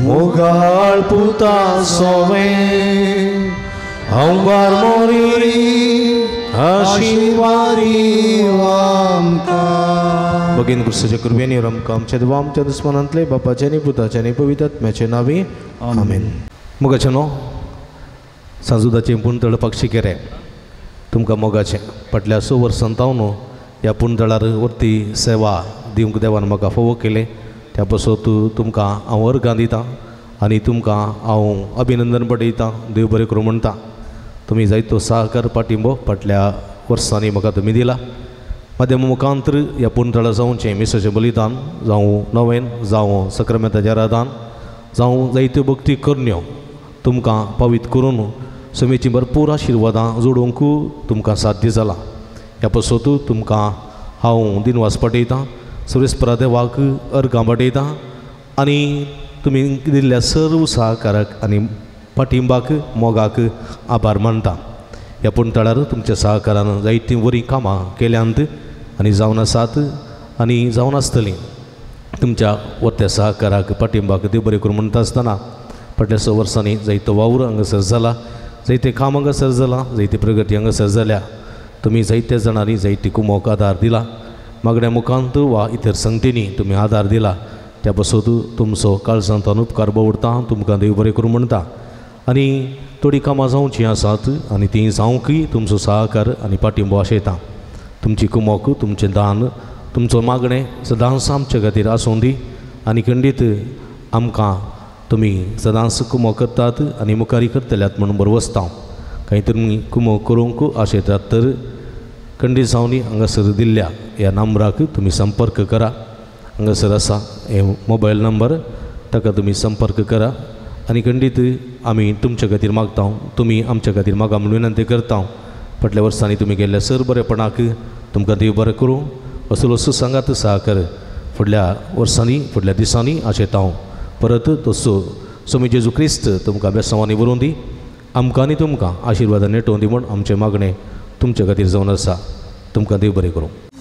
मोगाळ पुता सोवे हंगार मोरी आशिवारी वामका भगीन कृष्णाच्या कृपेने आमकां आमच्या देवा आमच्या दुस्मानांतले बापाचे आनी पुताचे आनी पवित्र आत्म्याचे नांवे आमेन. मोगाचें सांजुदाचें पुंतळ पक्षिकेरे तुमकां मोगाचें फाटल्या 6 वर्सां हांव न्हू ह्या पुंतळार वरती सेवा दिवंक देवान म्हाका फोव केले. त्या पासून तुमकां हांव अर्गां दितां आनी तुमकां हांव अभिनंदन पठयतां. देव बरें करूं म्हणटा. तुमी जायतो सहकार पाठिंबो फाटल्या वर्सांनी म्हाका तुमी दिला. माध्यम मुखांतर ह्या पुंतळा जावचें मिसाचें बलिदान जावं नवें जावं सक्रामेंताचें आराधन जावं जायत्यो भक्ती करण्यो तुमकां पवित्र करून समेची भरपूर आशिर्वादां जोडूंक तुमकां साध्य जाला. ह्या पासून तुमकां हांव दिनवास पठयतां. सर्वेस्परा देवाक अर्गां पठयतां आनी तुमी दिल्ल्या सर्व सहकाराक आनी पाठिंबाक मोगाक आभार मानता. ह्या पुंतळार तुमच्या सहकारान जायतीं बरीं कामां केल्यांत आनी जावन आसात आनी जावन आसतलीं. तुमच्या वत्या सहकाराक पाठिंबाक देव बरें करूं म्हणटा आसतना फाटल्या 6 वर्सांनी जायतो वावर हांगासर जाला. जायतें काम हांगासर जालां. जायती प्रगती हांगासर जाल्या. तुम्ही जायत्या जाणारी जायती कुमोक आदार दिला मागण्या मुखांत वा इतर संगतींनी तुम्ही आदार दिला त्या बसोत तुमचो काळजांतान उपकार बवडता तुमकां देव बरें करूं म्हणटा आनी थोडी कामां जावचीं आसात आनी ती जावंकय तुमचो सहकार आनी पाठिंबो आशयता तुमची कुमोक तुमचें दान तुमचो मागणें सदांच आमचे खातीर आसूं दी आनी खंडीत आमकां तुमी सदांच कुमो करतात आनी मुखारी करतल्यात म्हणून बरो वसता कांय तुमी कुमो करूंक आशयतात तर खंडीत जावनी हांगासर दिल्ल्या ह्या नंबराक तुमी संपर्क करा हांगासर आसा हे मोबायल नंबर ताका तुमी संपर्क करा आनी खंडीत आमी तुमचे खातीर मागता तुमी आमचे खातीर मागा म्हणून विनंती करता फाटल्या वर्सांनी तुमी गेल्ल्या सर बरेपणाक तुमकां देव बरें करूं असलो सुसंगात सहकार फुडल्या वर्सांनी फुडल्या दिसांनी आशयता परत तसो स्वामी जेजू क्रिस्त तुमकां बेसांवांनी बरोवन दी आमकां आनी तुमकां आशिर्वादान नेटोवन दी म्हूण आमचें मागणें तुमचे खातीर जावन आसा तुमकां देव बरें करूं.